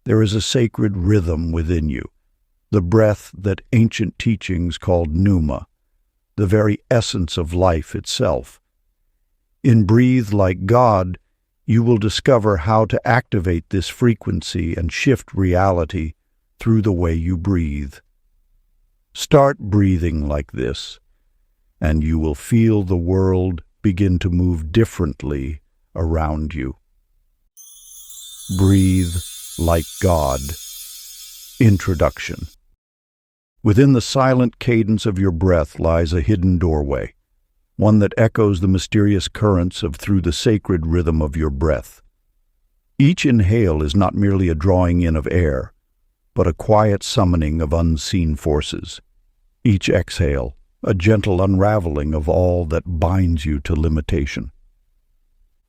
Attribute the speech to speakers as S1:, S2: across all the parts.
S1: There is a sacred rhythm within you, the breath that ancient teachings called numa, the very essence of life itself. In Breathe Like God, you will discover how to activate this frequency and shift reality through the way you breathe. Start breathing like this, and you will feel the world begin to move differently around you. Breathe Like God. Introduction. Within the silent cadence of your breath lies a hidden doorway, one that echoes the mysterious currents through the sacred rhythm of your breath. Each inhale is not merely a drawing in of air, but a quiet summoning of unseen forces. Each exhale, a gentle unraveling of all that binds you to limitation.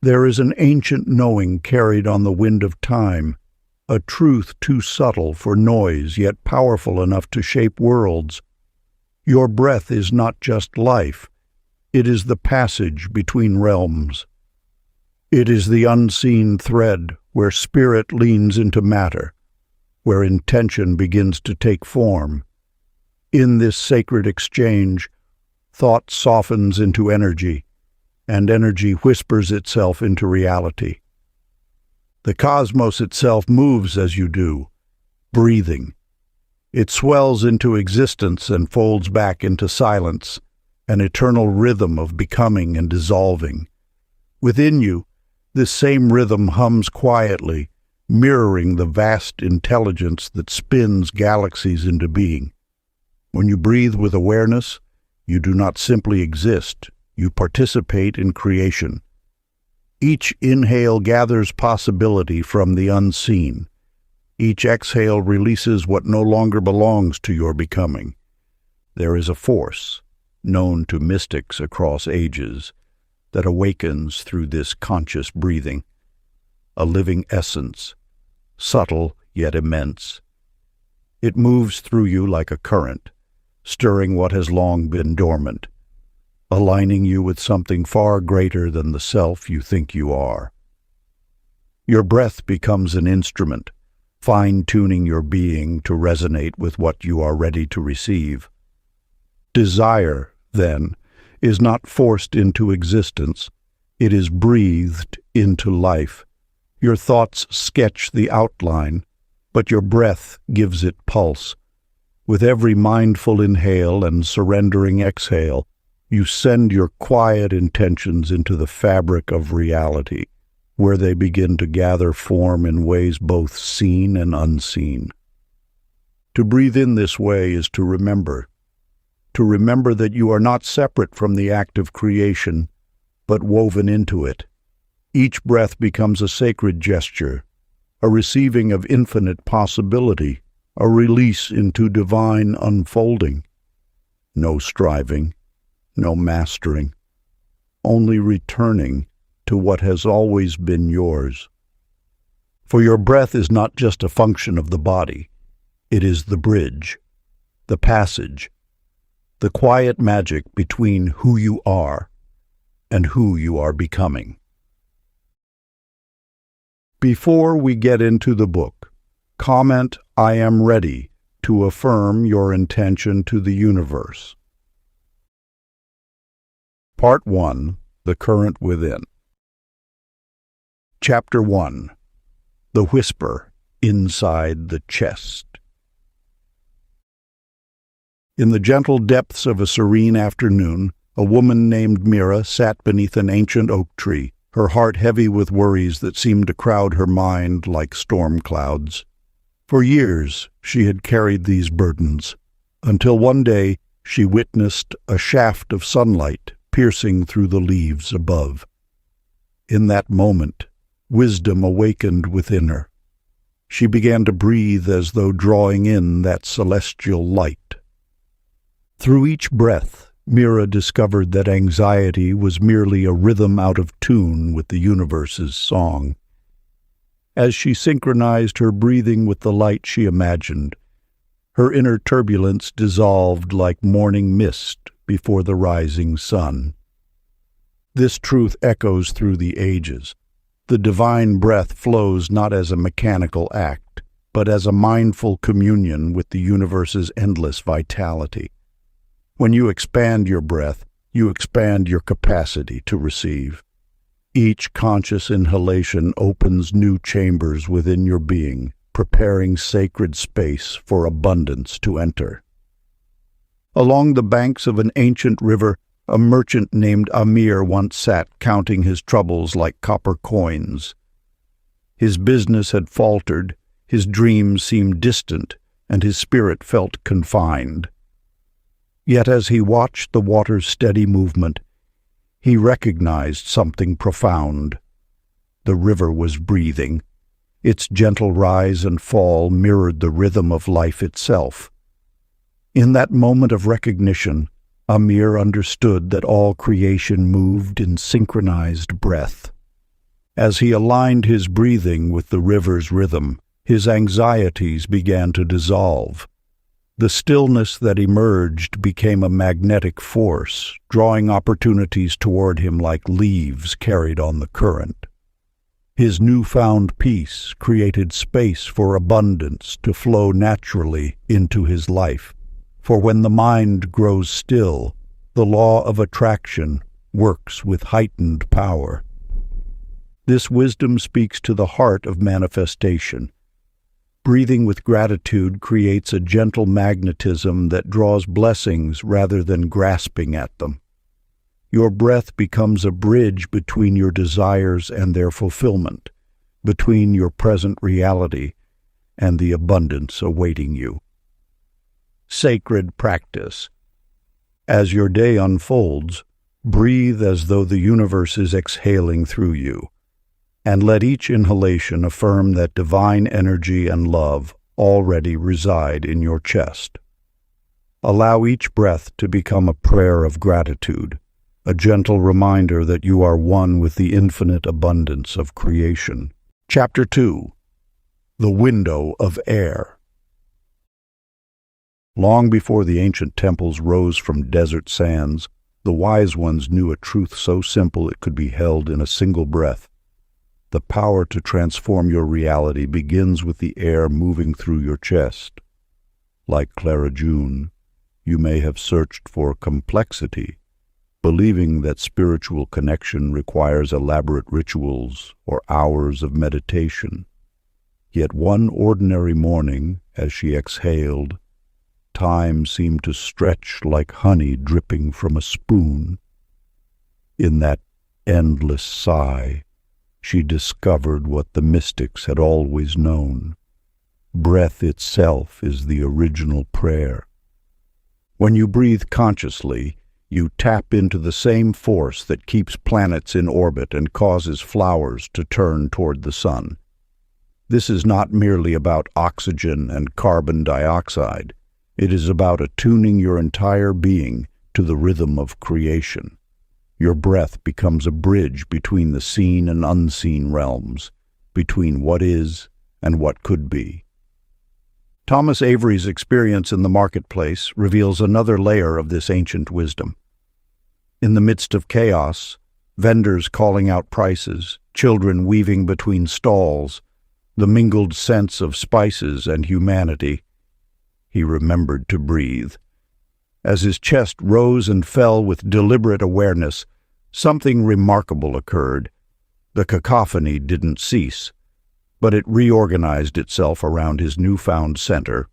S1: There is an ancient knowing carried on the wind of time, a truth too subtle for noise, yet powerful enough to shape worlds. Your breath is not just life. It is the passage between realms. It is the unseen thread where spirit leans into matter, where intention begins to take form. In this sacred exchange, thought softens into energy, and energy whispers itself into reality. The cosmos itself moves as you do, breathing. It swells into existence and folds back into silence, an eternal rhythm of becoming and dissolving. Within you, this same rhythm hums quietly, mirroring the vast intelligence that spins galaxies into being. When you breathe with awareness, you do not simply exist, you participate in creation. Each inhale gathers possibility from the unseen. Each exhale releases what no longer belongs to your becoming. There is a force, known to mystics across ages, that awakens through this conscious breathing, a living essence, subtle yet immense. It moves through you like a current, stirring what has long been dormant, aligning you with something far greater than the self you think you are. Your breath becomes an instrument, fine-tuning your being to resonate with what you are ready to receive. Desire, then, is not forced into existence. It is breathed into life. Your thoughts sketch the outline, but your breath gives it pulse. With every mindful inhale and surrendering exhale, you send your quiet intentions into the fabric of reality, where they begin to gather form in ways both seen and unseen. To breathe in this way is to remember that you are not separate from the act of creation, but woven into it. Each breath becomes a sacred gesture, a receiving of infinite possibility, a release into divine unfolding. No striving, no mastering, only returning to what has always been yours. For your breath is not just a function of the body, it is the bridge, the passage, the quiet magic between who you are and who you are becoming. Before we get into the book, comment "I am ready" to affirm your intention to the universe. Part 1. The Current Within. Chapter 1. The Whisper Inside the Chest. In the gentle depths of a serene afternoon, a woman named Mira sat beneath an ancient oak tree, her heart heavy with worries that seemed to crowd her mind like storm clouds. For years she had carried these burdens, until one day she witnessed a shaft of sunlight piercing through the leaves above. In that moment, wisdom awakened within her. She began to breathe as though drawing in that celestial light. Through each breath, Mira discovered that anxiety was merely a rhythm out of tune with the universe's song. As she synchronized her breathing with the light she imagined, her inner turbulence dissolved like morning mist before the rising sun. This truth echoes through the ages. The divine breath flows not as a mechanical act, but as a mindful communion with the universe's endless vitality. When you expand your breath, you expand your capacity to receive. Each conscious inhalation opens new chambers within your being, preparing sacred space for abundance to enter. Along the banks of an ancient river, a merchant named Amir once sat counting his troubles like copper coins. His business had faltered, his dreams seemed distant, and his spirit felt confined. Yet as he watched the water's steady movement, he recognized something profound. The river was breathing. Its gentle rise and fall mirrored the rhythm of life itself. In that moment of recognition, Amir understood that all creation moved in synchronized breath. As he aligned his breathing with the river's rhythm, his anxieties began to dissolve. The stillness that emerged became a magnetic force, drawing opportunities toward him like leaves carried on the current. His newfound peace created space for abundance to flow naturally into his life. For when the mind grows still, the law of attraction works with heightened power. This wisdom speaks to the heart of manifestation. Breathing with gratitude creates a gentle magnetism that draws blessings rather than grasping at them. Your breath becomes a bridge between your desires and their fulfillment, between your present reality and the abundance awaiting you. Sacred practice. As your day unfolds, breathe as though the universe is exhaling through you, and let each inhalation affirm that divine energy and love already reside in your chest. Allow each breath to become a prayer of gratitude, a gentle reminder that you are one with the infinite abundance of creation. Chapter 2. The Window of Air. Long before the ancient temples rose from desert sands, the wise ones knew a truth so simple it could be held in a single breath. The power to transform your reality begins with the air moving through your chest. Like Clara June, you may have searched for complexity, believing that spiritual connection requires elaborate rituals or hours of meditation. Yet one ordinary morning, as she exhaled, time seemed to stretch like honey dripping from a spoon. In that endless sigh, she discovered what the mystics had always known. Breath itself is the original prayer. When you breathe consciously, you tap into the same force that keeps planets in orbit and causes flowers to turn toward the sun. This is not merely about oxygen and carbon dioxide. It is about attuning your entire being to the rhythm of creation. Your breath becomes a bridge between the seen and unseen realms, between what is and what could be. Thomas Avery's experience in the marketplace reveals another layer of this ancient wisdom. In the midst of chaos, vendors calling out prices, children weaving between stalls, the mingled scents of spices and humanity, he remembered to breathe. As his chest rose and fell with deliberate awareness, something remarkable occurred. The cacophony didn't cease, but it reorganized itself around his newfound center.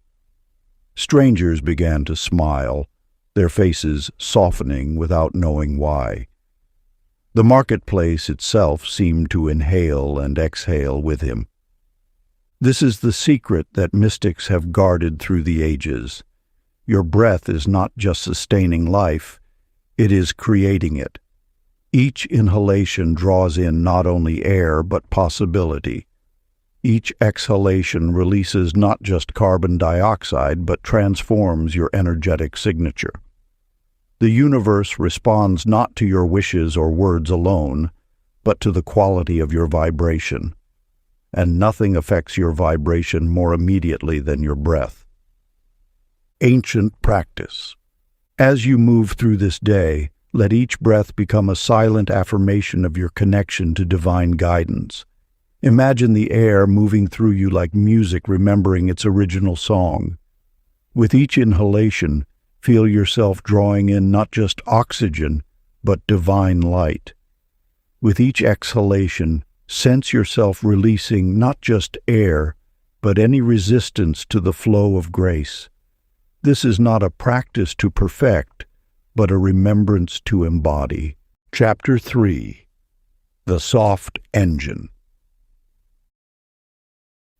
S1: Strangers began to smile, their faces softening without knowing why. The marketplace itself seemed to inhale and exhale with him. This is the secret that mystics have guarded through the ages. Your breath is not just sustaining life, it is creating it. Each inhalation draws in not only air but possibility. Each exhalation releases not just carbon dioxide but transforms your energetic signature. The universe responds not to your wishes or words alone, but to the quality of your vibration. And nothing affects your vibration more immediately than your breath. Ancient practice. As you move through this day, let each breath become a silent affirmation of your connection to divine guidance. Imagine the air moving through you like music remembering its original song. With each inhalation, feel yourself drawing in not just oxygen, but divine light. With each exhalation, sense yourself releasing not just air, but any resistance to the flow of grace. This is not a practice to perfect, but a remembrance to embody. Chapter 3. The Soft Engine.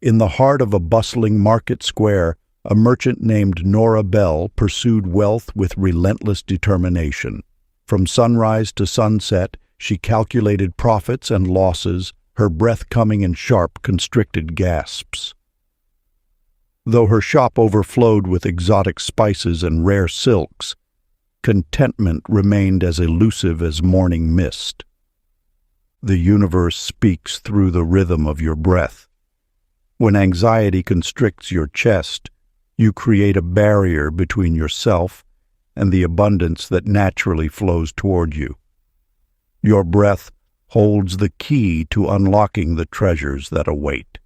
S1: In the heart of a bustling market square, a merchant named Nora Bell pursued wealth with relentless determination. From sunrise to sunset, she calculated profits and losses, her breath coming in sharp, constricted gasps. Though her shop overflowed with exotic spices and rare silks, contentment remained as elusive as morning mist. The universe speaks through the rhythm of your breath. When anxiety constricts your chest, you create a barrier between yourself and the abundance that naturally flows toward you. Your breath holds the key to unlocking the treasures that await.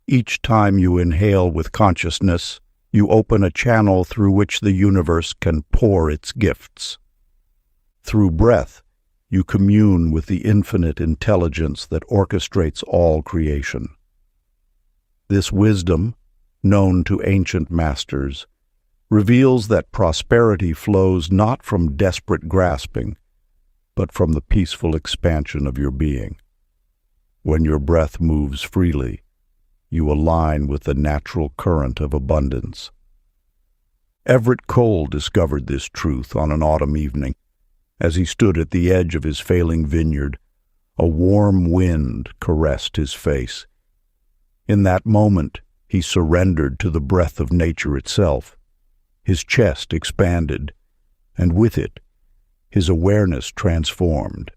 S1: Each time you inhale with consciousness, you open a channel through which the universe can pour its gifts. Through breath, you commune with the infinite intelligence that orchestrates all creation. This wisdom, known to ancient masters, reveals that prosperity flows not from desperate grasping, but from the peaceful expansion of your being. When your breath moves freely, you align with the natural current of abundance. Everett Cole discovered this truth on an autumn evening. As he stood at the edge of his failing vineyard, a warm wind caressed his face. In that moment, he surrendered to the breath of nature itself. His chest expanded, and with it, his awareness transformed.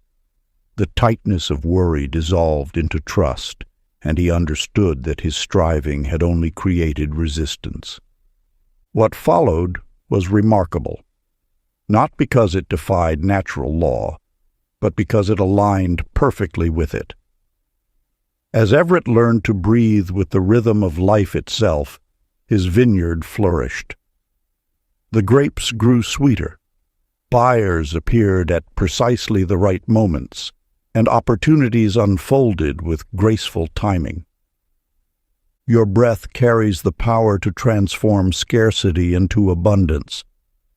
S1: The tightness of worry dissolved into trust, and he understood that his striving had only created resistance. What followed was remarkable, not because it defied natural law, but because it aligned perfectly with it. As Everett learned to breathe with the rhythm of life itself, his vineyard flourished. The grapes grew sweeter, buyers appeared at precisely the right moments, and opportunities unfolded with graceful timing. Your breath carries the power to transform scarcity into abundance.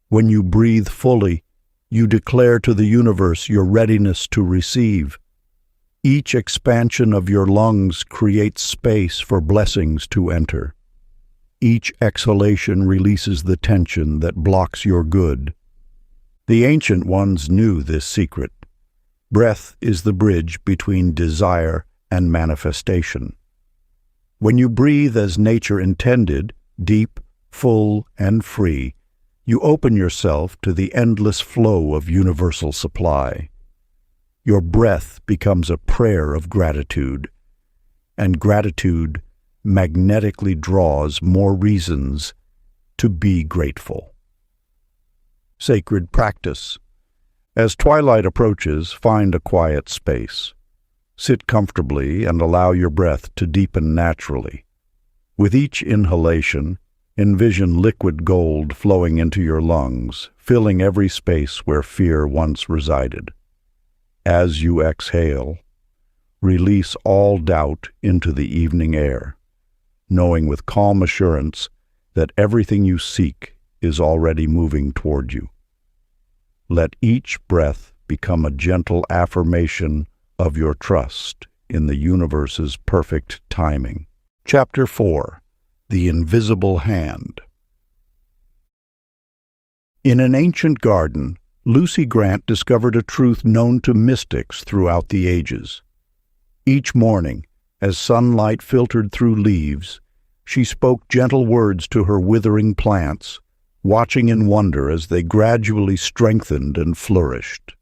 S1: When you breathe fully, you declare to the universe your readiness to receive. Each expansion of your lungs creates space for blessings to enter. Each exhalation releases the tension that blocks your good. The ancient ones knew this secret. Breath is the bridge between desire and manifestation. When you breathe as nature intended, deep, full, and free, you open yourself to the endless flow of universal supply. Your breath becomes a prayer of gratitude, and gratitude magnetically draws more reasons to be grateful. Sacred practice. As twilight approaches, find a quiet space. Sit comfortably and allow your breath to deepen naturally. With each inhalation, envision liquid gold flowing into your lungs, filling every space where fear once resided. As you exhale, release all doubt into the evening air, knowing with calm assurance that everything you seek is already moving toward you. Let each breath become a gentle affirmation of your trust in the universe's perfect timing. Chapter 4. The Invisible Hand. In an ancient garden, Lucy Grant discovered a truth known to mystics throughout the ages. Each morning, as sunlight filtered through leaves, she spoke gentle words to her withering plants, watching in wonder as they gradually strengthened and flourished.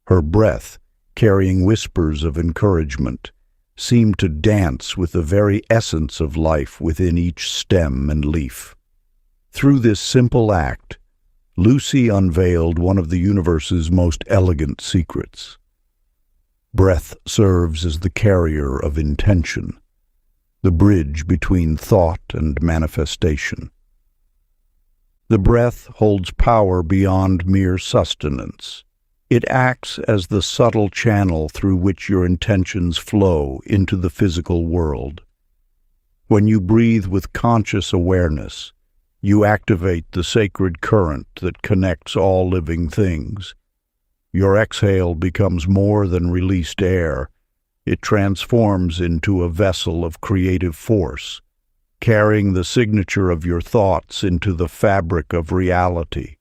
S1: Her breath, carrying whispers of encouragement, seemed to dance with the very essence of life within each stem and leaf. Through this simple act, Lucy unveiled one of the universe's most elegant secrets. Breath serves as the carrier of intention, the bridge between thought and manifestation. The breath holds power beyond mere sustenance. It acts as the subtle channel through which your intentions flow into the physical world. When you breathe with conscious awareness, you activate the sacred current that connects all living things. Your exhale becomes more than released air. It transforms into a vessel of creative force, carrying the signature of your thoughts into the fabric of reality.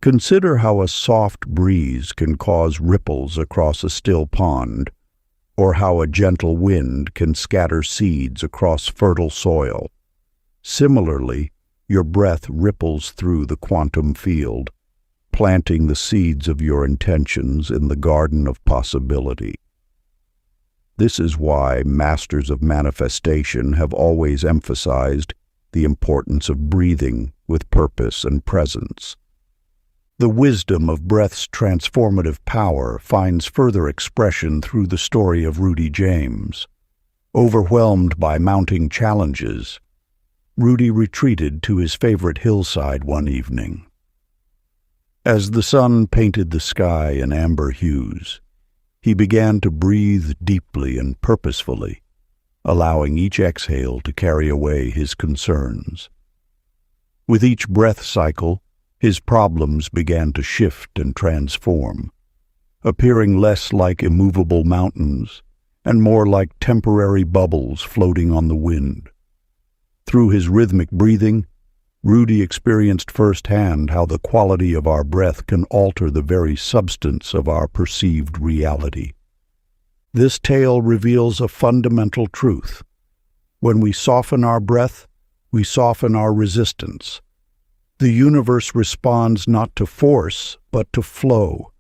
S1: Consider how a soft breeze can cause ripples across a still pond, or how a gentle wind can scatter seeds across fertile soil. Similarly, your breath ripples through the quantum field, planting the seeds of your intentions in the garden of possibility. This is why masters of manifestation have always emphasized the importance of breathing with purpose and presence. The wisdom of breath's transformative power finds further expression through the story of Rudy James. Overwhelmed by mounting challenges, Rudy retreated to his favorite hillside one evening. As the sun painted the sky in amber hues, he began to breathe deeply and purposefully, allowing each exhale to carry away his concerns. With each breath cycle, his problems began to shift and transform, appearing less like immovable mountains and more like temporary bubbles floating on the wind. Through his rhythmic breathing, Rudy experienced firsthand how the quality of our breath can alter the very substance of our perceived reality. This tale reveals a fundamental truth. When we soften our breath, we soften our resistance. The universe responds not to force, but to flow.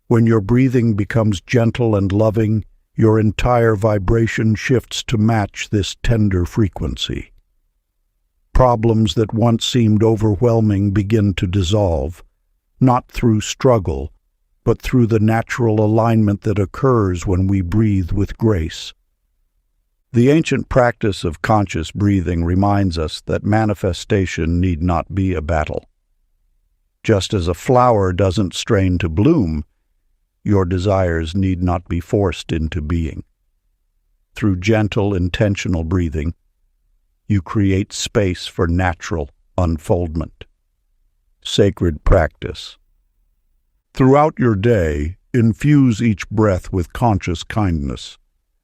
S1: When your breathing becomes gentle and loving, your entire vibration shifts to match this tender frequency. Problems that once seemed overwhelming begin to dissolve, not through struggle, but through the natural alignment that occurs when we breathe with grace. The ancient practice of conscious breathing reminds us that manifestation need not be a battle. Just as a flower doesn't strain to bloom, your desires need not be forced into being. Through gentle, intentional breathing, you create space for natural unfoldment. Sacred practice. Throughout your day, infuse each breath with conscious kindness.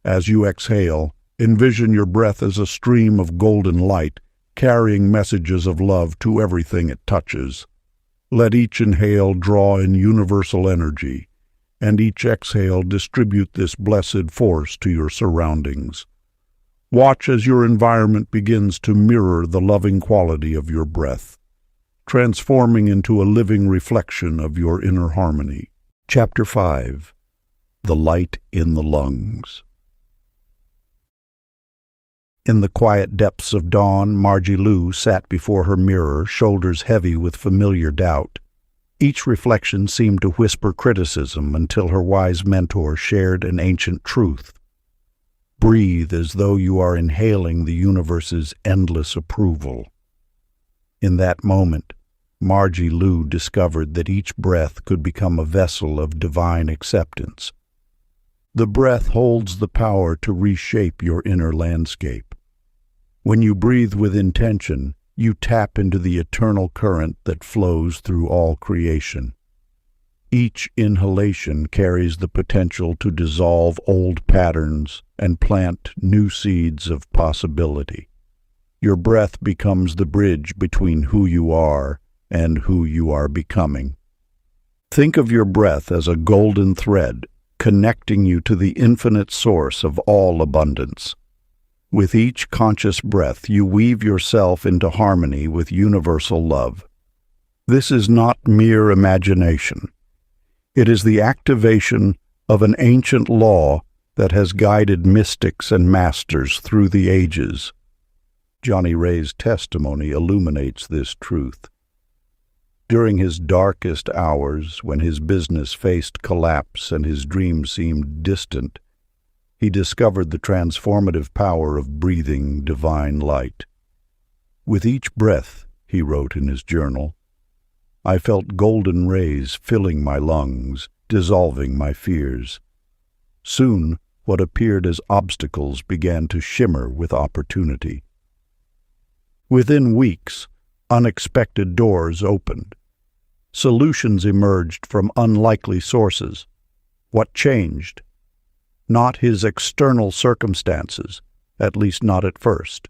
S1: As you exhale, envision your breath as a stream of golden light, carrying messages of love to everything it touches. Let each inhale draw in universal energy, and each exhale distribute this blessed force to your surroundings. Watch as your environment begins to mirror the loving quality of your breath, transforming into a living reflection of your inner harmony. Chapter 5. The Light in the Lungs. In the quiet depths of dawn, Margie Lou sat before her mirror, shoulders heavy with familiar doubt. Each reflection seemed to whisper criticism until her wise mentor shared an ancient truth. Breathe as though you are inhaling the universe's endless approval. In that moment, Margie Lou discovered that each breath could become a vessel of divine acceptance. The breath holds the power to reshape your inner landscape. When you breathe with intention, you tap into the eternal current that flows through all creation. Each inhalation carries the potential to dissolve old patterns and plant new seeds of possibility. Your breath becomes the bridge between who you are and who you are becoming. Think of your breath as a golden thread, connecting you to the infinite source of all abundance. With each conscious breath, you weave yourself into harmony with universal love. This is not mere imagination. It is the activation of an ancient law that has guided mystics and masters through the ages. Johnny Ray's testimony illuminates this truth. During his darkest hours, when his business faced collapse and his dreams seemed distant, he discovered the transformative power of breathing divine light. "With each breath," he wrote in his journal, "I felt golden rays filling my lungs, dissolving my fears. Soon, what appeared as obstacles began to shimmer with opportunity. Within weeks, unexpected doors opened. Solutions emerged from unlikely sources. What changed? Not his external circumstances, at least not at first.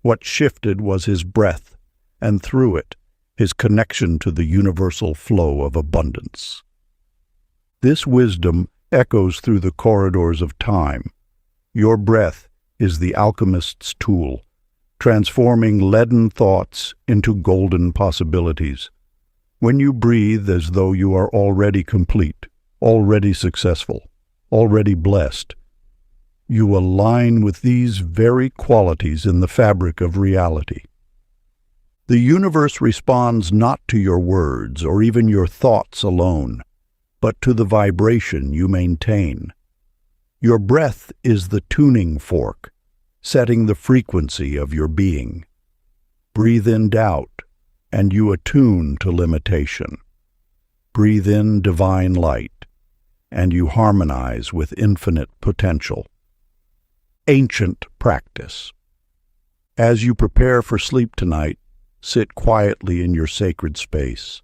S1: What shifted was his breath, and through it, his connection to the universal flow of abundance. This wisdom echoes through the corridors of time. Your breath is the alchemist's tool, transforming leaden thoughts into golden possibilities. When you breathe as though you are already complete, already successful, already blessed, you align with these very qualities in the fabric of reality. The universe responds not to your words or even your thoughts alone, but to the vibration you maintain. Your breath is the tuning fork, setting the frequency of your being. Breathe in doubt, and you attune to limitation. Breathe in divine light, and you harmonize with infinite potential. Ancient practice. As you prepare for sleep tonight, sit quietly in your sacred space.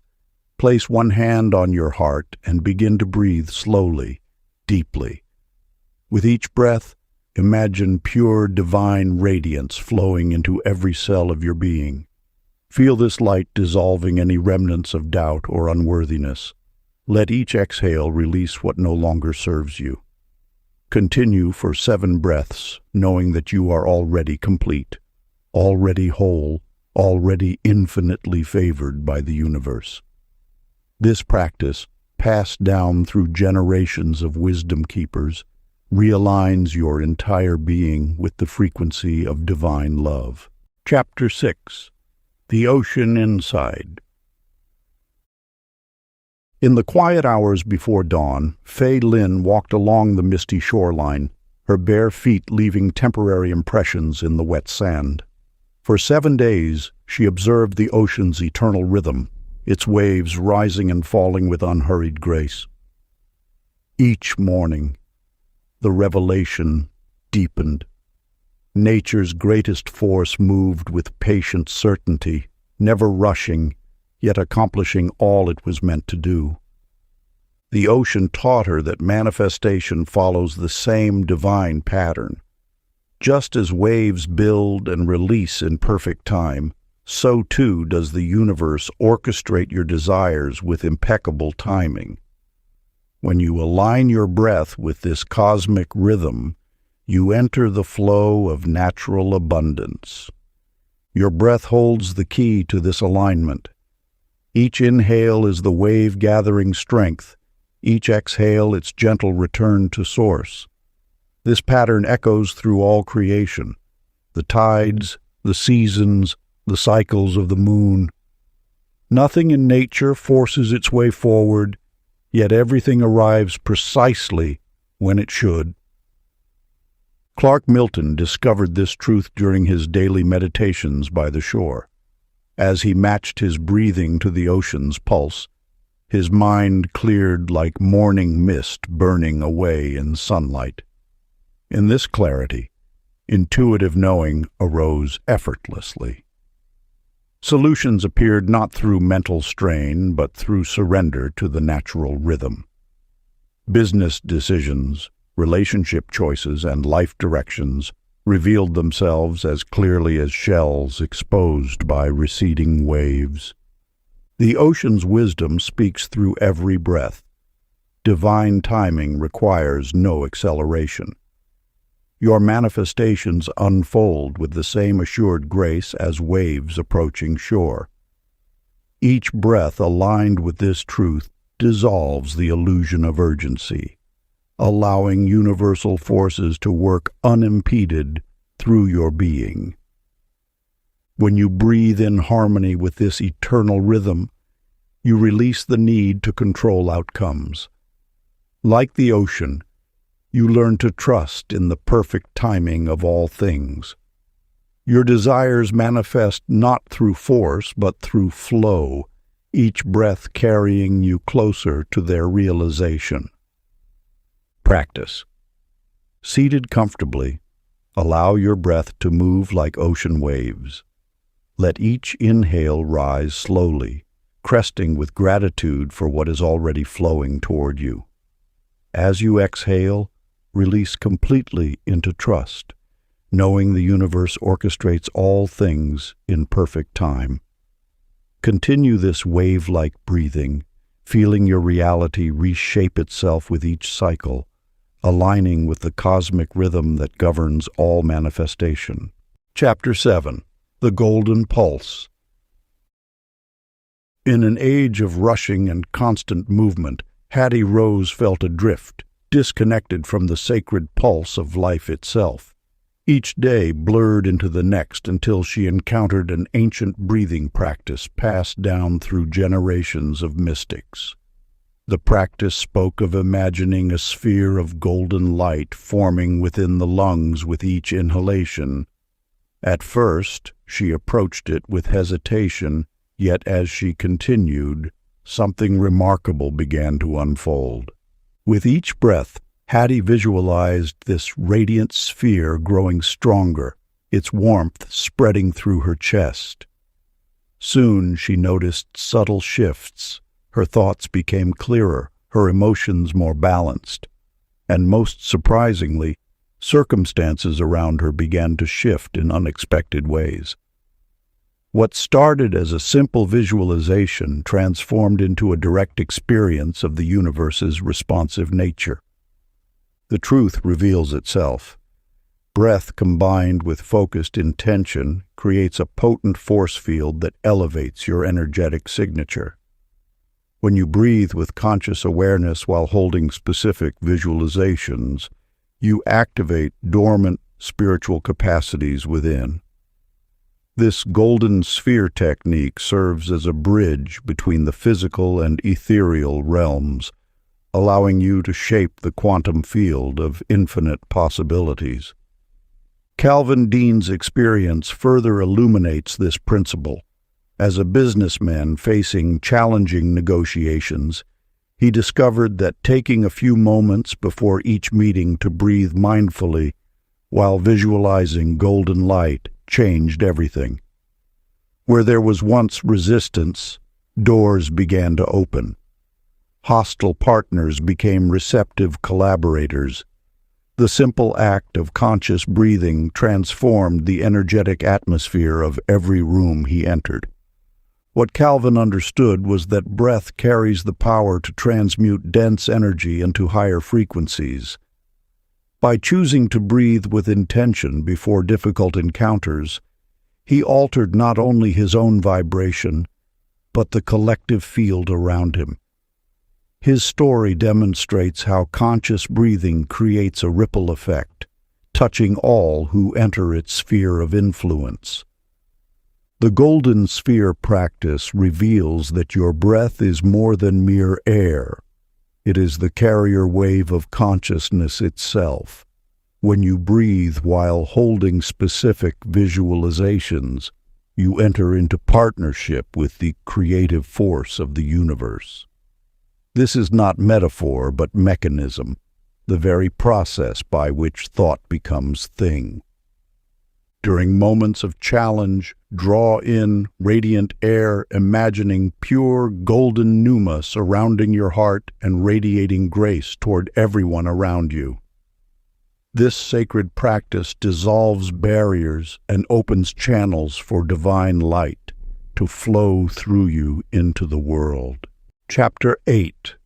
S1: Place one hand on your heart and begin to breathe slowly, deeply. With each breath, imagine pure divine radiance flowing into every cell of your being. Feel this light dissolving any remnants of doubt or unworthiness. Let each exhale release what no longer serves you. Continue for 7 breaths, knowing that you are already complete, already whole, already infinitely favored by the universe. This practice, passed down through generations of wisdom keepers, realigns your entire being with the frequency of divine love. Chapter 6. The Ocean Inside. In the quiet hours before dawn, Fei Lin walked along the misty shoreline, her bare feet leaving temporary impressions in the wet sand. For 7 days, she observed the ocean's eternal rhythm, its waves rising and falling with unhurried grace. Each morning, the revelation deepened. Nature's greatest force moved with patient certainty, never rushing, yet accomplishing all it was meant to do. The ocean taught her that manifestation follows the same divine pattern. Just as waves build and release in perfect time, so too does the universe orchestrate your desires with impeccable timing. When you align your breath with this cosmic rhythm, you enter the flow of natural abundance. Your breath holds the key to this alignment. Each inhale is the wave gathering strength, each exhale its gentle return to source. This pattern echoes through all creation, the tides, the seasons, the cycles of the moon. Nothing in nature forces its way forward, yet everything arrives precisely when it should. Clark Milton discovered this truth during his daily meditations by the shore. As he matched his breathing to the ocean's pulse, his mind cleared like morning mist burning away in sunlight. In this clarity, intuitive knowing arose effortlessly. Solutions appeared not through mental strain, but through surrender to the natural rhythm. Business decisions, relationship choices, and life directions revealed themselves as clearly as shells exposed by receding waves. The ocean's wisdom speaks through every breath. Divine timing requires no acceleration. Your manifestations unfold with the same assured grace as waves approaching shore. Each breath aligned with this truth dissolves the illusion of urgency, allowing universal forces to work unimpeded through your being. When you breathe in harmony with this eternal rhythm, You release the need to control outcomes. Like the ocean, you learn to trust in the perfect timing of all things. Your desires manifest not through force, but through flow, each breath carrying you closer to their realization. Practice. Seated comfortably, allow your breath to move like ocean waves. Let each inhale rise slowly, cresting with gratitude for what is already flowing toward you. As you exhale, release completely into trust, knowing the universe orchestrates all things in perfect time. Continue this wave-like breathing, feeling your reality reshape itself with each cycle, aligning with the cosmic rhythm that governs all manifestation. Chapter 7. The Golden Pulse. In an age of rushing and constant movement, Hattie Rose felt adrift, disconnected from the sacred pulse of life itself. Each day blurred into the next until she encountered an ancient breathing practice passed down through generations of mystics. The practice spoke of imagining a sphere of golden light forming within the lungs with each inhalation. At first, she approached it with hesitation, yet as she continued, something remarkable began to unfold. With each breath, Hattie visualized this radiant sphere growing stronger, its warmth spreading through her chest. Soon she noticed subtle shifts. Her thoughts became clearer, her emotions more balanced, and most surprisingly, circumstances around her began to shift in unexpected ways. What started as a simple visualization transformed into a direct experience of the universe's responsive nature. The truth reveals itself. Breath combined with focused intention creates a potent force field that elevates your energetic signature. When you breathe with conscious awareness while holding specific visualizations, you activate dormant spiritual capacities within. This golden sphere technique serves as a bridge between the physical and ethereal realms, allowing you to shape the quantum field of infinite possibilities. Calvin Dean's experience further illuminates this principle. As a businessman facing challenging negotiations, he discovered that taking a few moments before each meeting to breathe mindfully while visualizing golden light changed everything. Where there was once resistance, doors began to open. Hostile partners became receptive collaborators. The simple act of conscious breathing transformed the energetic atmosphere of every room he entered. What Calvin understood was that breath carries the power to transmute dense energy into higher frequencies. By choosing to breathe with intention before difficult encounters, he altered not only his own vibration, but the collective field around him. His story demonstrates how conscious breathing creates a ripple effect, touching all who enter its sphere of influence. The golden sphere practice reveals that your breath is more than mere air. It is the carrier wave of consciousness itself. When you breathe while holding specific visualizations, you enter into partnership with the creative force of the universe. This is not metaphor, but mechanism, the very process by which thought becomes thing. During moments of challenge, draw in radiant air, imagining pure golden numa surrounding your heart and radiating grace toward everyone around you. This sacred practice dissolves barriers and opens channels for divine light to flow through you into the world. Chapter 8.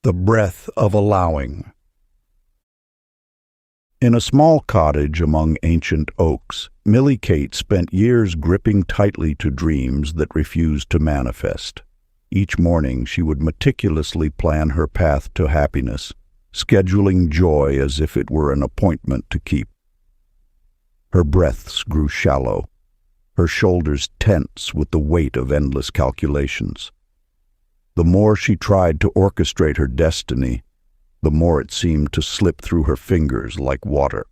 S1: The Breath of Allowing. In a small cottage among ancient oaks, Millie Kate spent years gripping tightly to dreams that refused to manifest. Each morning she would meticulously plan her path to happiness, scheduling joy as if it were an appointment to keep. Her breaths grew shallow, her shoulders tense with the weight of endless calculations. The more she tried to orchestrate her destiny, the more it seemed to slip through her fingers like water.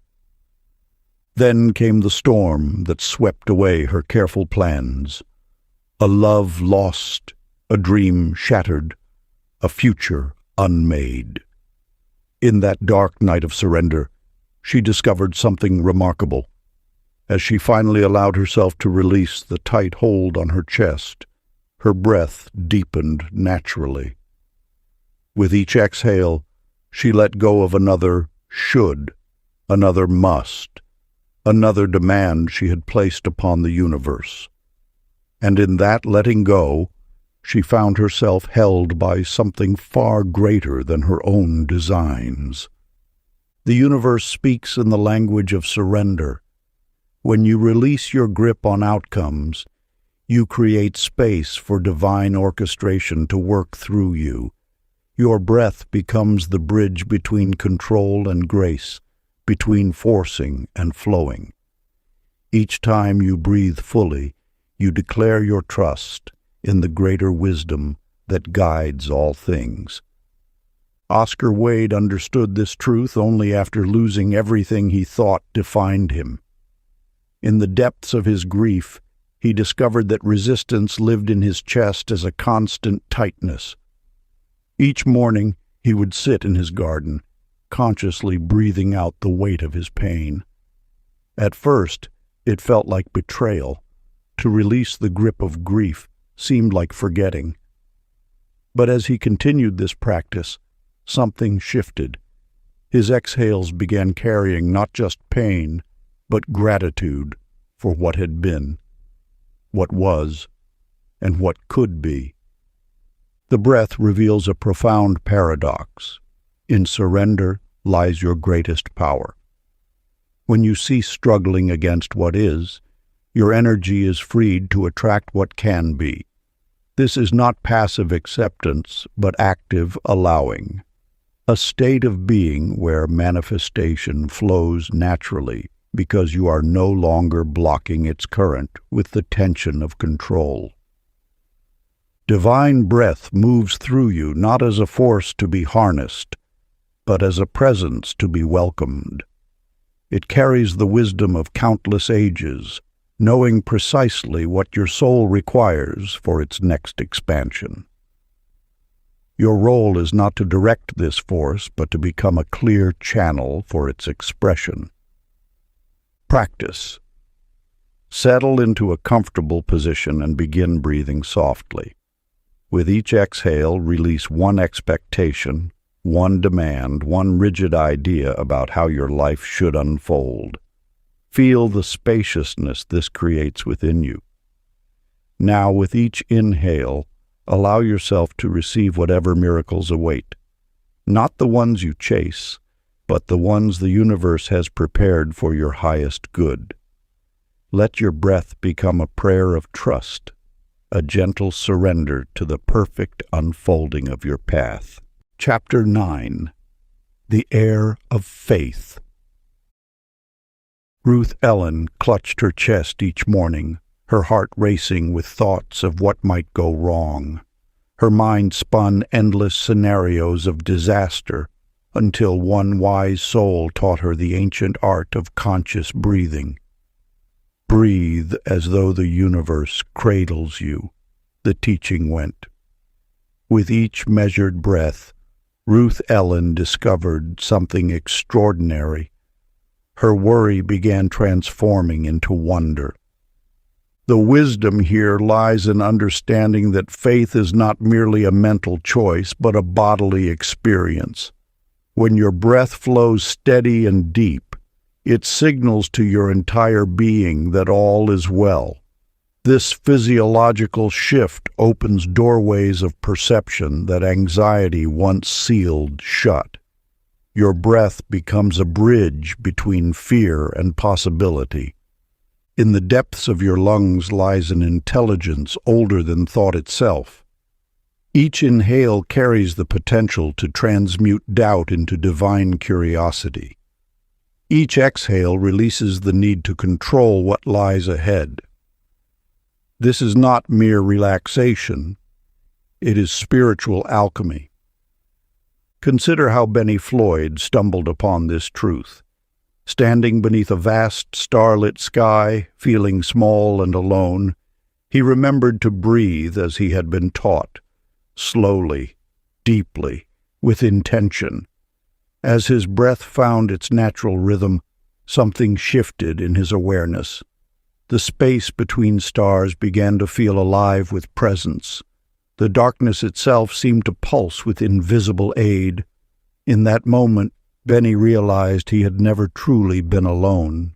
S1: Then came the storm that swept away her careful plans. A love lost, a dream shattered, a future unmade. In that dark night of surrender, she discovered something remarkable. As she finally allowed herself to release the tight hold on her chest, her breath deepened naturally. With each exhale, she let go of another should, another must, another demand she had placed upon the universe. And in that letting go, she found herself held by something far greater than her own designs. The universe speaks in the language of surrender. When you release your grip on outcomes, you create space for divine orchestration to work through you. Your breath becomes the bridge between control and grace, between forcing and flowing. Each time you breathe fully, you declare your trust in the greater wisdom that guides all things. Oscar Wilde understood this truth only after losing everything he thought defined him. In the depths of his grief, he discovered that resistance lived in his chest as a constant tightness. Each morning, he would sit in his garden, consciously breathing out the weight of his pain. At first, it felt like betrayal. To release the grip of grief seemed like forgetting. But as he continued this practice, something shifted. His exhales began carrying not just pain, but gratitude for what had been, what was, and what could be. The breath reveals a profound paradox. In surrender lies your greatest power. When you cease struggling against what is, your energy is freed to attract what can be. This is not passive acceptance, but active allowing. A state of being where manifestation flows naturally because you are no longer blocking its current with the tension of control. Divine breath moves through you not as a force to be harnessed, but as a presence to be welcomed. It carries the wisdom of countless ages, knowing precisely what your soul requires for its next expansion. Your role is not to direct this force, but to become a clear channel for its expression. Practice. Settle into a comfortable position and begin breathing softly. With each exhale, release one expectation, one demand, one rigid idea about how your life should unfold. Feel the spaciousness this creates within you. Now, with each inhale, allow yourself to receive whatever miracles await. Not the ones you chase, but the ones the universe has prepared for your highest good. Let your breath become a prayer of trust, a gentle surrender to the perfect unfolding of your path. Chapter 9. The Air of Faith. Ruth Ellen clutched her chest each morning, her heart racing with thoughts of what might go wrong. Her mind spun endless scenarios of disaster until one wise soul taught her the ancient art of conscious breathing. Breathe as though the universe cradles you, the teaching went. With each measured breath, Ruth Ellen discovered something extraordinary. Her worry began transforming into wonder. The wisdom here lies in understanding that faith is not merely a mental choice, but a bodily experience. When your breath flows steady and deep, it signals to your entire being that all is well. This physiological shift opens doorways of perception that anxiety once sealed shut. Your breath becomes a bridge between fear and possibility. In the depths of your lungs lies an intelligence older than thought itself. Each inhale carries the potential to transmute doubt into divine curiosity. Each exhale releases the need to control what lies ahead. This is not mere relaxation. It is spiritual alchemy. Consider how Benny Floyd stumbled upon this truth. Standing beneath a vast starlit sky, feeling small and alone, he remembered to breathe as he had been taught, slowly, deeply, with intention. As his breath found its natural rhythm, something shifted in his awareness. The space between stars began to feel alive with presence. The darkness itself seemed to pulse with invisible aid. In that moment, Benny realized he had never truly been alone.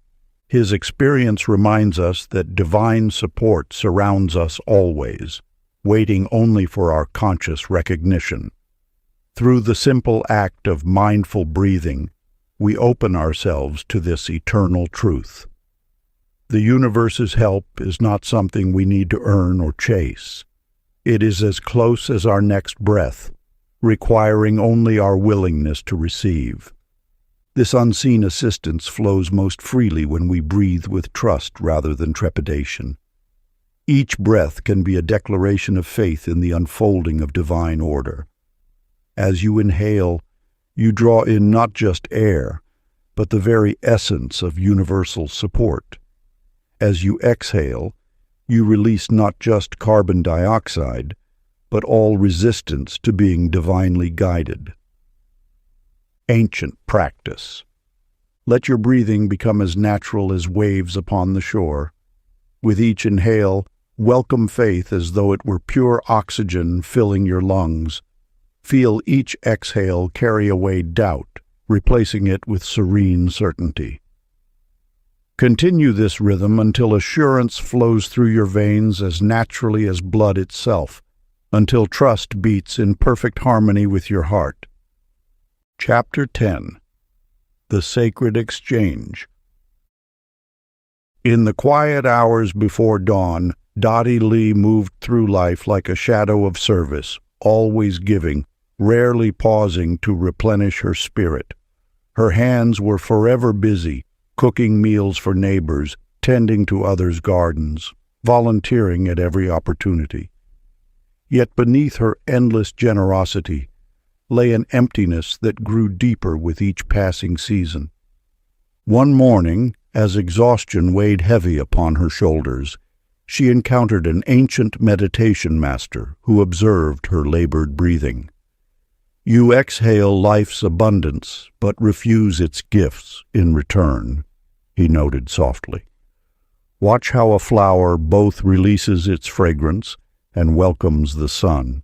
S1: His experience reminds us that divine support surrounds us always, waiting only for our conscious recognition. Through the simple act of mindful breathing, we open ourselves to this eternal truth. The universe's help is not something we need to earn or chase. It is as close as our next breath, requiring only our willingness to receive. This unseen assistance flows most freely when we breathe with trust rather than trepidation. Each breath can be a declaration of faith in the unfolding of divine order. As you inhale, you draw in not just air, but the very essence of universal support. As you exhale, you release not just carbon dioxide, but all resistance to being divinely guided. Ancient practice. Let your breathing become as natural as waves upon the shore. With each inhale, welcome faith as though it were pure oxygen filling your lungs. Feel each exhale carry away doubt, replacing it with serene certainty. Continue this rhythm until assurance flows through your veins as naturally as blood itself, until trust beats in perfect harmony with your heart. Chapter 10. The Sacred Exchange. In the quiet hours before dawn, Dottie Lee moved through life like a shadow of service, always giving, rarely pausing to replenish her spirit. Her hands were forever busy, cooking meals for neighbors, tending to others' gardens, volunteering at every opportunity. Yet beneath her endless generosity lay an emptiness that grew deeper with each passing season. One morning, as exhaustion weighed heavy upon her shoulders, she encountered an ancient meditation master who observed her labored breathing. "You exhale life's abundance, but refuse its gifts in return," he noted softly. "Watch how a flower both releases its fragrance and welcomes the sun.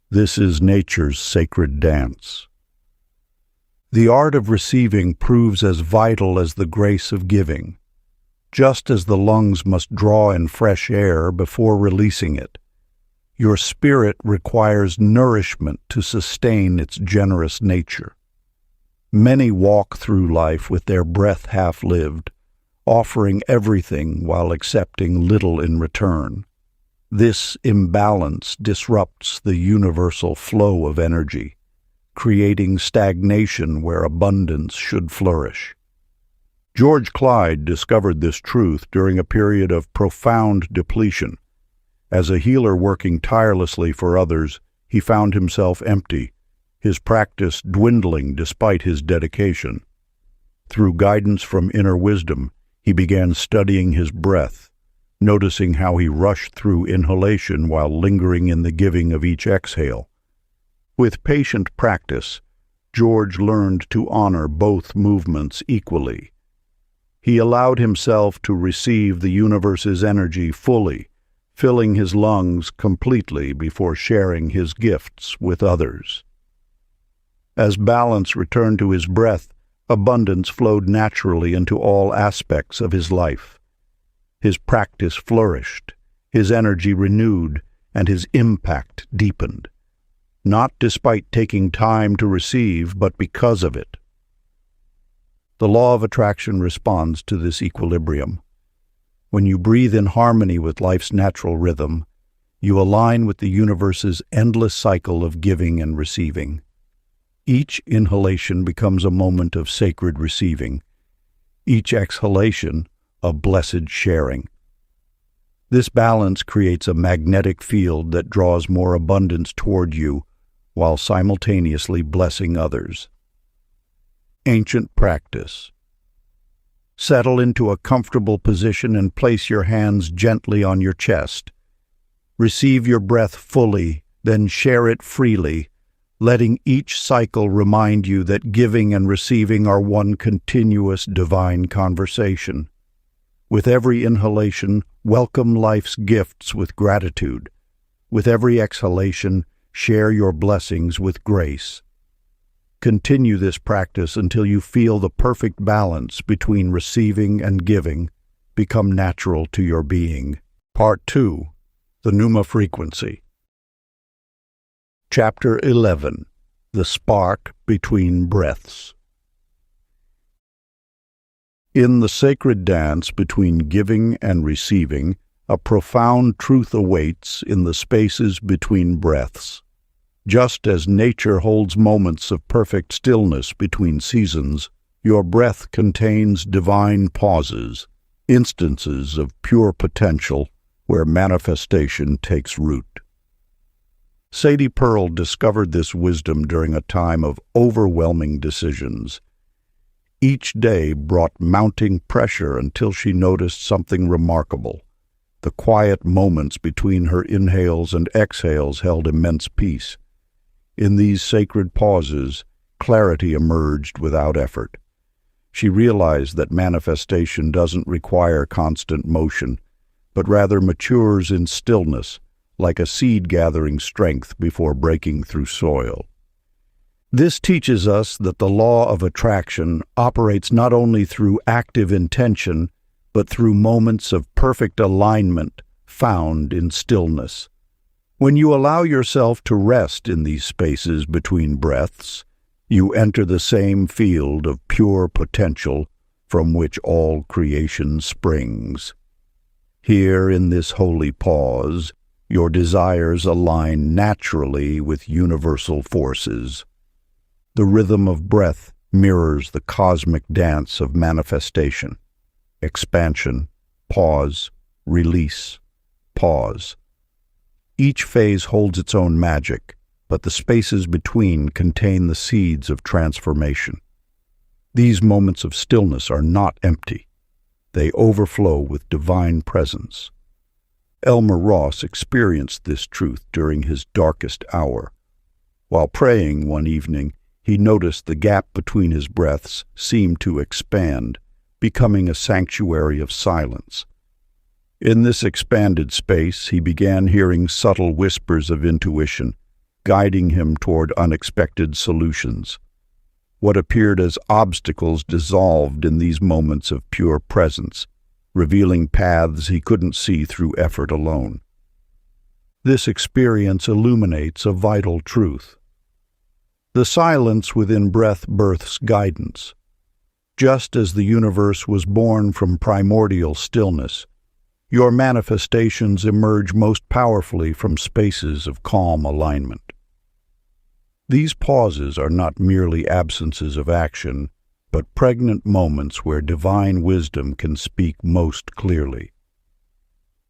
S1: This is nature's sacred dance." The art of receiving proves as vital as the grace of giving. Just as the lungs must draw in fresh air before releasing it, your spirit requires nourishment to sustain its generous nature. Many walk through life with their breath half-lived, offering everything while accepting little in return. This imbalance disrupts the universal flow of energy, creating stagnation where abundance should flourish. George Clyde discovered this truth during a period of profound depletion. As a healer working tirelessly for others, he found himself empty, his practice dwindling despite his dedication. Through guidance from inner wisdom, he began studying his breath, noticing how he rushed through inhalation while lingering in the giving of each exhale. With patient practice, George learned to honor both movements equally. He allowed himself to receive the universe's energy fully, filling his lungs completely before sharing his gifts with others. As balance returned to his breath, abundance flowed naturally into all aspects of his life. His practice flourished, his energy renewed, and his impact deepened. Not despite taking time to receive, but because of it. The law of attraction responds to this equilibrium. When you breathe in harmony with life's natural rhythm, you align with the universe's endless cycle of giving and receiving. Each inhalation becomes a moment of sacred receiving, each exhalation a blessed sharing. This balance creates a magnetic field that draws more abundance toward you while simultaneously blessing others. Ancient practice. Settle into a comfortable position and place your hands gently on your chest. Receive your breath fully, then share it freely, letting each cycle remind you that giving and receiving are one continuous divine conversation. With every inhalation, welcome life's gifts with gratitude. With every exhalation, share your blessings with grace. Continue this practice until you feel the perfect balance between receiving and giving become natural to your being. Part 2. The Numa Frequency. Chapter 11. The Spark Between Breaths. In the sacred dance between giving and receiving, a profound truth awaits in the spaces between breaths. Just as nature holds moments of perfect stillness between seasons, your breath contains divine pauses, instances of pure potential where manifestation takes root. Sadie Pearl discovered this wisdom during a time of overwhelming decisions. Each day brought mounting pressure until she noticed something remarkable. The quiet moments between her inhales and exhales held immense peace. In these sacred pauses, clarity emerged without effort. She realized that manifestation doesn't require constant motion, but rather matures in stillness, like a seed gathering strength before breaking through soil. This teaches us that the law of attraction operates not only through active intention, but through moments of perfect alignment found in stillness. When you allow yourself to rest in these spaces between breaths, you enter the same field of pure potential from which all creation springs. Here in this holy pause, your desires align naturally with universal forces. The rhythm of breath mirrors the cosmic dance of manifestation. Expansion, pause, release, pause. Each phase holds its own magic, but the spaces between contain the seeds of transformation. These moments of stillness are not empty. They overflow with divine presence. Elmer Ross experienced this truth during his darkest hour. While praying one evening, he noticed the gap between his breaths seemed to expand, becoming a sanctuary of silence. In this expanded space, he began hearing subtle whispers of intuition, guiding him toward unexpected solutions. What appeared as obstacles dissolved in these moments of pure presence, revealing paths he couldn't see through effort alone. This experience illuminates a vital truth. The silence within breath births guidance. Just as the universe was born from primordial stillness, your manifestations emerge most powerfully from spaces of calm alignment. These pauses are not merely absences of action, but pregnant moments where divine wisdom can speak most clearly.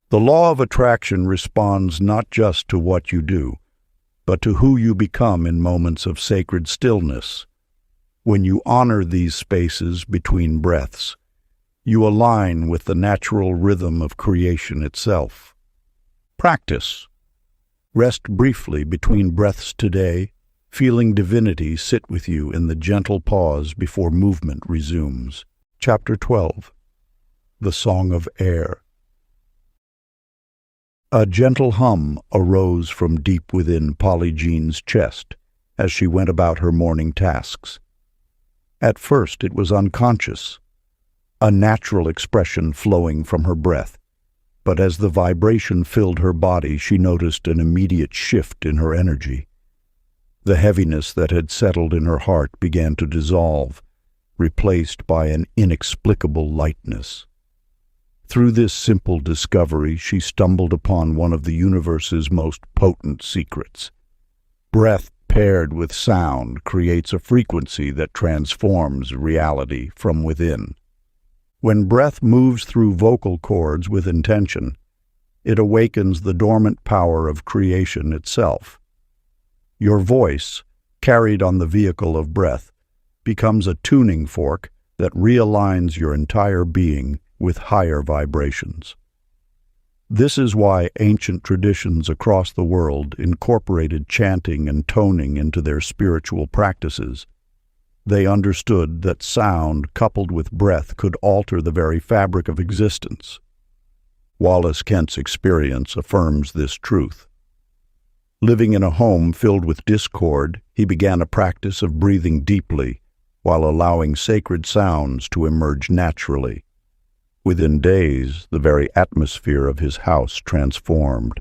S1: The law of attraction responds not just to what you do, but to who you become in moments of sacred stillness. When you honor these spaces between breaths, you align with the natural rhythm of creation itself. Practice. Rest briefly between breaths today, feeling divinity sit with you in the gentle pause before movement resumes. Chapter 12. The Song of Air. A gentle hum arose from deep within Polly Jean's chest as she went about her morning tasks. At first it was unconscious, a natural expression flowing from her breath, but as the vibration filled her body, she noticed an immediate shift in her energy. The heaviness that had settled in her heart began to dissolve, replaced by an inexplicable lightness. Through this simple discovery, she stumbled upon one of the universe's most potent secrets. Breath paired with sound creates a frequency that transforms reality from within. When breath moves through vocal cords with intention, it awakens the dormant power of creation itself. Your voice, carried on the vehicle of breath, becomes a tuning fork that realigns your entire being with higher vibrations. This is why ancient traditions across the world incorporated chanting and toning into their spiritual practices. They understood that sound coupled with breath could alter the very fabric of existence. Wallace Kent's experience affirms this truth. Living in a home filled with discord, he began a practice of breathing deeply while allowing sacred sounds to emerge naturally. Within days, the very atmosphere of his house transformed.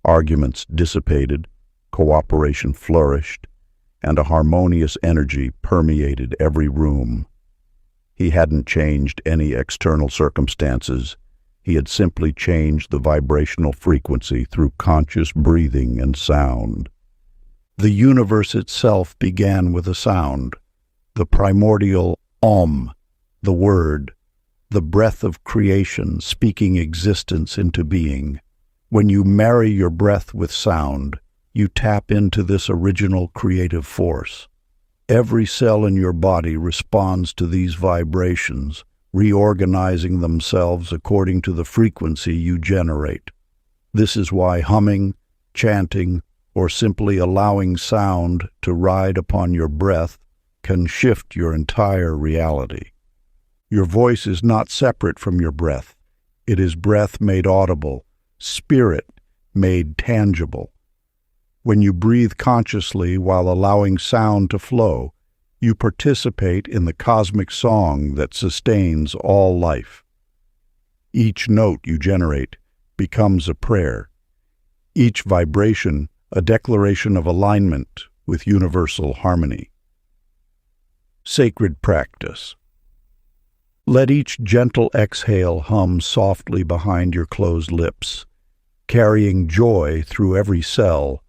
S1: Arguments dissipated, cooperation flourished, and a harmonious energy permeated every room. He hadn't changed any external circumstances. He had simply changed the vibrational frequency through conscious breathing and sound. The universe itself began with a sound, the primordial Om, the word, the breath of creation speaking existence into being. When you marry your breath with sound, you tap into this original creative force. Every cell in your body responds to these vibrations, reorganizing themselves according to the frequency you generate. This is why humming, chanting, or simply allowing sound to ride upon your breath can shift your entire reality. Your voice is not separate from your breath. It is breath made audible, spirit made tangible. When you breathe consciously while allowing sound to flow, you participate in the cosmic song that sustains all life. Each note you generate becomes a prayer. Each vibration a declaration of alignment with universal harmony. Sacred practice. Let each gentle exhale hum softly behind your closed lips, carrying joy through every cell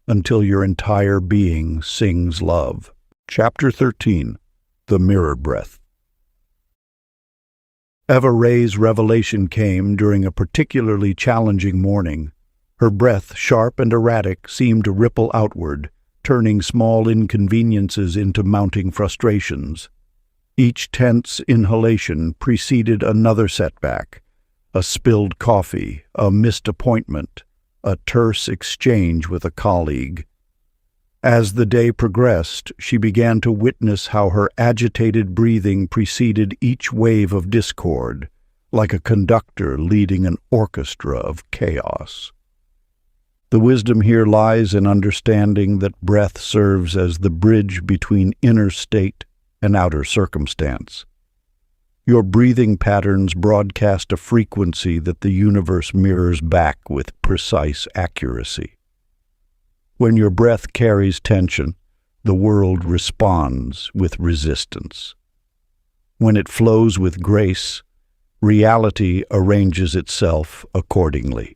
S1: until your entire being sings love. Chapter 13. The Mirror Breath. Eva Ray's revelation came during a particularly challenging morning. Her breath, sharp and erratic, seemed to ripple outward, turning small inconveniences into mounting frustrations. Each tense inhalation preceded another setback, a spilled coffee, a missed appointment, a terse exchange with a colleague. As the day progressed, she began to witness how her agitated breathing preceded each wave of discord, like a conductor leading an orchestra of chaos. The wisdom here lies in understanding that breath serves as the bridge between inner state and outer circumstance. Your breathing patterns broadcast a frequency that the universe mirrors back with precise accuracy. When your breath carries tension, the world responds with resistance. When it flows with grace, reality arranges itself accordingly.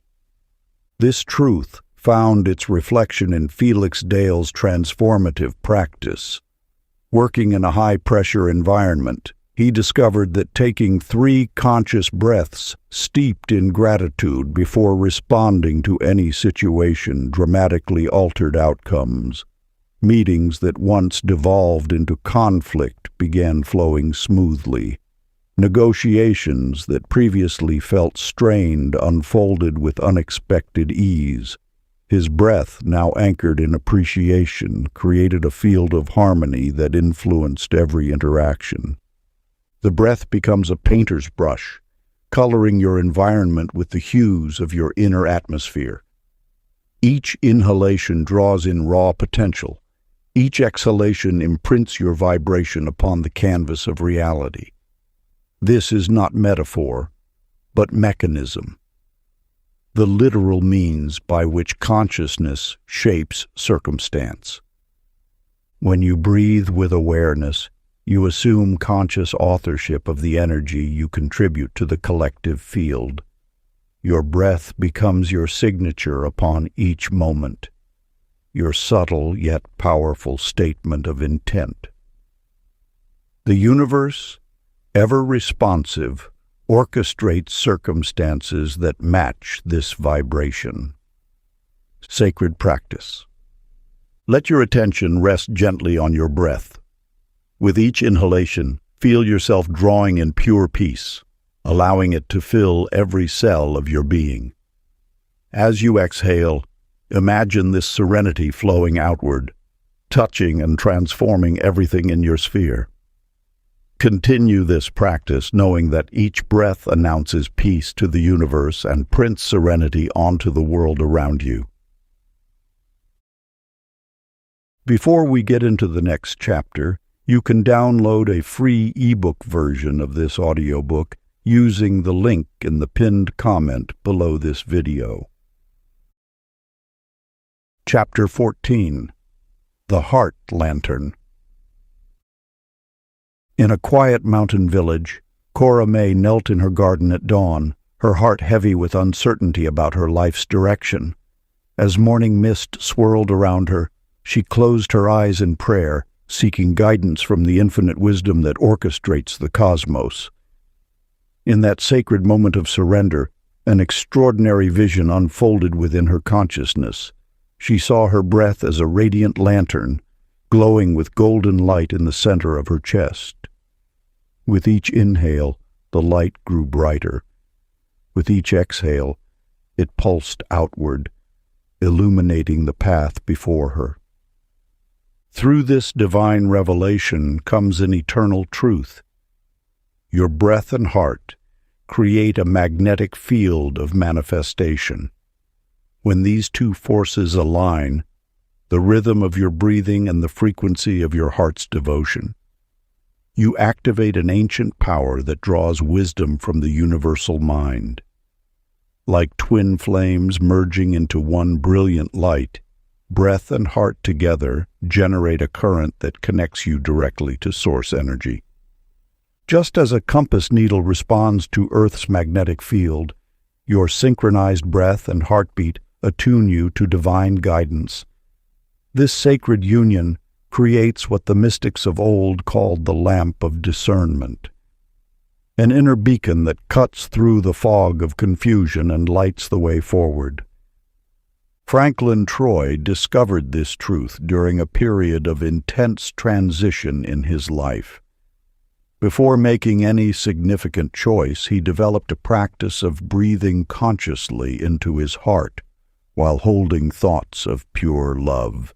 S1: This truth found its reflection in Felix Dale's transformative practice. Working in a high-pressure environment, he discovered that taking 3 conscious breaths steeped in gratitude before responding to any situation dramatically altered outcomes. Meetings that once devolved into conflict began flowing smoothly. Negotiations that previously felt strained unfolded with unexpected ease. His breath, now anchored in appreciation, created a field of harmony that influenced every interaction. The breath becomes a painter's brush, coloring your environment with the hues of your inner atmosphere. Each inhalation draws in raw potential. Each exhalation imprints your vibration upon the canvas of reality. This is not metaphor, but mechanism. The literal means by which consciousness shapes circumstance. When you breathe with awareness, you assume conscious authorship of the energy you contribute to the collective field. Your breath becomes your signature upon each moment, your subtle yet powerful statement of intent. The universe, ever responsive, orchestrates circumstances that match this vibration. Sacred practice. Let your attention rest gently on your breath. With each inhalation, feel yourself drawing in pure peace, allowing it to fill every cell of your being. As you exhale, imagine this serenity flowing outward, touching and transforming everything in your sphere. Continue this practice knowing that each breath announces peace to the universe and prints serenity onto the world around you. Before we get into the next chapter, you can download a free ebook version of this audiobook using the link in the pinned comment below this video. Chapter 14. The Heart Lantern. In a quiet mountain village, Cora May knelt in her garden at dawn, her heart heavy with uncertainty about her life's direction. As morning mist swirled around her, she closed her eyes in prayer, seeking guidance from the infinite wisdom that orchestrates the cosmos. In that sacred moment of surrender, an extraordinary vision unfolded within her consciousness. She saw her breath as a radiant lantern, glowing with golden light in the center of her chest. With each inhale, the light grew brighter. With each exhale, it pulsed outward, illuminating the path before her. Through this divine revelation comes an eternal truth. Your breath and heart create a magnetic field of manifestation. When these two forces align, the rhythm of your breathing and the frequency of your heart's devotion, you activate an ancient power that draws wisdom from the universal mind. Like twin flames merging into one brilliant light, breath and heart together generate a current that connects you directly to source energy. Just as a compass needle responds to Earth's magnetic field, your synchronized breath and heartbeat attune you to divine guidance. This sacred union creates what the mystics of old called the lamp of discernment, an inner beacon that cuts through the fog of confusion and lights the way forward. Franklin Troy discovered this truth during a period of intense transition in his life. Before making any significant choice, he developed a practice of breathing consciously into his heart while holding thoughts of pure love.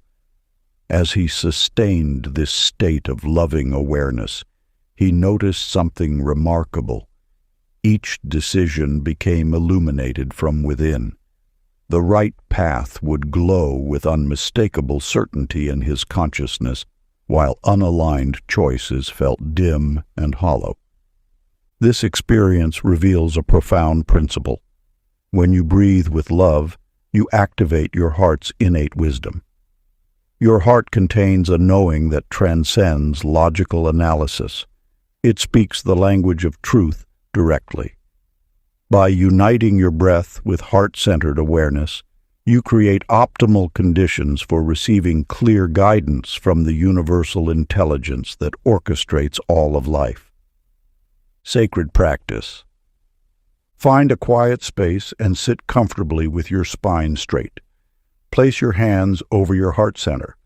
S1: As he sustained this state of loving awareness, he noticed something remarkable. Each decision became illuminated from within. The right path would glow with unmistakable certainty in his consciousness, while unaligned choices felt dim and hollow. This experience reveals a profound principle. When you breathe with love, you activate your heart's innate wisdom. Your heart contains a knowing that transcends logical analysis. It speaks the language of truth directly. By uniting your breath with heart-centered awareness, you create optimal conditions for receiving clear guidance from the universal intelligence that orchestrates all of life. Sacred practice. Find a quiet space and sit comfortably with your spine straight. Place your hands over your heart center.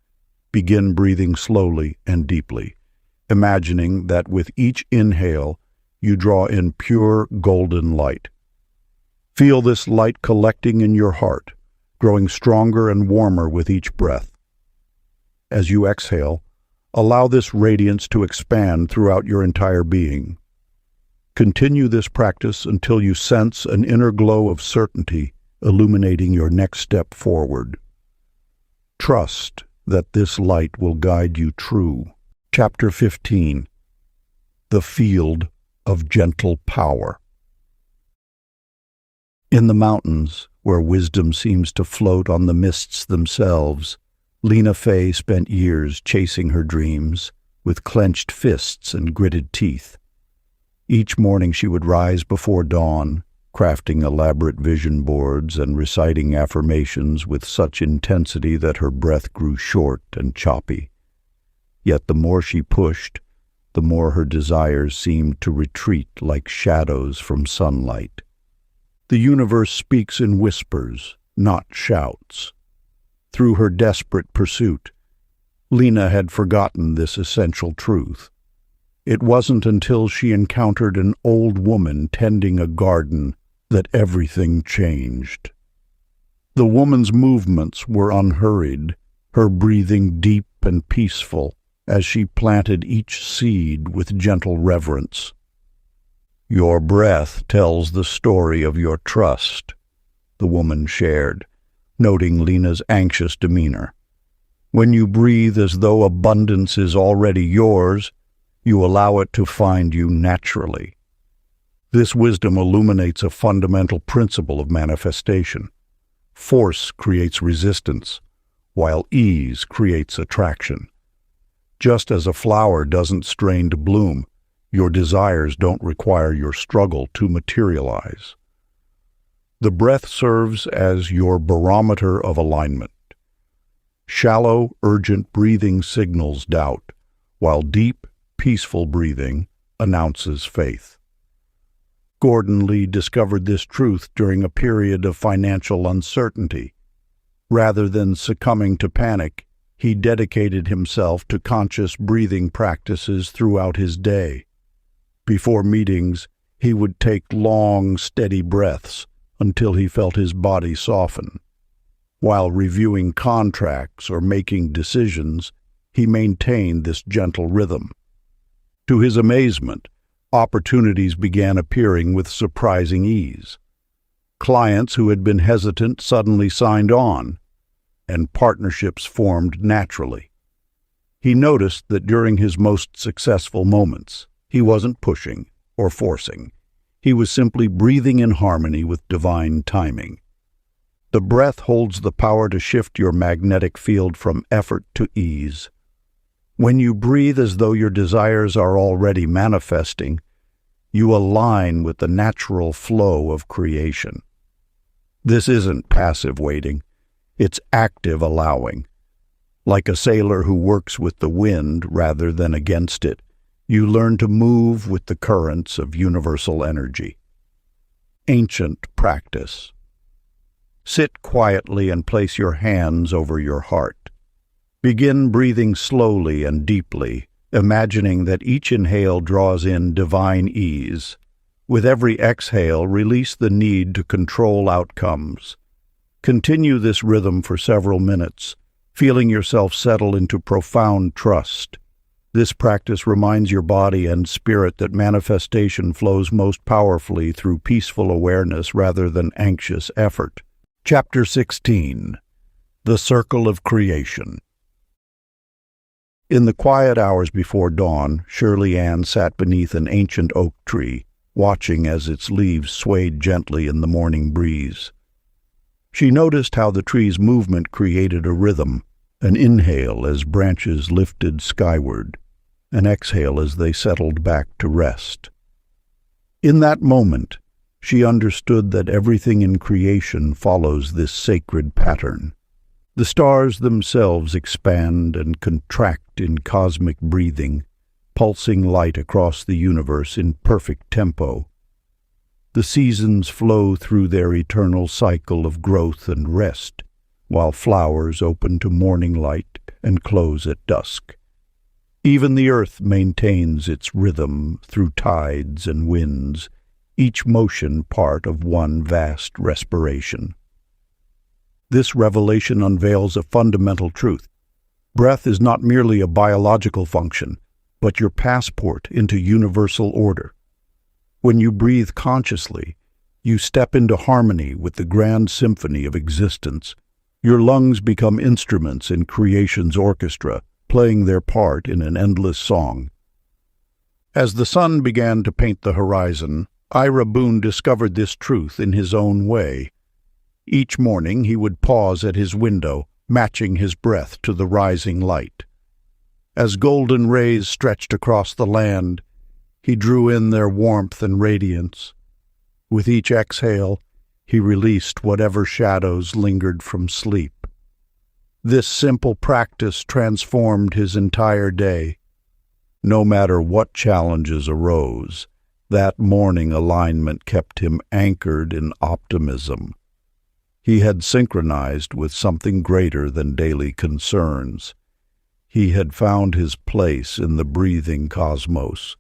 S1: Begin breathing slowly and deeply, imagining that with each inhale, you draw in pure golden light. Feel this light collecting in your heart, growing stronger and warmer with each breath. As you exhale, allow this radiance to expand throughout your entire being. Continue this practice until you sense an inner glow of certainty illuminating your next step forward. Trust that this light will guide you true. Chapter 15. The Field of Gentle Power. In the mountains, where wisdom seems to float on the mists themselves, Lena Fay spent years chasing her dreams, with clenched fists and gritted teeth. Each morning she would rise before dawn, crafting elaborate vision boards and reciting affirmations with such intensity that her breath grew short and choppy. Yet the more she pushed, the more her desires seemed to retreat like shadows from sunlight. The universe speaks in whispers, not shouts. Through her desperate pursuit, Lena had forgotten this essential truth. It wasn't until she encountered an old woman tending a garden that everything changed. The woman's movements were unhurried, her breathing deep and peaceful as she planted each seed with gentle reverence. "Your breath tells the story of your trust," the woman shared, noting Lena's anxious demeanor. "When you breathe as though abundance is already yours, you allow it to find you naturally." This wisdom illuminates a fundamental principle of manifestation. Force creates resistance, while ease creates attraction. Just as a flower doesn't strain to bloom, your desires don't require your struggle to materialize. The breath serves as your barometer of alignment. Shallow, urgent breathing signals doubt, while deep, peaceful breathing announces faith. Gordon Lee discovered this truth during a period of financial uncertainty. Rather than succumbing to panic, he dedicated himself to conscious breathing practices throughout his day. Before meetings, he would take long, steady breaths until he felt his body soften. While reviewing contracts or making decisions, he maintained this gentle rhythm. To his amazement, opportunities began appearing with surprising ease. Clients who had been hesitant suddenly signed on, and partnerships formed naturally. He noticed that during his most successful moments, he wasn't pushing or forcing. He was simply breathing in harmony with divine timing. The breath holds the power to shift your magnetic field from effort to ease. When you breathe as though your desires are already manifesting, you align with the natural flow of creation. This isn't passive waiting. It's active allowing. Like a sailor who works with the wind rather than against it, you learn to move with the currents of universal energy. Ancient practice. Sit quietly and place your hands over your heart. Begin breathing slowly and deeply, imagining that each inhale draws in divine ease. With every exhale, release the need to control outcomes. Continue this rhythm for several minutes, feeling yourself settle into profound trust. This practice reminds your body and spirit that manifestation flows most powerfully through peaceful awareness rather than anxious effort. Chapter 16. The Circle of Creation. In the quiet hours before dawn, Shirley Ann sat beneath an ancient oak tree, watching as its leaves swayed gently in the morning breeze. She noticed how the tree's movement created a rhythm, an inhale as branches lifted skyward, an exhale as they settled back to rest. In that moment, she understood that everything in creation follows this sacred pattern. The stars themselves expand and contract in cosmic breathing, pulsing light across the universe in perfect tempo. The seasons flow through their eternal cycle of growth and rest, while flowers open to morning light and close at dusk. Even the earth maintains its rhythm through tides and winds, each motion part of one vast respiration. This revelation unveils a fundamental truth. Breath is not merely a biological function, but your passport into universal order. When you breathe consciously, you step into harmony with the grand symphony of existence. Your lungs become instruments in creation's orchestra, playing their part in an endless song. As the sun began to paint the horizon, Ira Boone discovered this truth in his own way. Each morning he would pause at his window, matching his breath to the rising light. As golden rays stretched across the land, he drew in their warmth and radiance. With each exhale, he released whatever shadows lingered from sleep. This simple practice transformed his entire day. No matter what challenges arose, that morning alignment kept him anchored in optimism. He had synchronized with something greater than daily concerns. He had found his place in the breathing cosmos.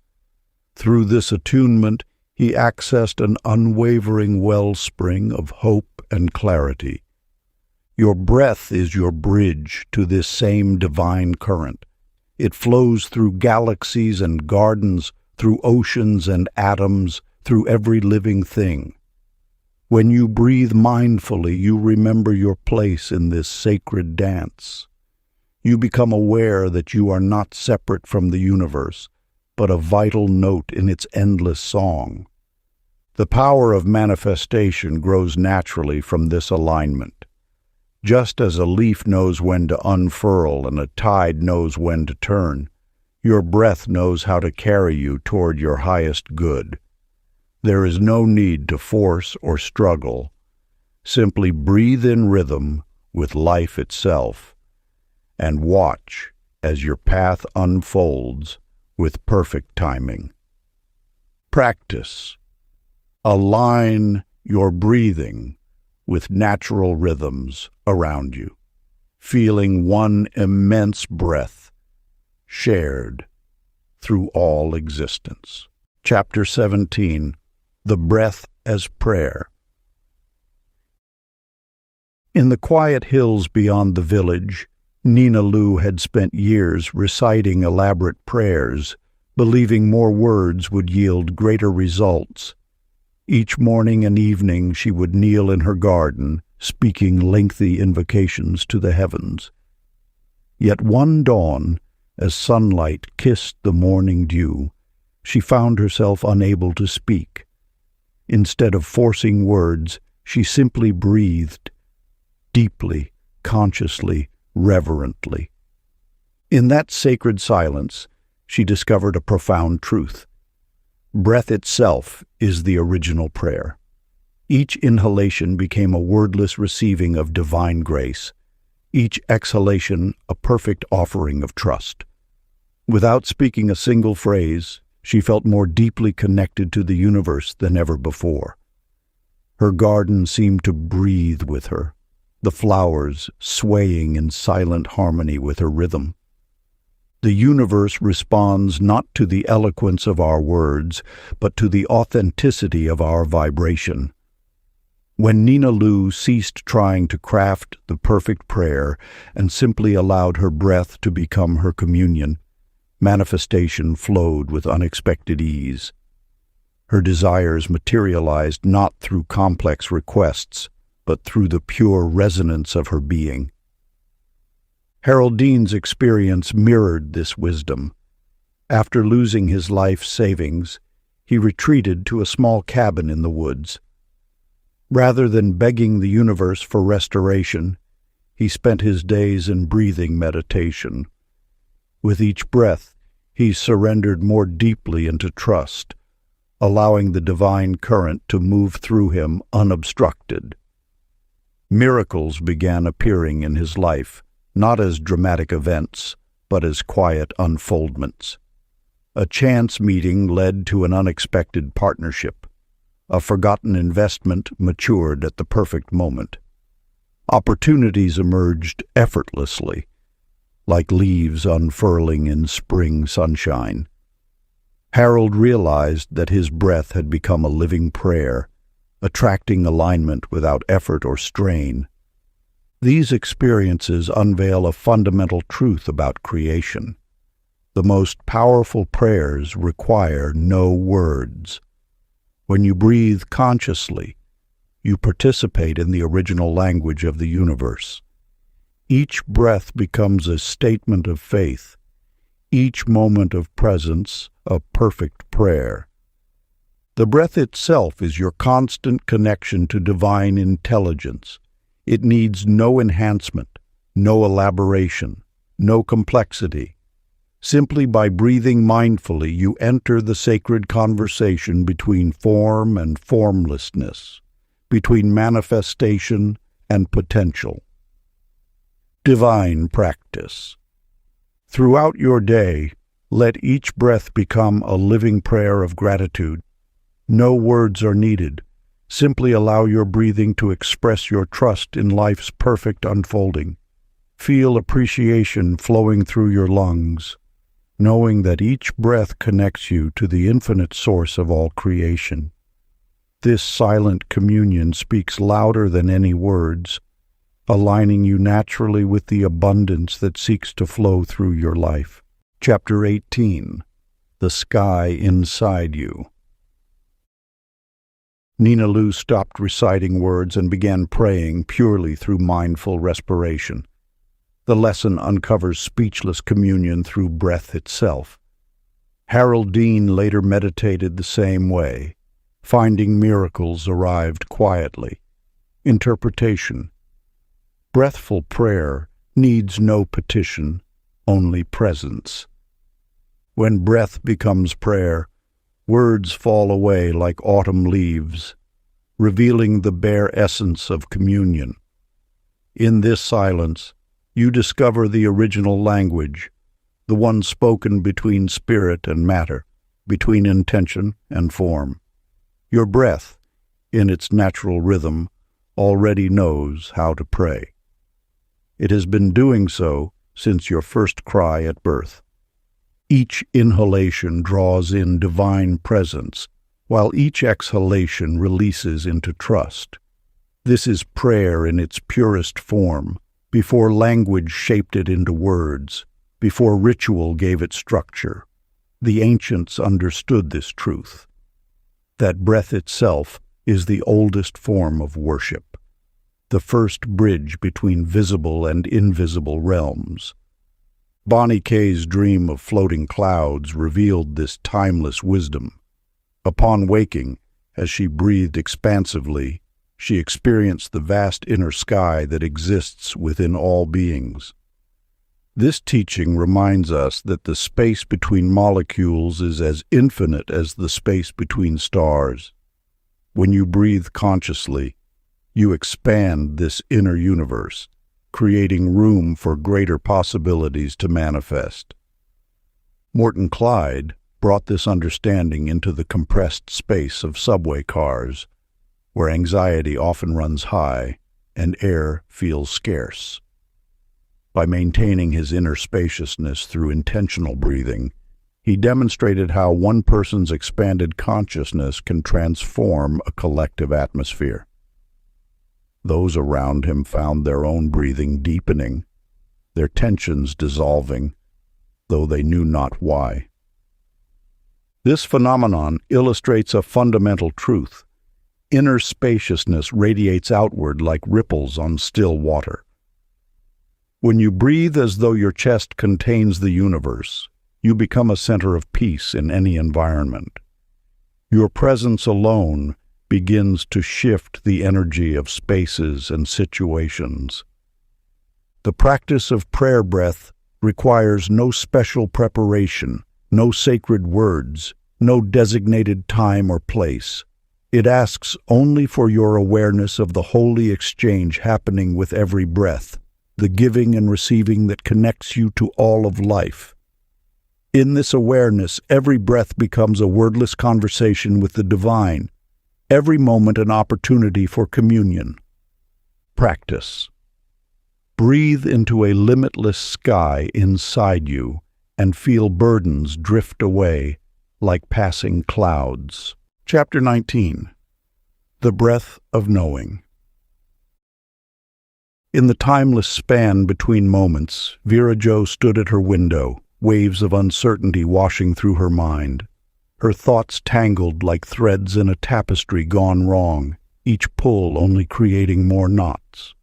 S1: Through this attunement, he accessed an unwavering wellspring of hope and clarity. Your breath is your bridge to this same divine current. It flows through galaxies and gardens, through oceans and atoms, through every living thing. When you breathe mindfully, you remember your place in this sacred dance. You become aware that you are not separate from the universe, but a vital note in its endless song. The power of manifestation grows naturally from this alignment. Just as a leaf knows when to unfurl and a tide knows when to turn, your breath knows how to carry you toward your highest good. There is no need to force or struggle. Simply breathe in rhythm with life itself, and watch as your path unfolds with perfect timing. Practice. Align your breathing with natural rhythms around you, feeling one immense breath shared through all existence. Chapter 17. The Breath as Prayer. In the quiet hills beyond the village, Nina Lu had spent years reciting elaborate prayers, believing more words would yield greater results. Each morning and evening she would kneel in her garden, speaking lengthy invocations to the heavens. Yet one dawn, as sunlight kissed the morning dew, she found herself unable to speak. Instead of forcing words, she simply breathed, deeply, consciously, reverently. In that sacred silence, she discovered a profound truth. Breath itself is the original prayer. Each inhalation became a wordless receiving of divine grace, each exhalation a perfect offering of trust. Without speaking a single phrase, she felt more deeply connected to the universe than ever before. Her garden seemed to breathe with her, the flowers swaying in silent harmony with her rhythm. The universe responds not to the eloquence of our words, but to the authenticity of our vibration. When Nina Lu ceased trying to craft the perfect prayer and simply allowed her breath to become her communion, manifestation flowed with unexpected ease. Her desires materialized not through complex requests, but through the pure resonance of her being. Harold experience mirrored this wisdom. After losing his life savings, he retreated to a small cabin in the woods. Rather than begging the universe for restoration, he spent his days in breathing meditation. With each breath, he surrendered more deeply into trust, allowing the divine current to move through him unobstructed. Miracles began appearing in his life, not as dramatic events, but as quiet unfoldments. A chance meeting led to an unexpected partnership. A forgotten investment matured at the perfect moment. Opportunities emerged effortlessly, like leaves unfurling in spring sunshine. Harold realized that his breath had become a living prayer, attracting alignment without effort or strain. These experiences unveil a fundamental truth about creation. The most powerful prayers require no words. When you breathe consciously, you participate in the original language of the universe. Each breath becomes a statement of faith, each moment of presence a perfect prayer. The breath itself is your constant connection to divine intelligence. It needs no enhancement, no elaboration, no complexity. Simply by breathing mindfully, you enter the sacred conversation between form and formlessness, between manifestation and potential. Divine practice. Throughout your day, Let each breath become a living prayer of gratitude. No words are needed. Simply allow your breathing to express your trust in life's perfect unfolding. Feel appreciation flowing through your lungs, knowing that each breath connects you to the infinite source of all creation. This silent communion speaks louder than any words, aligning you naturally with the abundance that seeks to flow through your life. Chapter 18. The Sky Inside You. Nina Lu stopped reciting words and began praying purely through mindful respiration. The lesson uncovers speechless communion through breath itself. Harold Dean later meditated the same way. Finding miracles arrived quietly. Interpretation. Breathful prayer needs no petition, only presence. When breath becomes prayer, words fall away like autumn leaves, revealing the bare essence of communion. In this silence, you discover the original language, the one spoken between spirit and matter, between intention and form. Your breath, in its natural rhythm, already knows how to pray. It has been doing so since your first cry at birth. Each inhalation draws in divine presence, while each exhalation releases into trust. This is prayer in its purest form, before language shaped it into words, before ritual gave it structure. The ancients understood this truth, that breath itself is the oldest form of worship, the first bridge between visible and invisible realms. Bonnie Kay's dream of floating clouds revealed this timeless wisdom. Upon waking, as she breathed expansively, she experienced the vast inner sky that exists within all beings. This teaching reminds us that the space between molecules is as infinite as the space between stars. When you breathe consciously, you expand this inner universe, creating room for greater possibilities to manifest. Morton Clyde brought this understanding into the compressed space of subway cars, where anxiety often runs high and air feels scarce. By maintaining his inner spaciousness through intentional breathing, he demonstrated how one person's expanded consciousness can transform a collective atmosphere. Those around him found their own breathing deepening, their tensions dissolving, though they knew not why. This phenomenon illustrates a fundamental truth. Inner spaciousness radiates outward like ripples on still water. When you breathe as though your chest contains the universe, you become a center of peace in any environment. Your presence alone begins to shift the energy of spaces and situations. The practice of prayer breath requires no special preparation, no sacred words, no designated time or place. It asks only for your awareness of the holy exchange happening with every breath, the giving and receiving that connects you to all of life. In this awareness, every breath becomes a wordless conversation with the divine, every moment an opportunity for communion. Practice. Breathe into a limitless sky inside you and feel burdens drift away like passing clouds. Chapter 19. The Breath of Knowing. In the timeless span between moments, Vera Jo stood at her window, waves of uncertainty washing through her mind. Her thoughts tangled like threads in a tapestry gone wrong, each pull only creating more knots.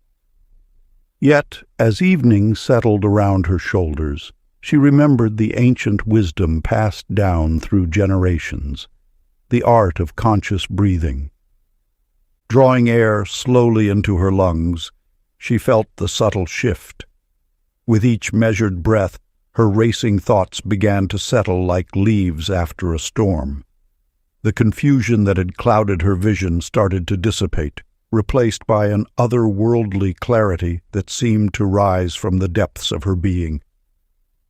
S1: Yet, as evening settled around her shoulders, she remembered the ancient wisdom passed down through generations, the art of conscious breathing. Drawing air slowly into her lungs, she felt the subtle shift. With each measured breath, her racing thoughts began to settle like leaves after a storm. The confusion that had clouded her vision started to dissipate, replaced by an otherworldly clarity that seemed to rise from the depths of her being.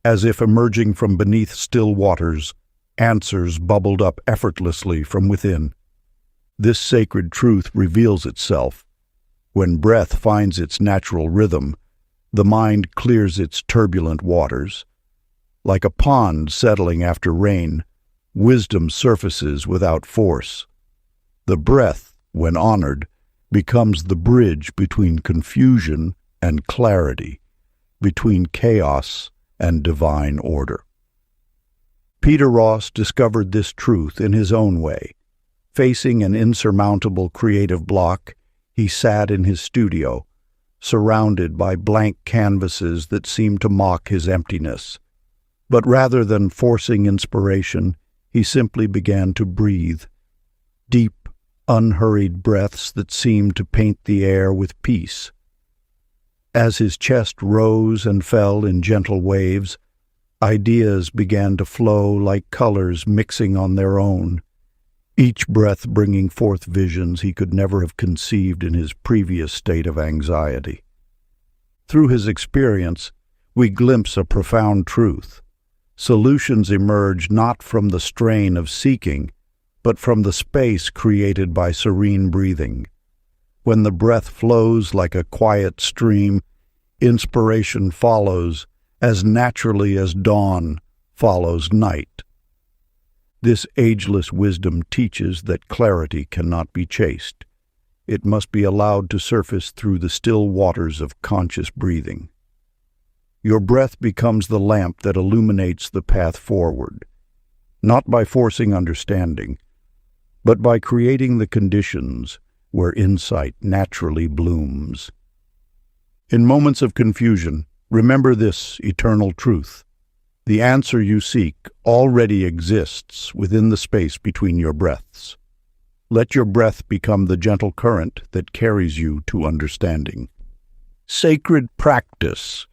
S1: As if emerging from beneath still waters, answers bubbled up effortlessly from within. This sacred truth reveals itself. When breath finds its natural rhythm, the mind clears its turbulent waters. Like a pond settling after rain, wisdom surfaces without force. The breath, when honored, becomes the bridge between confusion and clarity, between chaos and divine order. Peter Ross discovered this truth in his own way. Facing an insurmountable creative block, he sat in his studio, surrounded by blank canvases that seemed to mock his emptiness. But rather than forcing inspiration, he simply began to breathe, deep, unhurried breaths that seemed to paint the air with peace. As his chest rose and fell in gentle waves, ideas began to flow like colors mixing on their own, each breath bringing forth visions he could never have conceived in his previous state of anxiety. Through his experience, we glimpse a profound truth. Solutions emerge not from the strain of seeking, but from the space created by serene breathing. When the breath flows like a quiet stream, inspiration follows as naturally as dawn follows night. This ageless wisdom teaches that clarity cannot be chased. It must be allowed to surface through the still waters of conscious breathing. Your breath becomes the lamp that illuminates the path forward, not by forcing understanding, but by creating the conditions where insight naturally blooms. In moments of confusion, remember this eternal truth. The answer you seek already exists within the space between your breaths. Let your breath become the gentle current that carries you to understanding. Sacred practice.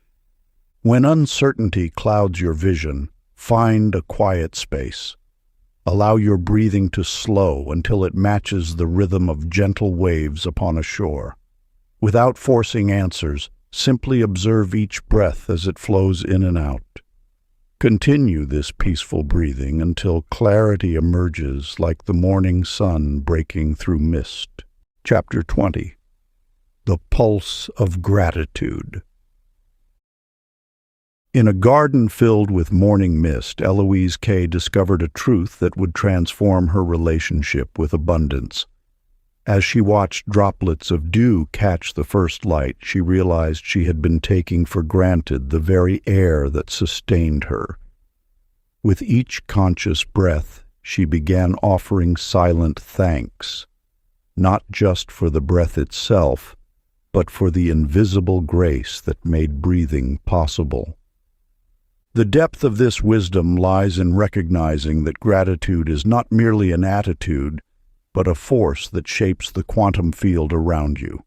S1: When uncertainty clouds your vision, find a quiet space. Allow your breathing to slow until it matches the rhythm of gentle waves upon a shore. Without forcing answers, simply observe each breath as it flows in and out. Continue this peaceful breathing until clarity emerges like the morning sun breaking through mist. Chapter 20. The Pulse of Gratitude. In a garden filled with morning mist, Eloise Kay discovered a truth that would transform her relationship with abundance. As she watched droplets of dew catch the first light, she realized she had been taking for granted the very air that sustained her. With each conscious breath, she began offering silent thanks, not just for the breath itself, but for the invisible grace that made breathing possible. The depth of this wisdom lies in recognizing that gratitude is not merely an attitude, but a force that shapes the quantum field around you.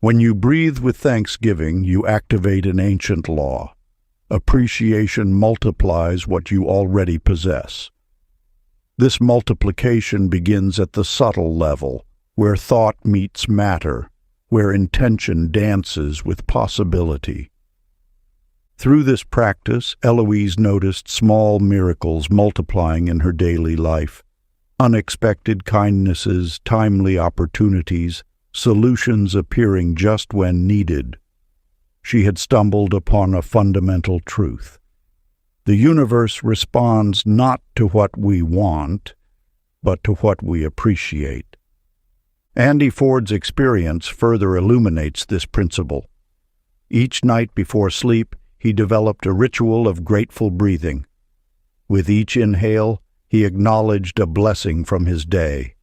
S1: When you breathe with thanksgiving, you activate an ancient law. Appreciation multiplies what you already possess. This multiplication begins at the subtle level, where thought meets matter, where intention dances with possibility. Through this practice, Eloise noticed small miracles multiplying in her daily life. Unexpected kindnesses, timely opportunities, solutions appearing just when needed. She had stumbled upon a fundamental truth. The universe responds not to what we want, but to what we appreciate. Andy Ford's experience further illuminates this principle. Each night before sleep, he developed a ritual of grateful breathing. With each inhale, he acknowledged a blessing from his day.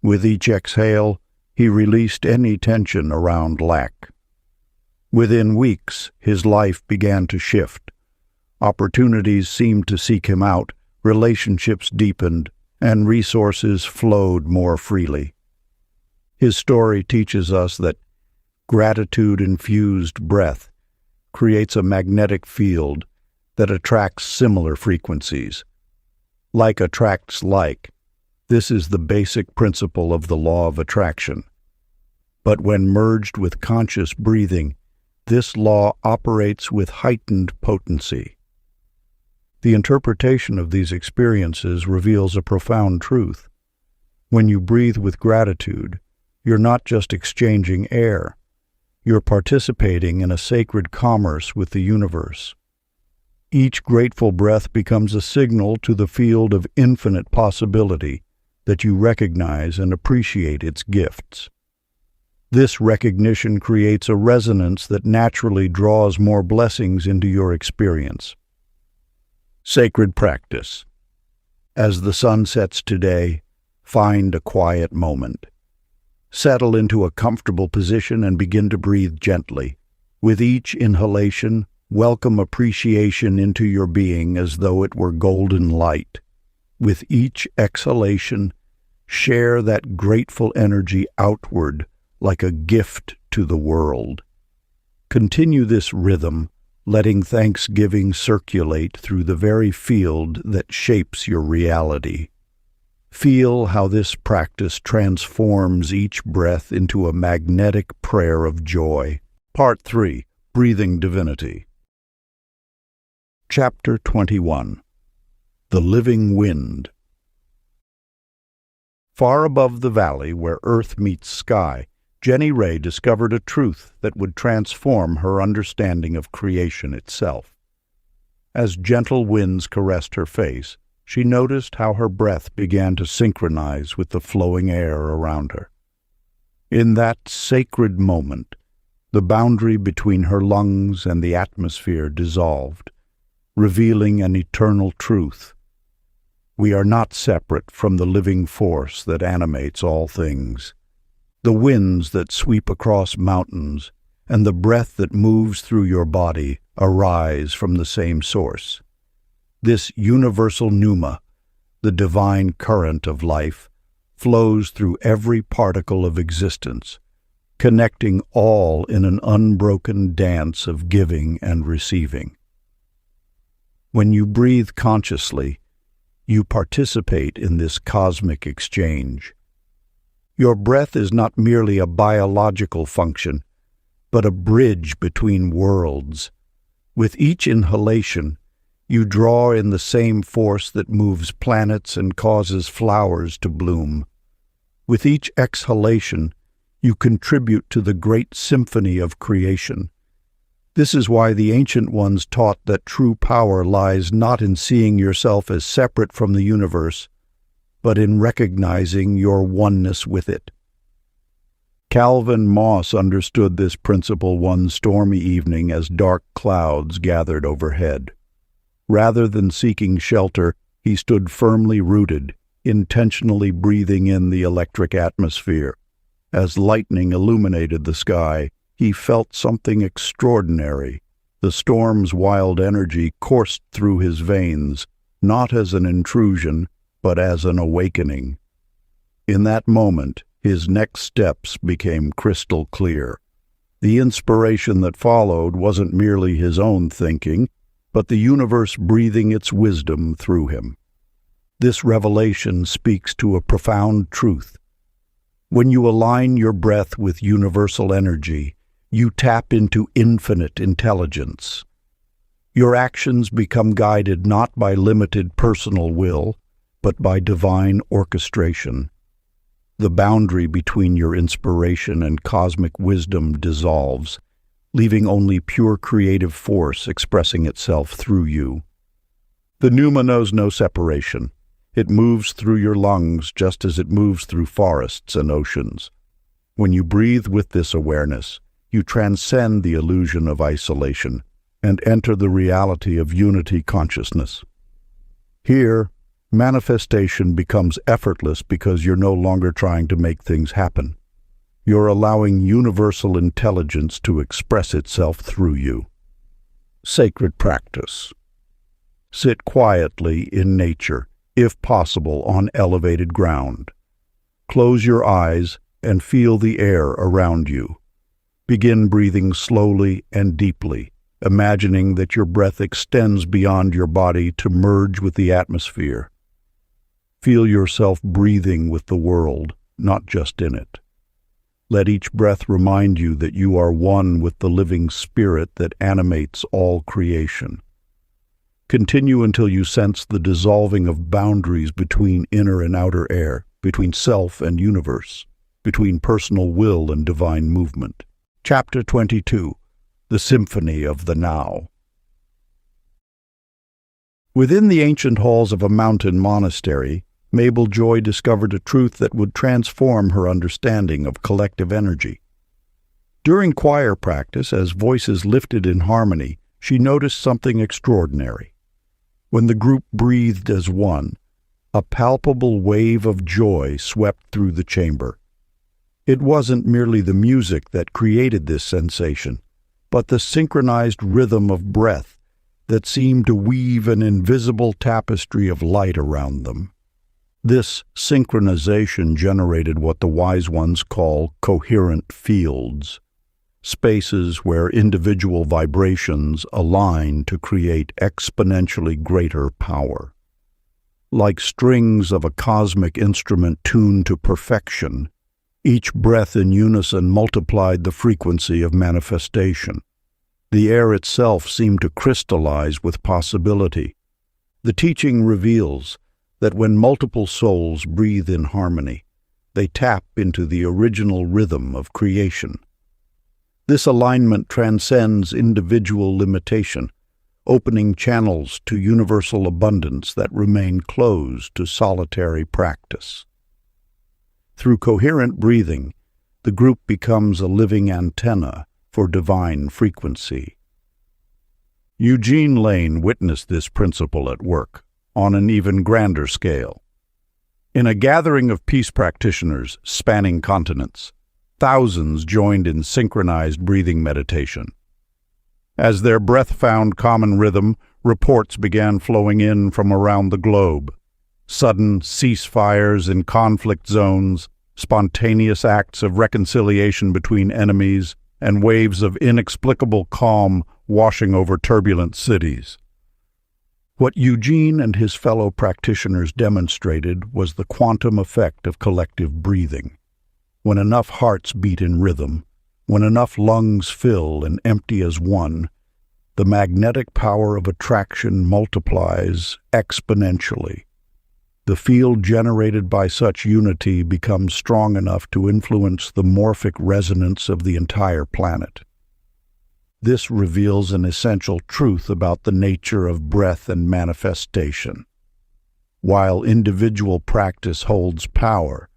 S1: With each exhale, he released any tension around lack. Within weeks, his life began to shift. Opportunities seemed to seek him out, relationships deepened, and resources flowed more freely. His story teaches us that gratitude-infused breath creates a magnetic field that attracts similar frequencies. Like attracts like. This is the basic principle of the law of attraction. But when merged with conscious breathing, this law operates with heightened potency. The interpretation of these experiences reveals a profound truth. When you breathe with gratitude, you're not just exchanging air. You're participating in a sacred commerce with the universe. Each grateful breath becomes a signal to the field of infinite possibility that you recognize and appreciate its gifts. This recognition creates a resonance that naturally draws more blessings into your experience. Sacred practice. As the sun sets today, find a quiet moment. Settle into a comfortable position and begin to breathe gently. With each inhalation, welcome appreciation into your being as though it were golden light. With each exhalation, share that grateful energy outward like a gift to the world. Continue this rhythm, letting thanksgiving circulate through the very field that shapes your reality. Feel how this practice transforms each breath into a magnetic prayer of joy. Part 3. Breathing Divinity. Chapter 21. The Living Wind. Far above the valley where earth meets sky, Jenny Ray discovered a truth that would transform her understanding of creation itself. As gentle winds caressed her face, she noticed how her breath began to synchronize with the flowing air around her. In that sacred moment, the boundary between her lungs and the atmosphere dissolved, revealing an eternal truth. We are not separate from the living force that animates all things. The winds that sweep across mountains and the breath that moves through your body arise from the same source. This universal numa, the divine current of life, flows through every particle of existence, connecting all in an unbroken dance of giving and receiving. When you breathe consciously, you participate in this cosmic exchange. Your breath is not merely a biological function, but a bridge between worlds. With each inhalation, you draw in the same force that moves planets and causes flowers to bloom. With each exhalation, you contribute to the great symphony of creation. This is why the ancient ones taught that true power lies not in seeing yourself as separate from the universe, but in recognizing your oneness with it. Calvin Moss understood this principle one stormy evening as dark clouds gathered overhead. Rather than seeking shelter, he stood firmly rooted, intentionally breathing in the electric atmosphere. As lightning illuminated the sky, he felt something extraordinary. The storm's wild energy coursed through his veins, not as an intrusion, but as an awakening. In that moment, his next steps became crystal clear. The inspiration that followed wasn't merely his own thinking, but the universe breathing its wisdom through him. This revelation speaks to a profound truth. When you align your breath with universal energy, you tap into infinite intelligence. Your actions become guided not by limited personal will, but by divine orchestration. The boundary between your inspiration and cosmic wisdom dissolves, leaving only pure creative force expressing itself through you. The Pneuma knows no separation. It moves through your lungs just as it moves through forests and oceans. When you breathe with this awareness, you transcend the illusion of isolation and enter the reality of unity consciousness. Here, manifestation becomes effortless because you're no longer trying to make things happen. You're allowing universal intelligence to express itself through you. Sacred practice. Sit quietly in nature, if possible on elevated ground. Close your eyes and feel the air around you. Begin breathing slowly and deeply, imagining that your breath extends beyond your body to merge with the atmosphere. Feel yourself breathing with the world, not just in it. Let each breath remind you that you are one with the living spirit that animates all creation. Continue until you sense the dissolving of boundaries between inner and outer air, between self and universe, between personal will and divine movement. Chapter 22. The Symphony of the Now. Within the ancient halls of a mountain monastery, Mabel Joy discovered a truth that would transform her understanding of collective energy. During choir practice, as voices lifted in harmony, she noticed something extraordinary. When the group breathed as one, a palpable wave of joy swept through the chamber. It wasn't merely the music that created this sensation, but the synchronized rhythm of breath that seemed to weave an invisible tapestry of light around them. This synchronization generated what the wise ones call coherent fields, spaces where individual vibrations align to create exponentially greater power. Like strings of a cosmic instrument tuned to perfection, each breath in unison multiplied the frequency of manifestation. The air itself seemed to crystallize with possibility. The teaching reveals that when multiple souls breathe in harmony, they tap into the original rhythm of creation. This alignment transcends individual limitation, opening channels to universal abundance that remain closed to solitary practice. Through coherent breathing, the group becomes a living antenna for divine frequency. Eugene Lane witnessed this principle at work on an even grander scale. In a gathering of peace practitioners spanning continents, thousands joined in synchronized breathing meditation. As their breath found common rhythm, reports began flowing in from around the globe. Sudden ceasefires in conflict zones, spontaneous acts of reconciliation between enemies, and waves of inexplicable calm washing over turbulent cities. What Eugene and his fellow practitioners demonstrated was the quantum effect of collective breathing. When enough hearts beat in rhythm, when enough lungs fill and empty as one, the magnetic power of attraction multiplies exponentially. The field generated by such unity becomes strong enough to influence the morphic resonance of the entire planet. This reveals an essential truth about the nature of breath and manifestation. While individual practice holds power,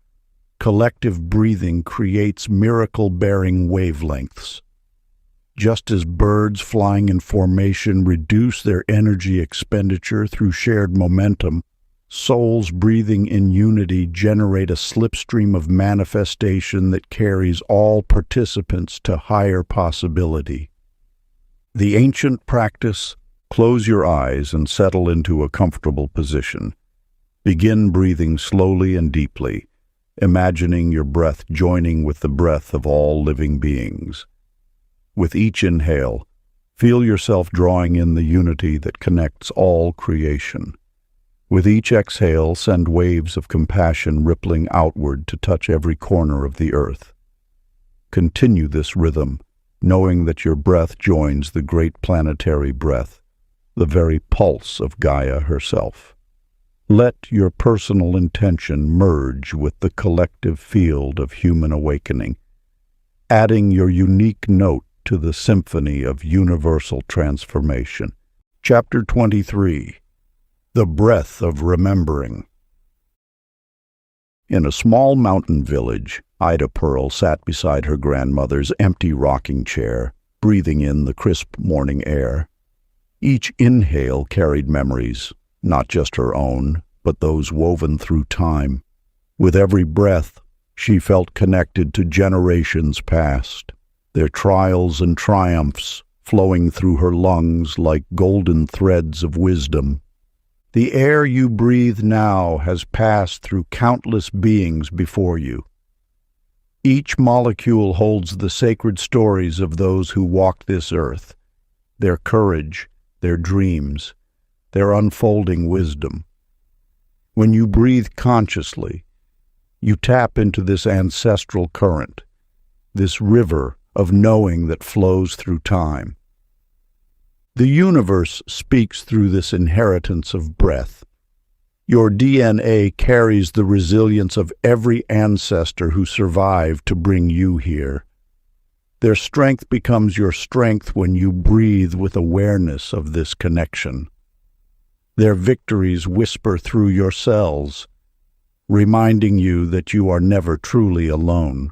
S1: collective breathing creates miracle-bearing wavelengths. Just as birds flying in formation reduce their energy expenditure through shared momentum, souls breathing in unity generate a slipstream of manifestation that carries all participants to higher possibility. The ancient practice: close your eyes and settle into a comfortable position. Begin breathing slowly and deeply, imagining your breath joining with the breath of all living beings. With each inhale, feel yourself drawing in the unity that connects all creation. With each exhale, send waves of compassion rippling outward to touch every corner of the earth. Continue this rhythm, knowing that your breath joins the great planetary breath, the very pulse of Gaia herself. Let your personal intention merge with the collective field of human awakening, adding your unique note to the symphony of universal transformation. Chapter 23. The Breath of Remembering. In a small mountain village, Ida Pearl sat beside her grandmother's empty rocking chair, breathing in the crisp morning air. Each inhale carried memories, not just her own, but those woven through time. With every breath, she felt connected to generations past, their trials and triumphs flowing through her lungs like golden threads of wisdom. The air you breathe now has passed through countless beings before you. Each molecule holds the sacred stories of those who walked this earth, their courage, their dreams, their unfolding wisdom. When you breathe consciously, you tap into this ancestral current, this river of knowing that flows through time. The universe speaks through this inheritance of breath. Your DNA carries the resilience of every ancestor who survived to bring you here. Their strength becomes your strength when you breathe with awareness of this connection. Their victories whisper through your cells, reminding you that you are never truly alone.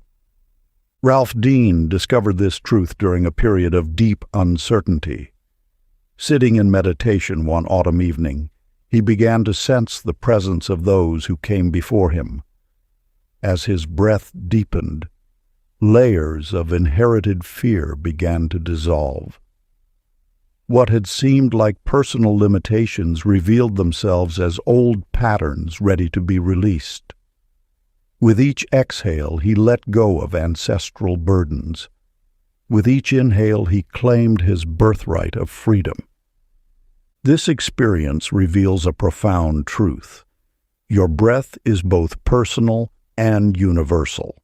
S1: Ralph Dean discovered this truth during a period of deep uncertainty. Sitting in meditation one autumn evening, he began to sense the presence of those who came before him. As his breath deepened, layers of inherited fear began to dissolve. What had seemed like personal limitations revealed themselves as old patterns ready to be released. With each exhale, he let go of ancestral burdens. With each inhale, he claimed his birthright of freedom. This experience reveals a profound truth. Your breath is both personal and universal.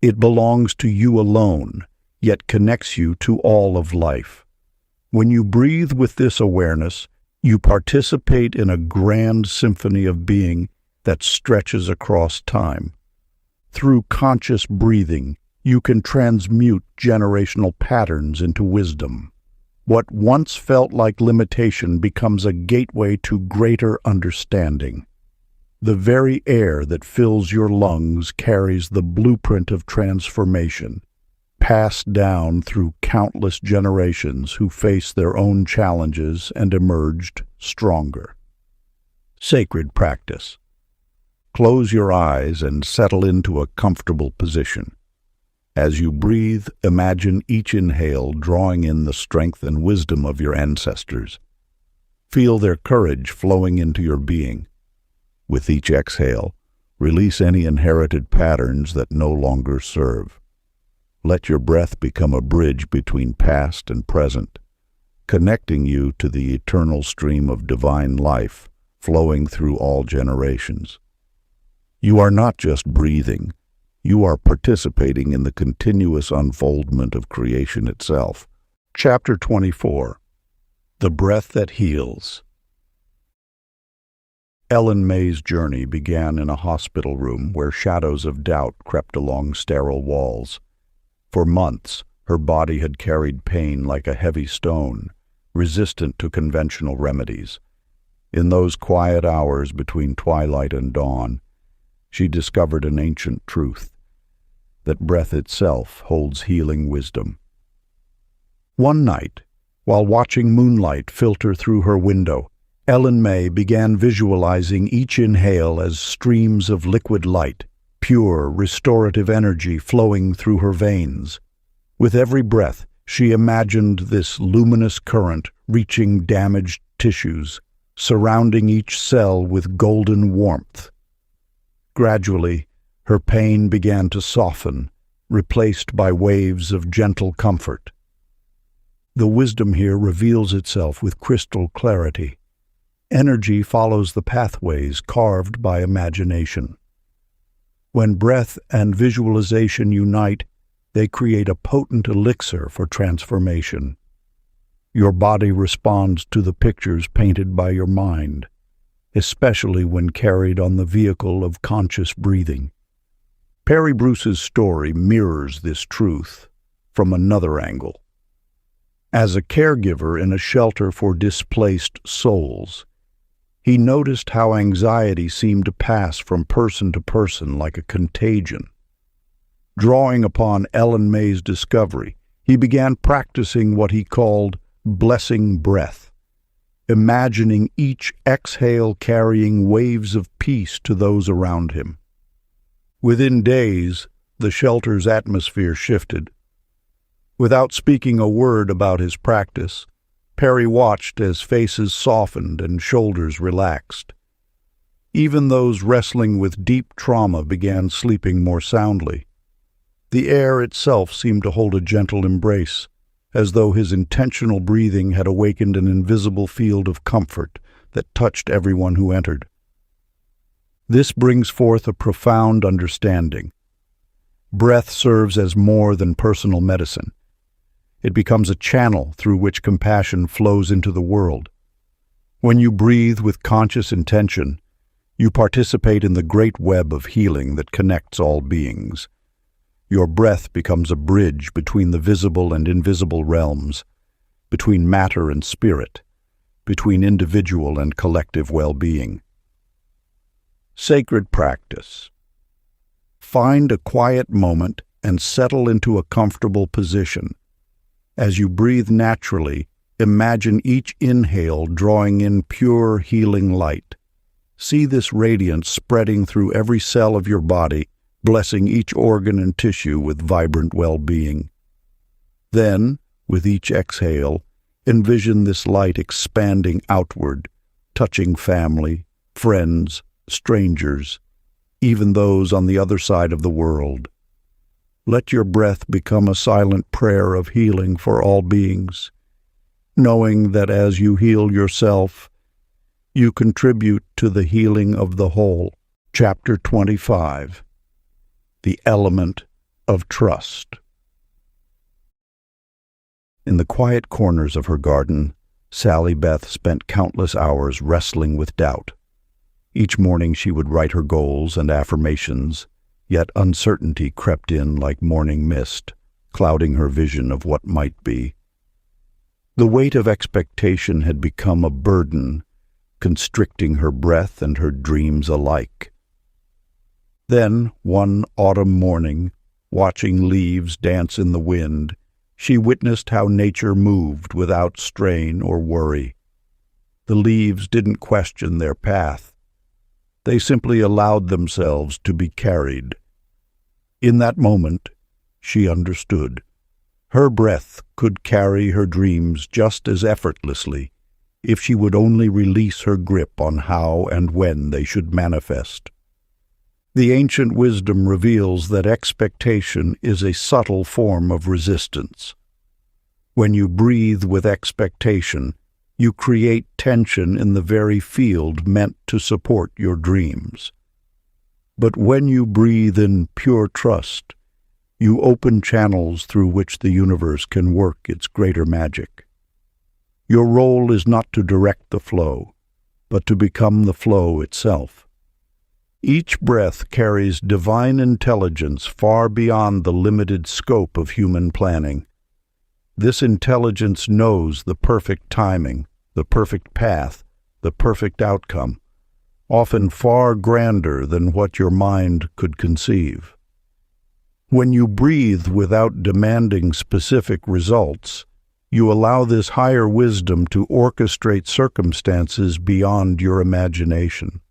S1: It belongs to you alone, yet connects you to all of life. When you breathe with this awareness, you participate in a grand symphony of being that stretches across time. Through conscious breathing, you can transmute generational patterns into wisdom. What once felt like limitation becomes a gateway to greater understanding. The very air that fills your lungs carries the blueprint of transformation, passed down through countless generations who faced their own challenges and emerged stronger. Sacred practice. Close your eyes and settle into a comfortable position. As you breathe, imagine each inhale drawing in the strength and wisdom of your ancestors. Feel their courage flowing into your being. With each exhale, release any inherited patterns that no longer serve. Let your breath become a bridge between past and present, connecting you to the eternal stream of divine life flowing through all generations. You are not just breathing, you are participating in the continuous unfoldment of creation itself. Chapter 24. The Breath That Heals. Ellen May's journey began in a hospital room where shadows of doubt crept along sterile walls. For months, her body had carried pain like a heavy stone, resistant to conventional remedies. In those quiet hours between twilight and dawn, she discovered an ancient truth, that breath itself holds healing wisdom. One night, while watching moonlight filter through her window, Ellen May began visualizing each inhale as streams of liquid light, pure, restorative energy flowing through her veins. With every breath, she imagined this luminous current reaching damaged tissues, surrounding each cell with golden warmth. Gradually, her pain began to soften, replaced by waves of gentle comfort. The wisdom here reveals itself with crystal clarity. Energy follows the pathways carved by imagination. When breath and visualization unite, they create a potent elixir for transformation. Your body responds to the pictures painted by your mind, especially when carried on the vehicle of conscious breathing. Perry Bruce's story mirrors this truth from another angle. As a caregiver in a shelter for displaced souls, he noticed how anxiety seemed to pass from person to person like a contagion. Drawing upon Ellen May's discovery, he began practicing what he called blessing breath, imagining each exhale carrying waves of peace to those around him. Within days, the shelter's atmosphere shifted. Without speaking a word about his practice, Perry watched as faces softened and shoulders relaxed. Even those wrestling with deep trauma began sleeping more soundly. The air itself seemed to hold a gentle embrace, as though his intentional breathing had awakened an invisible field of comfort that touched everyone who entered. This brings forth a profound understanding. Breath serves as more than personal medicine. It becomes a channel through which compassion flows into the world. When you breathe with conscious intention, you participate in the great web of healing that connects all beings. Your breath becomes a bridge between the visible and invisible realms, between matter and spirit, between individual and collective well-being. Sacred practice. Find a quiet moment and settle into a comfortable position. As you breathe naturally, imagine each inhale drawing in pure, healing light. See this radiance spreading through every cell of your body, blessing each organ and tissue with vibrant well-being. Then, with each exhale, envision this light expanding outward, touching family, friends, strangers, even those on the other side of the world. Let your breath become a silent prayer of healing for all beings, knowing that as you heal yourself, you contribute to the healing of the whole. Chapter 25. The Element of Trust. In the quiet corners of her garden, Sally Beth spent countless hours wrestling with doubt. Each morning she would write her goals and affirmations, yet uncertainty crept in like morning mist, clouding her vision of what might be. The weight of expectation had become a burden, constricting her breath and her dreams alike. Then, one autumn morning, watching leaves dance in the wind, she witnessed how nature moved without strain or worry. The leaves didn't question their path. They simply allowed themselves to be carried. In that moment, she understood. Her breath could carry her dreams just as effortlessly if she would only release her grip on how and when they should manifest. The ancient wisdom reveals that expectation is a subtle form of resistance. When you breathe with expectation, you create tension in the very field meant to support your dreams. But when you breathe in pure trust, you open channels through which the universe can work its greater magic. Your role is not to direct the flow, but to become the flow itself. Each breath carries divine intelligence far beyond the limited scope of human planning. This intelligence knows the perfect timing, the perfect path, the perfect outcome, often far grander than what your mind could conceive. When you breathe without demanding specific results, you allow this higher wisdom to orchestrate circumstances beyond your imagination.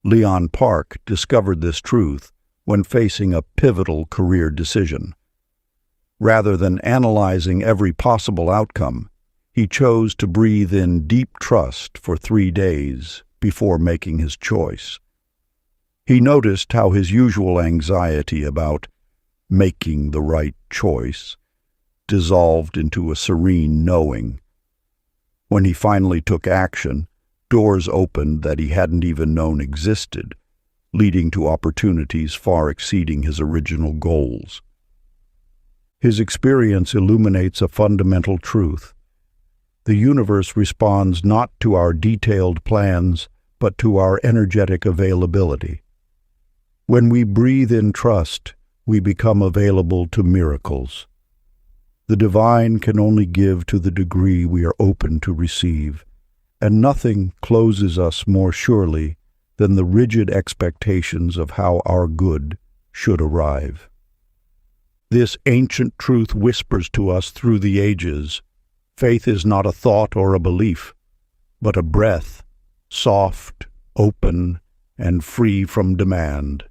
S1: Leon Park discovered this truth when facing a pivotal career decision. Rather than analyzing every possible outcome, he chose to breathe in deep trust for 3 days before making his choice. He noticed how his usual anxiety about making the right choice dissolved into a serene knowing. When he finally took action, doors opened that he hadn't even known existed, leading to opportunities far exceeding his original goals. His experience illuminates a fundamental truth. The universe responds not to our detailed plans, but to our energetic availability. When we breathe in trust, we become available to miracles. The divine can only give to the degree we are open to receive, and nothing closes us more surely than the rigid expectations of how our good should arrive. This ancient truth whispers to us through the ages. Faith is not a thought or a belief, but a breath, soft, open, and free from demand.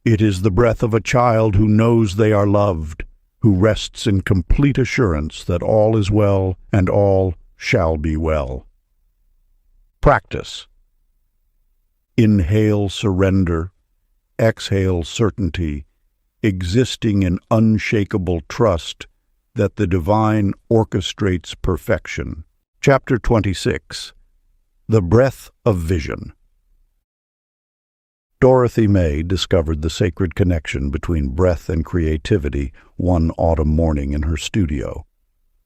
S1: It is the breath of a child who knows they are loved, who rests in complete assurance that all is well and all shall be well. Practice. Inhale surrender, exhale certainty, existing in unshakable trust that the divine orchestrates perfection. Chapter 26. The Breath of Vision. Dorothy May discovered the sacred connection between breath and creativity one autumn morning in her studio.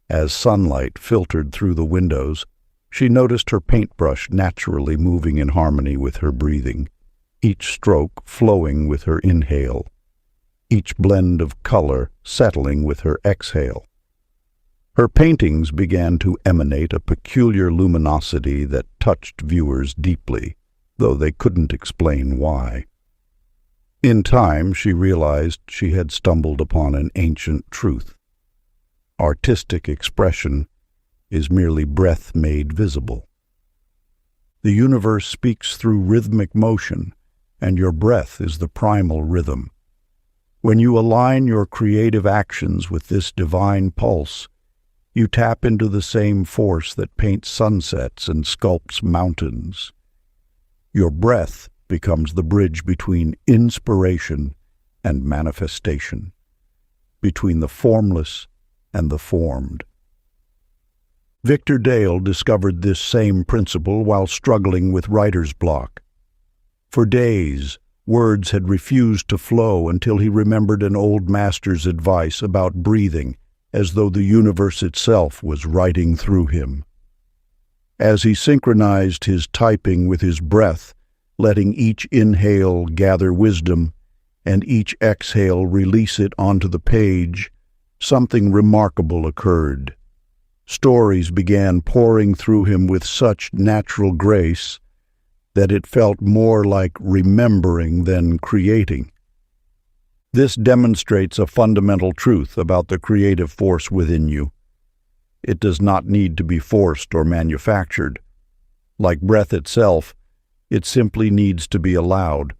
S1: As sunlight filtered through the windows, she noticed her paintbrush naturally moving in harmony with her breathing, each stroke flowing with her inhale, each blend of color settling with her exhale. Her paintings began to emanate a peculiar luminosity that touched viewers deeply, though they couldn't explain why. In time, she realized she had stumbled upon an ancient truth. Artistic expression is merely breath made visible. The universe speaks through rhythmic motion, and your breath is the primal rhythm. When you align your creative actions with this divine pulse, you tap into the same force that paints sunsets and sculpts mountains. Your breath becomes the bridge between inspiration and manifestation, between the formless and the formed. Victor Dale discovered this same principle while struggling with writer's block. For days, words had refused to flow until he remembered an old master's advice about breathing, as though the universe itself was writing through him. As he synchronized his typing with his breath, letting each inhale gather wisdom and each exhale release it onto the page, something remarkable occurred. Stories began pouring through him with such natural grace that it felt more like remembering than creating. This demonstrates a fundamental truth about the creative force within you. It does not need to be forced or manufactured. Like breath itself, it simply needs to be allowed.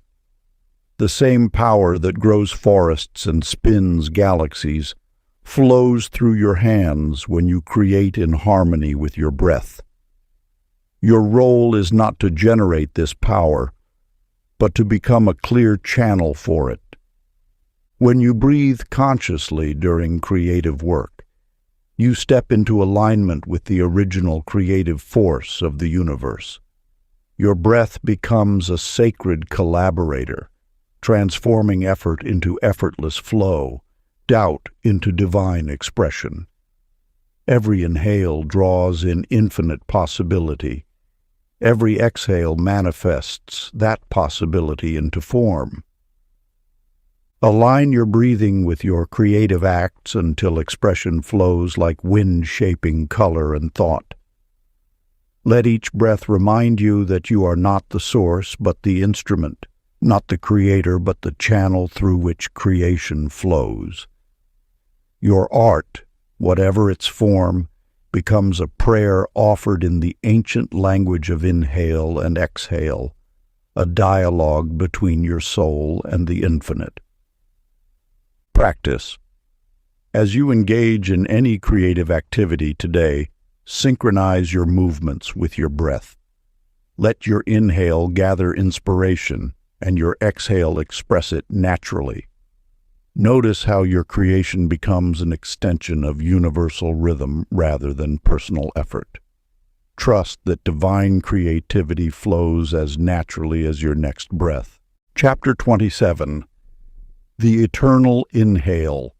S1: The same power that grows forests and spins galaxies flows through your hands when you create in harmony with your breath. Your role is not to generate this power, but to become a clear channel for it. When you breathe consciously during creative work, you step into alignment with the original creative force of the universe. Your breath becomes a sacred collaborator, transforming effort into effortless flow, doubt into divine expression. Every inhale draws in infinite possibility. Every exhale manifests that possibility into form. Align your breathing with your creative acts until expression flows like wind shaping color and thought. Let each breath remind you that you are not the source but the instrument, not the creator but the channel through which creation flows. Your art, whatever its form, becomes a prayer offered in the ancient language of inhale and exhale, a dialogue between your soul and the infinite. Practice. As you engage in any creative activity today, synchronize your movements with your breath. Let your inhale gather inspiration and your exhale express it naturally. Notice how your creation becomes an extension of universal rhythm rather than personal effort. Trust that divine creativity flows as naturally as your next breath. Chapter 27. The Eternal Inhale.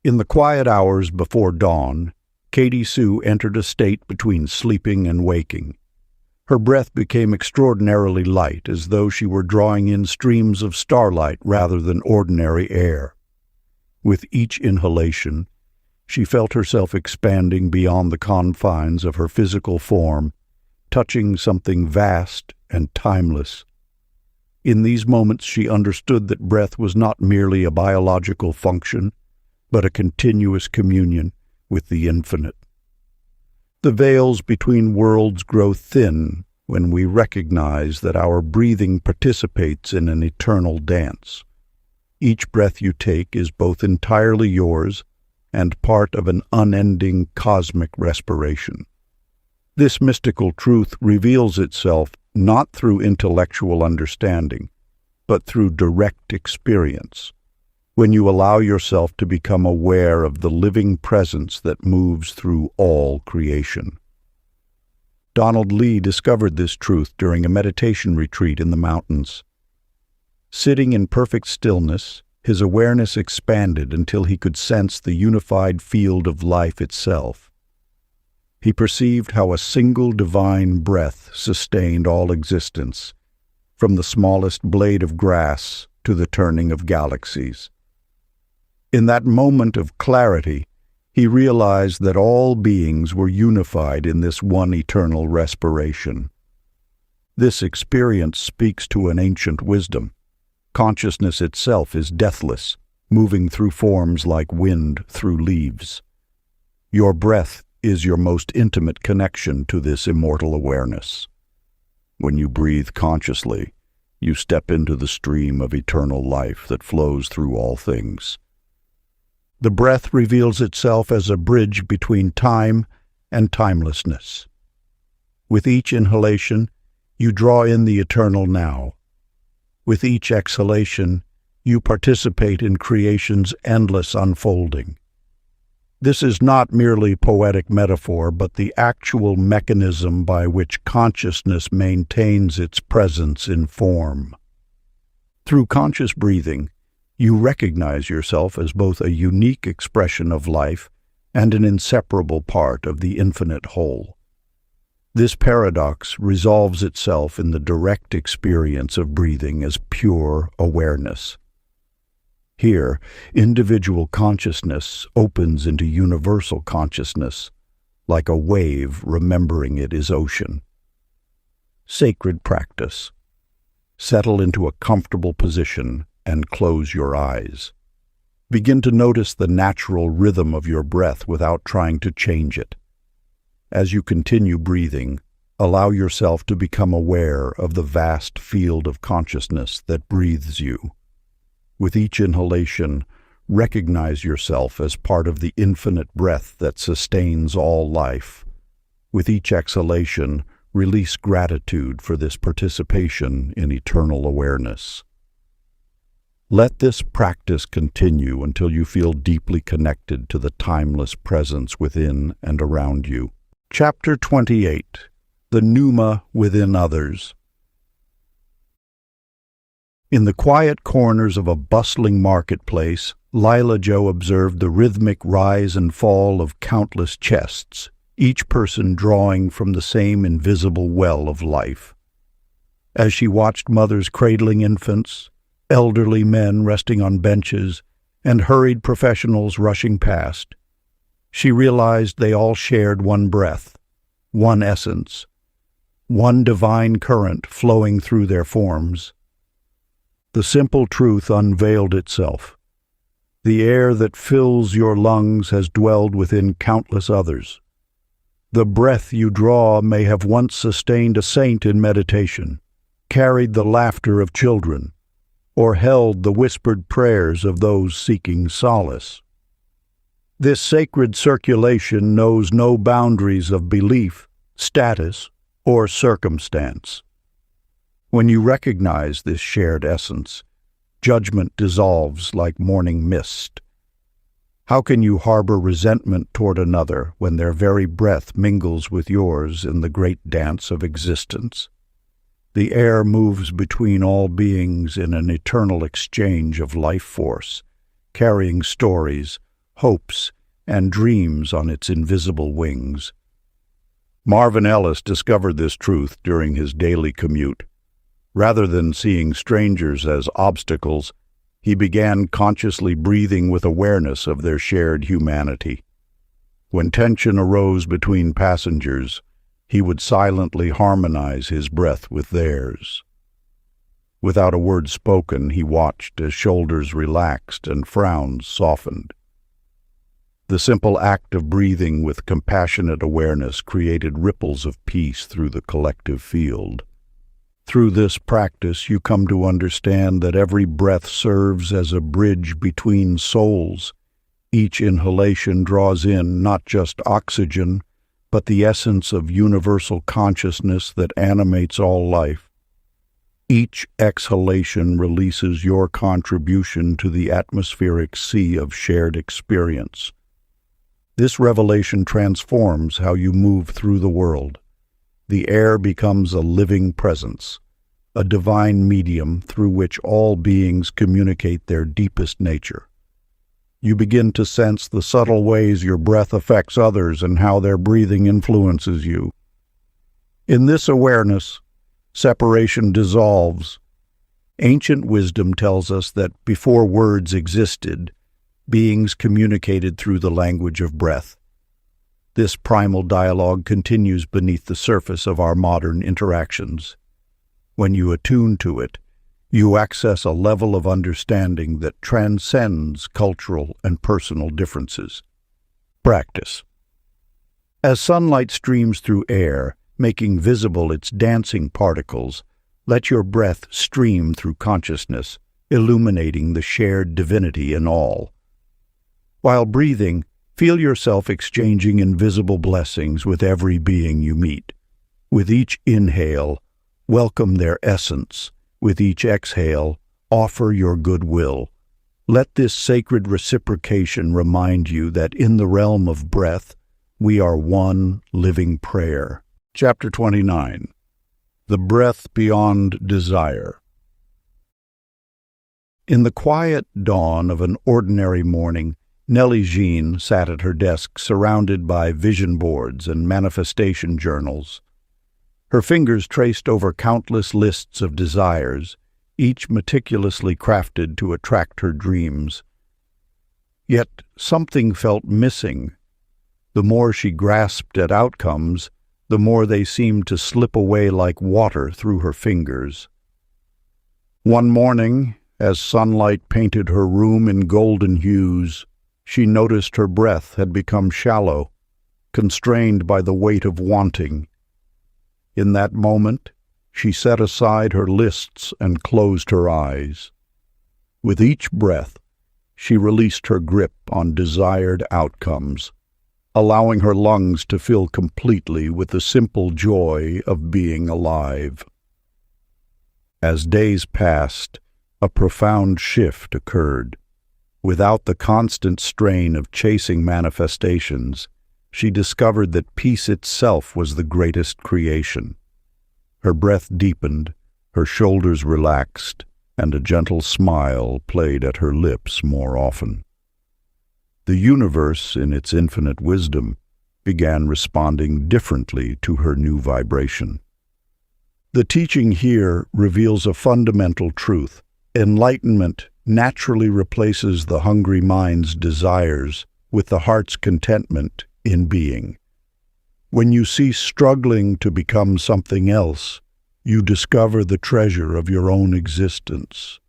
S1: In the quiet hours before dawn, Katie Sue entered a state between sleeping and waking. Her breath became extraordinarily light, as though she were drawing in streams of starlight rather than ordinary air. With each inhalation, she felt herself expanding beyond the confines of her physical form, touching something vast and timeless. In these moments she understood that breath was not merely a biological function, but a continuous communion with the infinite. The veils between worlds grow thin when we recognize that our breathing participates in an eternal dance. Each breath you take is both entirely yours and part of an unending cosmic respiration. This mystical truth reveals itself not through intellectual understanding, but through direct experience, when you allow yourself to become aware of the living presence that moves through all creation. Donald Lee discovered this truth during a meditation retreat in the mountains. Sitting in perfect stillness, his awareness expanded until he could sense the unified field of life itself. He perceived how a single divine breath sustained all existence, from the smallest blade of grass to the turning of galaxies. In that moment of clarity, he realized that all beings were unified in this one eternal respiration. This experience speaks to an ancient wisdom. Consciousness itself is deathless, moving through forms like wind through leaves. Your breath is your most intimate connection to this immortal awareness. When you breathe consciously, you step into the stream of eternal life that flows through all things. The breath reveals itself as a bridge between time and timelessness. With each inhalation, you draw in the eternal now. With each exhalation, you participate in creation's endless unfolding. This is not merely poetic metaphor, but the actual mechanism by which consciousness maintains its presence in form. Through conscious breathing, you recognize yourself as both a unique expression of life and an inseparable part of the infinite whole. This paradox resolves itself in the direct experience of breathing as pure awareness. Here, individual consciousness opens into universal consciousness, like a wave remembering it is ocean. Sacred practice. Settle into a comfortable position and close your eyes. Begin to notice the natural rhythm of your breath without trying to change it. As you continue breathing, allow yourself to become aware of the vast field of consciousness that breathes you. With each inhalation, recognize yourself as part of the infinite breath that sustains all life. With each exhalation, release gratitude for this participation in eternal awareness. Let this practice continue until you feel deeply connected to the timeless presence within and around you. Chapter 28. The Numa Within Others. In the quiet corners of a bustling marketplace, Lila Jo observed the rhythmic rise and fall of countless chests, each person drawing from the same invisible well of life. As she watched mothers cradling infants, elderly men resting on benches, and hurried professionals rushing past, she realized they all shared one breath, one essence, one divine current flowing through their forms. The simple truth unveiled itself. The air that fills your lungs has dwelled within countless others. The breath you draw may have once sustained a saint in meditation, carried the laughter of children, or held the whispered prayers of those seeking solace. This sacred circulation knows no boundaries of belief, status, or circumstance. When you recognize this shared essence, judgment dissolves like morning mist. How can you harbor resentment toward another when their very breath mingles with yours in the great dance of existence? The air moves between all beings in an eternal exchange of life force, carrying stories, hopes, and dreams on its invisible wings. Marvin Ellis discovered this truth during his daily commute. Rather than seeing strangers as obstacles, he began consciously breathing with awareness of their shared humanity. When tension arose between passengers, he would silently harmonize his breath with theirs. Without a word spoken, he watched as shoulders relaxed and frowns softened. The simple act of breathing with compassionate awareness created ripples of peace through the collective field. Through this practice, you come to understand that every breath serves as a bridge between souls. Each inhalation draws in not just oxygen, but the essence of universal consciousness that animates all life. Each exhalation releases your contribution to the atmospheric sea of shared experience. This revelation transforms how you move through the world, the air becomes a living presence, a divine medium through which all beings communicate their deepest nature. You begin to sense the subtle ways your breath affects others and how their breathing influences you. In this awareness, separation dissolves. Ancient wisdom tells us that before words existed, beings communicated through the language of breath. This primal dialogue continues beneath the surface of our modern interactions. When you attune to it, you access a level of understanding that transcends cultural and personal differences. Practice. As sunlight streams through air, making visible its dancing particles, let your breath stream through consciousness, illuminating the shared divinity in all. While breathing, feel yourself exchanging invisible blessings with every being you meet. With each inhale, welcome their essence. With each exhale, offer your goodwill. Let this sacred reciprocation remind you that in the realm of breath, we are one living prayer. Chapter 29. The Breath Beyond Desire. In the quiet dawn of an ordinary morning, Nellie Jean sat at her desk surrounded by vision boards and manifestation journals. Her fingers traced over countless lists of desires, each meticulously crafted to attract her dreams. Yet something felt missing. The more she grasped at outcomes, the more they seemed to slip away like water through her fingers. One morning, as sunlight painted her room in golden hues, she noticed her breath had become shallow, constrained by the weight of wanting. In that moment, she set aside her lists and closed her eyes. With each breath, she released her grip on desired outcomes, allowing her lungs to fill completely with the simple joy of being alive. As days passed, a profound shift occurred. Without the constant strain of chasing manifestations, she discovered that peace itself was the greatest creation. Her breath deepened, her shoulders relaxed, and a gentle smile played at her lips more often. The universe, in its infinite wisdom, began responding differently to her new vibration. The teaching here reveals a fundamental truth. Enlightenment naturally replaces the hungry mind's desires with the heart's contentment in being. When you cease struggling to become something else, you discover the treasure of your own existence.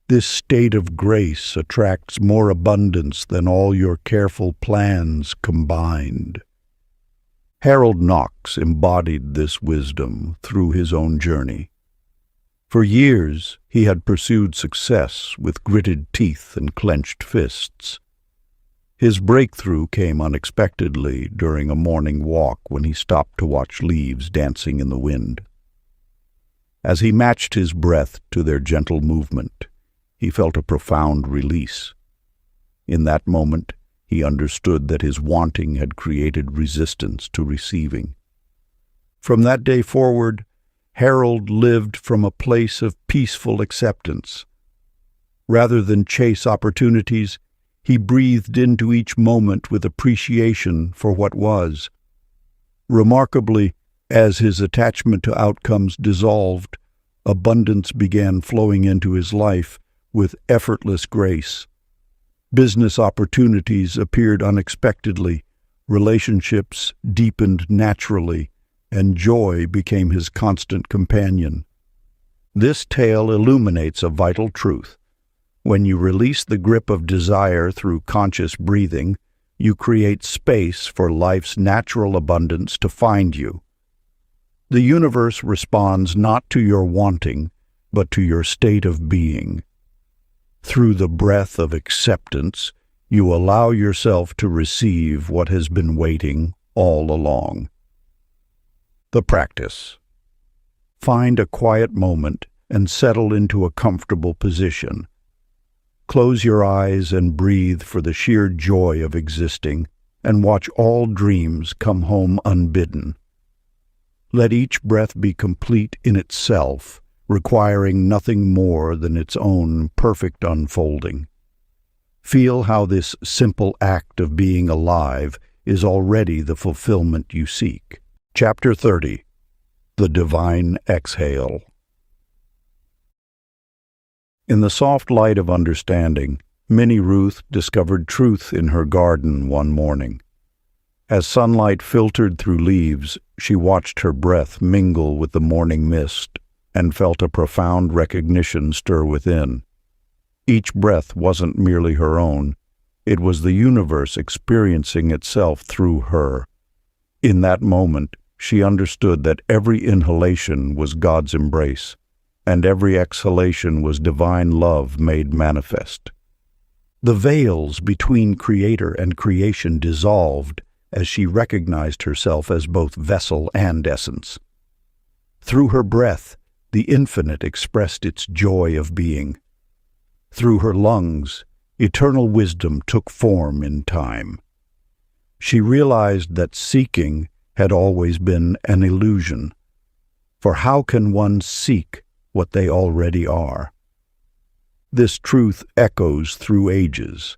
S1: This state of grace attracts more abundance than all your careful plans combined. Harold Knox embodied this wisdom through his own journey. For years, he had pursued success with gritted teeth and clenched fists. His breakthrough came unexpectedly during a morning walk when he stopped to watch leaves dancing in the wind. As he matched his breath to their gentle movement, he felt a profound release. In that moment, he understood that his wanting had created resistance to receiving. From that day forward, Harold lived from a place of peaceful acceptance. Rather than chase opportunities, he breathed into each moment with appreciation for what was. Remarkably, as his attachment to outcomes dissolved, abundance began flowing into his life with effortless grace. Business opportunities appeared unexpectedly, relationships deepened naturally, and joy became his constant companion. This tale illuminates a vital truth. When you release the grip of desire through conscious breathing, you create space for life's natural abundance to find you. The universe responds not to your wanting, but to your state of being. Through the breath of acceptance, you allow yourself to receive what has been waiting all along. The practice. Find a quiet moment and settle into a comfortable position. Close your eyes and breathe for the sheer joy of existing, and watch all dreams come home unbidden. Let each breath be complete in itself, requiring nothing more than its own perfect unfolding. Feel how this simple act of being alive is already the fulfillment you seek. Chapter 30. The Divine Exhale. In the soft light of understanding, Minnie Ruth discovered truth in her garden one morning. As sunlight filtered through leaves, she watched her breath mingle with the morning mist and felt a profound recognition stir within. Each breath wasn't merely her own. It was the universe experiencing itself through her. In that moment, she understood that every inhalation was God's embrace, and every exhalation was divine love made manifest. The veils between Creator and creation dissolved as she recognized herself as both vessel and essence. Through her breath, the infinite expressed its joy of being. Through her lungs, eternal wisdom took form in time. She realized that seeking had always been an illusion. For how can one seek what they already are? This truth echoes through ages.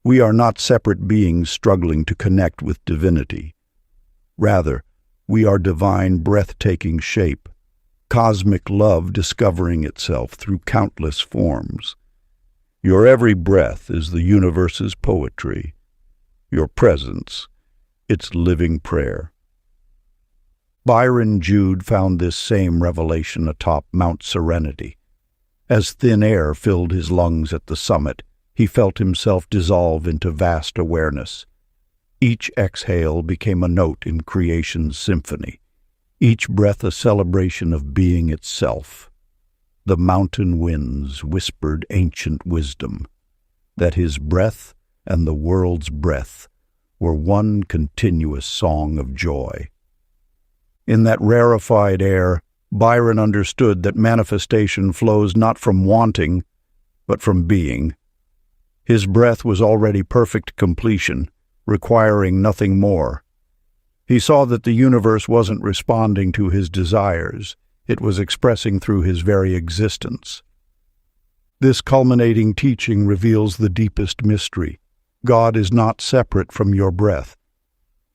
S1: We are not separate beings struggling to connect with divinity. Rather, we are divine breathtaking shape, cosmic love discovering itself through countless forms. Your every breath is the universe's poetry. Your presence, its living prayer. Byron Jude found this same revelation atop Mount Serenity. As thin air filled his lungs at the summit, he felt himself dissolve into vast awareness. Each exhale became a note in creation's symphony, each breath a celebration of being itself. The mountain winds whispered ancient wisdom, that his breath and the world's breath were one continuous song of joy. In that rarefied air, Byron understood that manifestation flows not from wanting, but from being. His breath was already perfect completion, requiring nothing more. He saw that the universe wasn't responding to his desires. It was expressing through his very existence. This culminating teaching reveals the deepest mystery. God is not separate from your breath.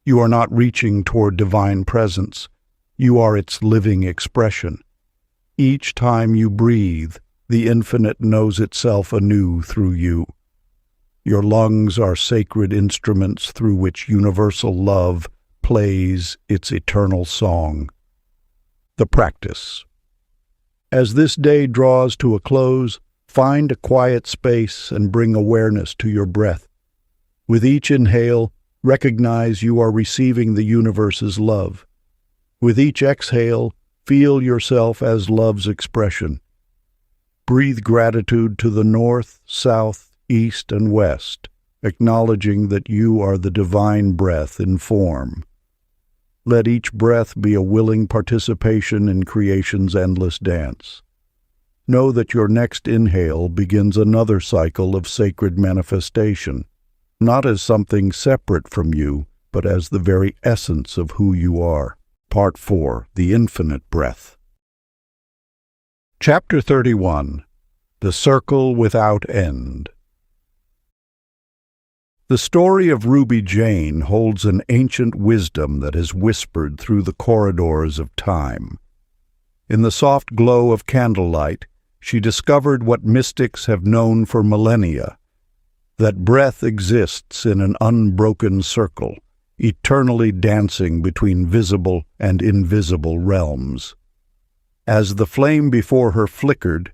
S1: You are not reaching toward divine presence. You are its living expression. Each time you breathe, the infinite knows itself anew through you. Your lungs are sacred instruments through which universal love plays its eternal song. The practice. As this day draws to a close, find a quiet space and bring awareness to your breath. With each inhale, recognize you are receiving the universe's love. With each exhale, feel yourself as love's expression. Breathe gratitude to the north, south, east, and west, acknowledging that you are the divine breath in form. Let each breath be a willing participation in creation's endless dance. Know that your next inhale begins another cycle of sacred manifestation, not as something separate from you, but as the very essence of who you are. Part 4. The Infinite Breath. Chapter 31. The Circle Without End. The story of Ruby Jane holds an ancient wisdom that has whispered through the corridors of time. In the soft glow of candlelight, she discovered what mystics have known for millennia, that breath exists in an unbroken circle, eternally dancing between visible and invisible realms. As the flame before her flickered,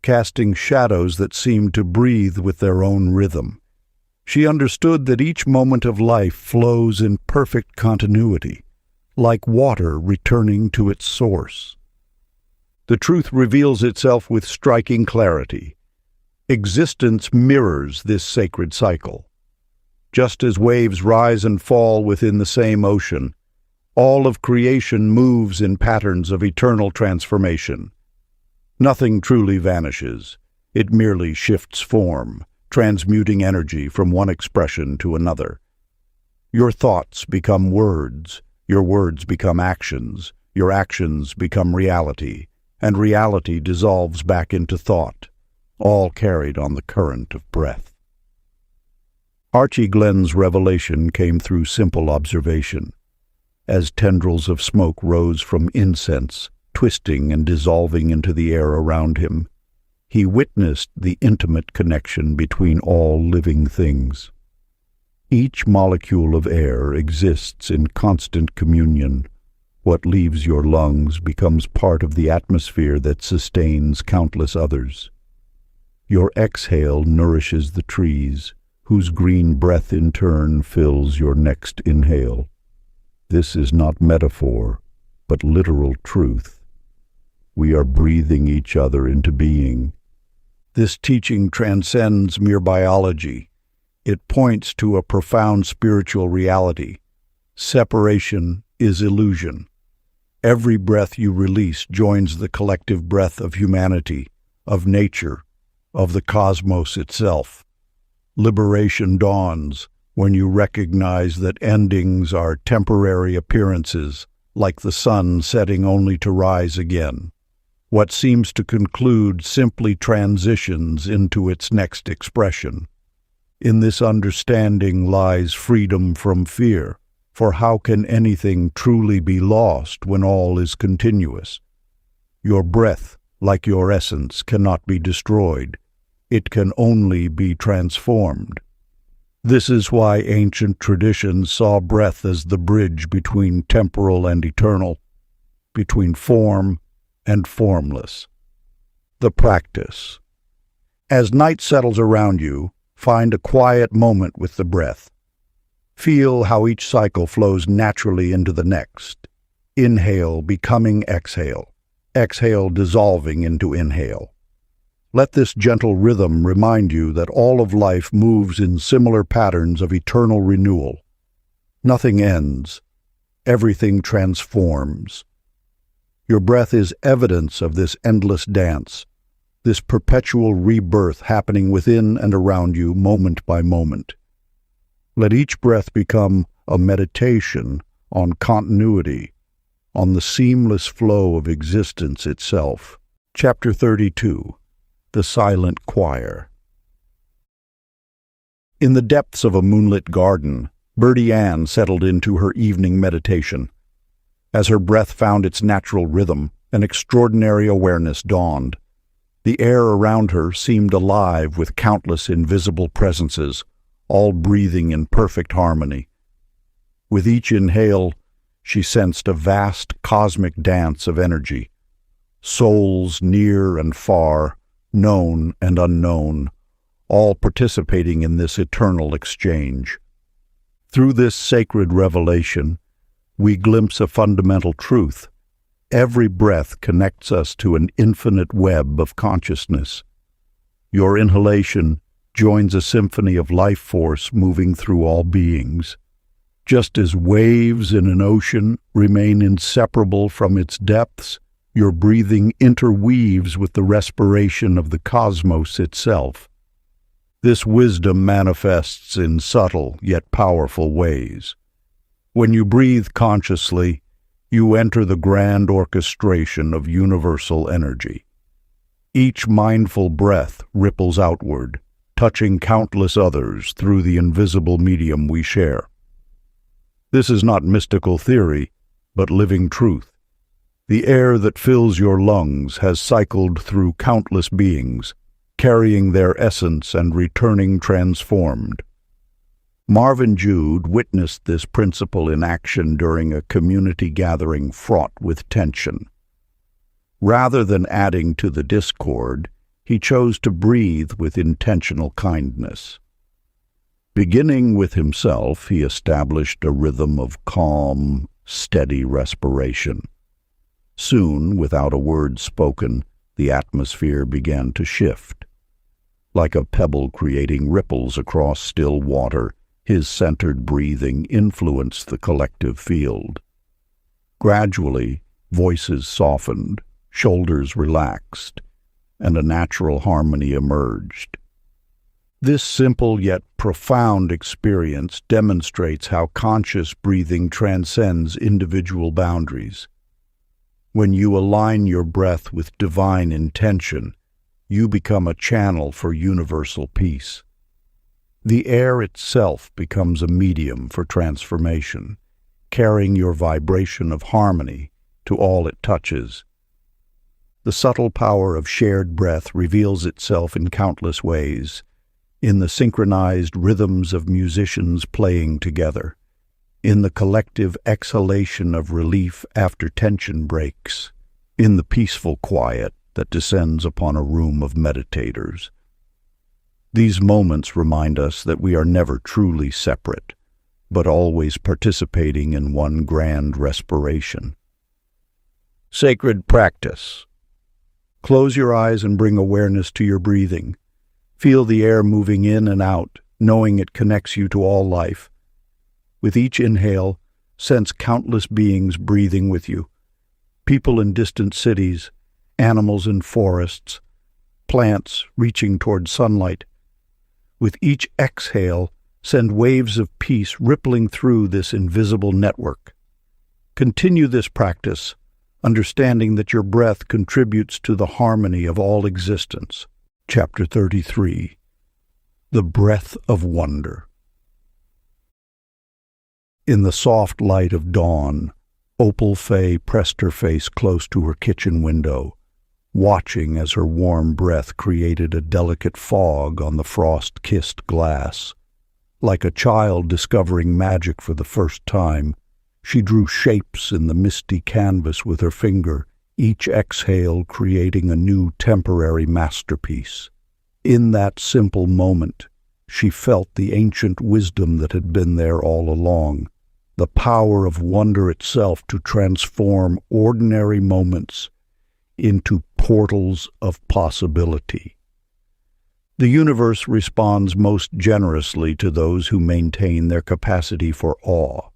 S1: casting shadows that seemed to breathe with their own rhythm, she understood that each moment of life flows in perfect continuity, like water returning to its source. The truth reveals itself with striking clarity. Existence mirrors this sacred cycle. Just as waves rise and fall within the same ocean, all of creation moves in patterns of eternal transformation. Nothing truly vanishes. It merely shifts form, transmuting energy from one expression to another. Your thoughts become words, your words become actions, Your actions become reality, and reality dissolves back into thought, all carried on the current of breath. Archie Glenn's revelation came through simple observation. As tendrils of smoke rose from incense, twisting and dissolving into the air around him, he witnessed the intimate connection between all living things. Each molecule of air exists in constant communion. What leaves your lungs becomes part of the atmosphere that sustains countless others. Your exhale nourishes the trees, whose green breath in turn fills your next inhale. This is not metaphor, but literal truth. We are breathing each other into being. This teaching transcends mere biology. It points to a profound spiritual reality. Separation is illusion. Every breath you release joins the collective breath of humanity, of nature, of the cosmos itself. Liberation dawns when you recognize that endings are temporary appearances, like the sun setting only to rise again. What seems to conclude simply transitions into its next expression. In this understanding lies freedom from fear, for how can anything truly be lost when all is continuous? Your breath, like your essence, cannot be destroyed. It can only be transformed. This is why ancient traditions saw breath as the bridge between temporal and eternal, between form and formless. The practice. As night settles around you, find a quiet moment with the breath. Feel how each cycle flows naturally into the next. Inhale becoming exhale. Exhale dissolving into inhale. Let this gentle rhythm remind you that all of life moves in similar patterns of eternal renewal. Nothing ends. Everything transforms. Your breath is evidence of this endless dance, this perpetual rebirth happening within and around you moment by moment. Let each breath become a meditation on continuity, on the seamless flow of existence itself. Chapter 32. The Silent Choir. In the depths of a moonlit garden, Birdie Ann settled into her evening meditation. As her breath found its natural rhythm, an extraordinary awareness dawned. The air around her seemed alive with countless invisible presences, all breathing in perfect harmony. With each inhale, she sensed a vast cosmic dance of energy. Souls near and far, known and unknown, all participating in this eternal exchange. Through this sacred revelation, we glimpse a fundamental truth. Every breath connects us to an infinite web of consciousness. Your inhalation joins a symphony of life force moving through all beings. Just as waves in an ocean remain inseparable from its depths, your breathing interweaves with the respiration of the cosmos itself. This wisdom manifests in subtle yet powerful ways. When you breathe consciously, you enter the grand orchestration of universal energy. Each mindful breath ripples outward, touching countless others through the invisible medium we share. This is not mystical theory, but living truth. The air that fills your lungs has cycled through countless beings, carrying their essence and returning transformed. Marvin Jude witnessed this principle in action during a community gathering fraught with tension. Rather than adding to the discord, he chose to breathe with intentional kindness. Beginning with himself, he established a rhythm of calm, steady respiration. Soon, without a word spoken, the atmosphere began to shift. Like a pebble creating ripples across still water, his centered breathing influenced the collective field. Gradually, voices softened, shoulders relaxed, and a natural harmony emerged. This simple yet profound experience demonstrates how conscious breathing transcends individual boundaries. When you align your breath with divine intention, you become a channel for universal peace. The air itself becomes a medium for transformation, carrying your vibration of harmony to all it touches. The subtle power of shared breath reveals itself in countless ways, in the synchronized rhythms of musicians playing together, in the collective exhalation of relief after tension breaks, in the peaceful quiet that descends upon a room of meditators. These moments remind us that we are never truly separate, but always participating in one grand respiration. Sacred practice. Close your eyes and bring awareness to your breathing. Feel the air moving in and out, knowing it connects you to all life. With each inhale, sense countless beings breathing with you. People in distant cities, animals in forests, plants reaching toward sunlight. With each exhale, send waves of peace rippling through this invisible network. Continue this practice, understanding that your breath contributes to the harmony of all existence. Chapter 33. The Breath of Wonder. In the soft light of dawn, Opal Fay pressed her face close to her kitchen window, watching as her warm breath created a delicate fog on the frost-kissed glass. Like a child discovering magic for the first time, she drew shapes in the misty canvas with her finger, each exhale creating a new temporary masterpiece. In that simple moment, she felt the ancient wisdom that had been there all along, the power of wonder itself to transform ordinary moments into portals of possibility. The universe responds most generously to those who maintain their capacity for awe.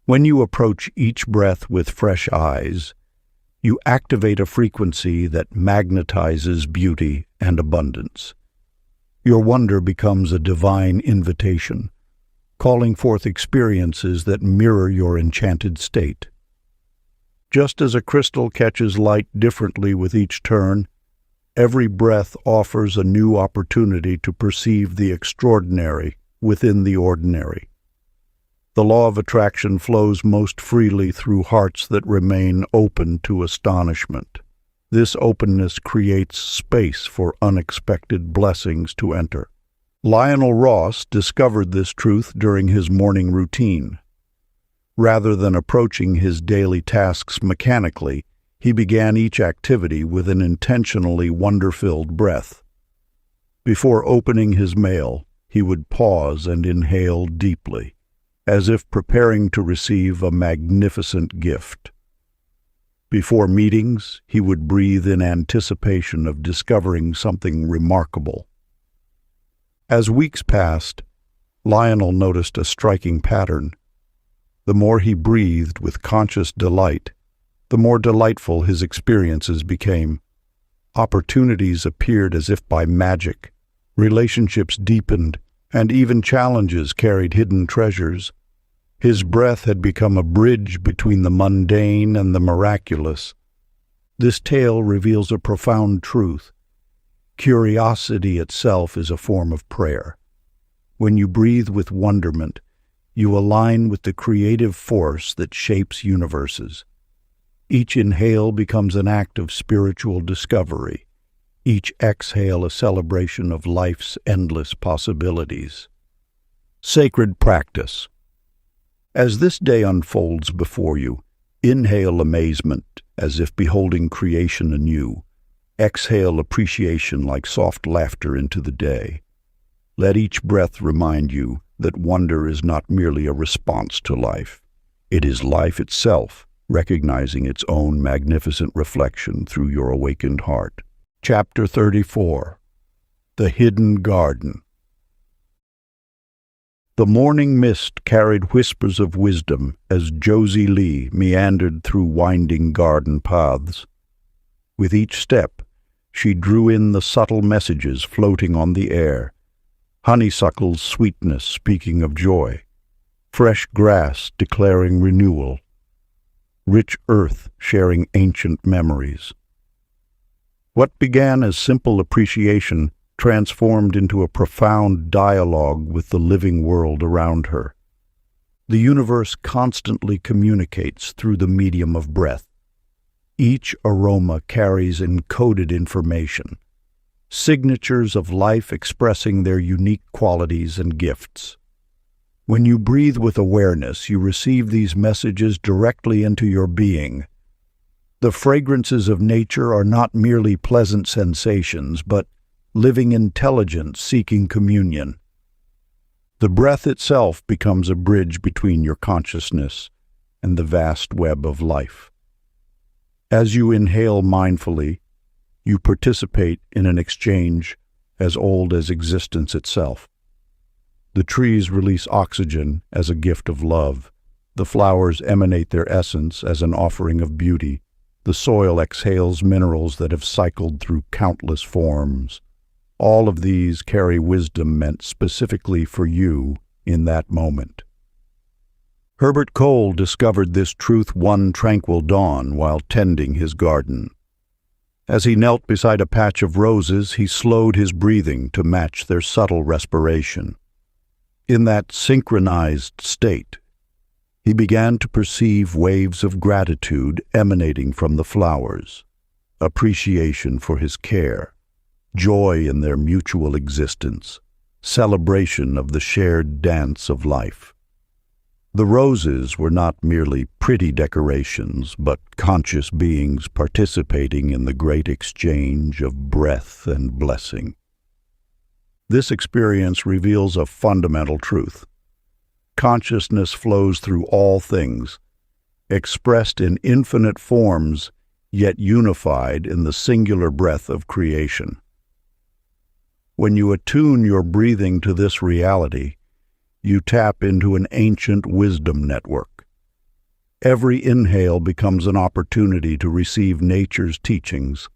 S1: When you approach each breath with fresh eyes, you activate a frequency that magnetizes beauty and abundance. Your wonder becomes a divine invitation, calling forth experiences that mirror your enchanted state. Just as a crystal catches light differently with each turn, every breath offers a new opportunity to perceive the extraordinary within the ordinary. The law of attraction flows most freely through hearts that remain open to astonishment. This openness creates space for unexpected blessings to enter. Lionel Ross discovered this truth during his morning routine. Rather than approaching his daily tasks mechanically, he began each activity with an intentionally wonder-filled breath. Before opening his mail, he would pause and inhale deeply, as if preparing to receive a magnificent gift. Before meetings, he would breathe in anticipation of discovering something remarkable. As weeks passed, Lionel noticed a striking pattern. The more he breathed with conscious delight, the more delightful his experiences became. Opportunities appeared as if by magic, relationships deepened, and even challenges carried hidden treasures. His breath had become a bridge between the mundane and the miraculous. This tale reveals a profound truth. Curiosity itself is a form of prayer. When you breathe with wonderment, you align with the creative force that shapes universes. Each inhale becomes an act of spiritual discovery, each exhale a celebration of life's endless possibilities. Sacred practice. As this day unfolds before you, inhale amazement as if beholding creation anew. Exhale appreciation like soft laughter into the day. Let each breath remind you that wonder is not merely a response to life. It is life itself, recognizing its own magnificent reflection through your awakened heart. Chapter 34. The Hidden Garden. The morning mist carried whispers of wisdom as Josie Lee meandered through winding garden paths. With each step, she drew in the subtle messages floating on the air. Honeysuckle's sweetness speaking of joy, fresh grass declaring renewal, rich earth sharing ancient memories. What began as simple appreciation transformed into a profound dialogue with the living world around her. The universe constantly communicates through the medium of breath. Each aroma carries encoded information, signatures of life expressing their unique qualities and gifts. When you breathe with awareness, you receive these messages directly into your being. The fragrances of nature are not merely pleasant sensations, but living intelligence seeking communion. The breath itself becomes a bridge between your consciousness and the vast web of life. As you inhale mindfully, you participate in an exchange as old as existence itself. The trees release oxygen as a gift of love. The flowers emanate their essence as an offering of beauty. The soil exhales minerals that have cycled through countless forms. All of these carry wisdom meant specifically for you in that moment. Herbert Cole discovered this truth one tranquil dawn while tending his garden. As he knelt beside a patch of roses, he slowed his breathing to match their subtle respiration. In that synchronized state, he began to perceive waves of gratitude emanating from the flowers, appreciation for his care, joy in their mutual existence, celebration of the shared dance of life. The roses were not merely pretty decorations, but conscious beings participating in the great exchange of breath and blessing. This experience reveals a fundamental truth. Consciousness flows through all things, expressed in infinite forms, yet unified in the singular breath of creation. When you attune your breathing to this reality, you tap into an ancient wisdom network. Every inhale becomes an opportunity to receive nature's teachings.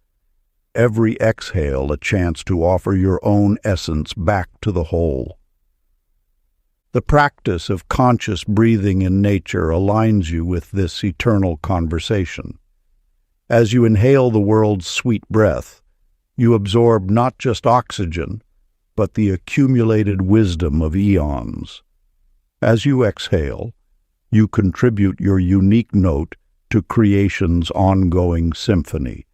S1: Every exhale a chance to offer your own essence back to the whole. The practice of conscious breathing in nature aligns you with this eternal conversation. As you inhale the world's sweet breath, you absorb not just oxygen, but the accumulated wisdom of eons. As you exhale, you contribute your unique note to creation's ongoing symphony.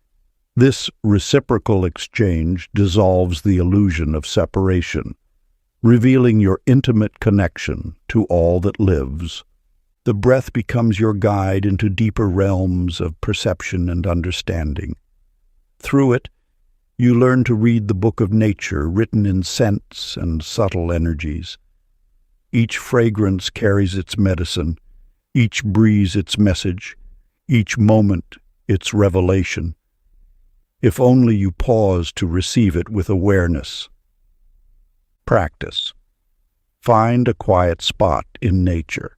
S1: This reciprocal exchange dissolves the illusion of separation, revealing your intimate connection to all that lives. The breath becomes your guide into deeper realms of perception and understanding. Through it, you learn to read the book of nature written in scents and subtle energies. Each fragrance carries its medicine, each breeze its message, each moment its revelation. If only you pause to receive it with awareness. Practice. Find a quiet spot in nature.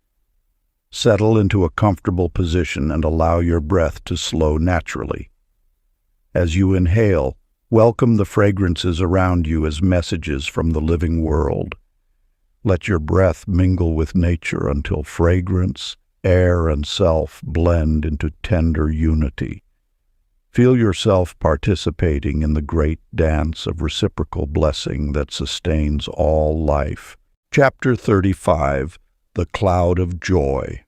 S1: Settle into a comfortable position and allow your breath to slow naturally. As you inhale, welcome the fragrances around you as messages from the living world. Let your breath mingle with nature until fragrance, air, and self blend into tender unity. Feel yourself participating in the great dance of reciprocal blessing that sustains all life. Chapter 35, The Cloud of Joy.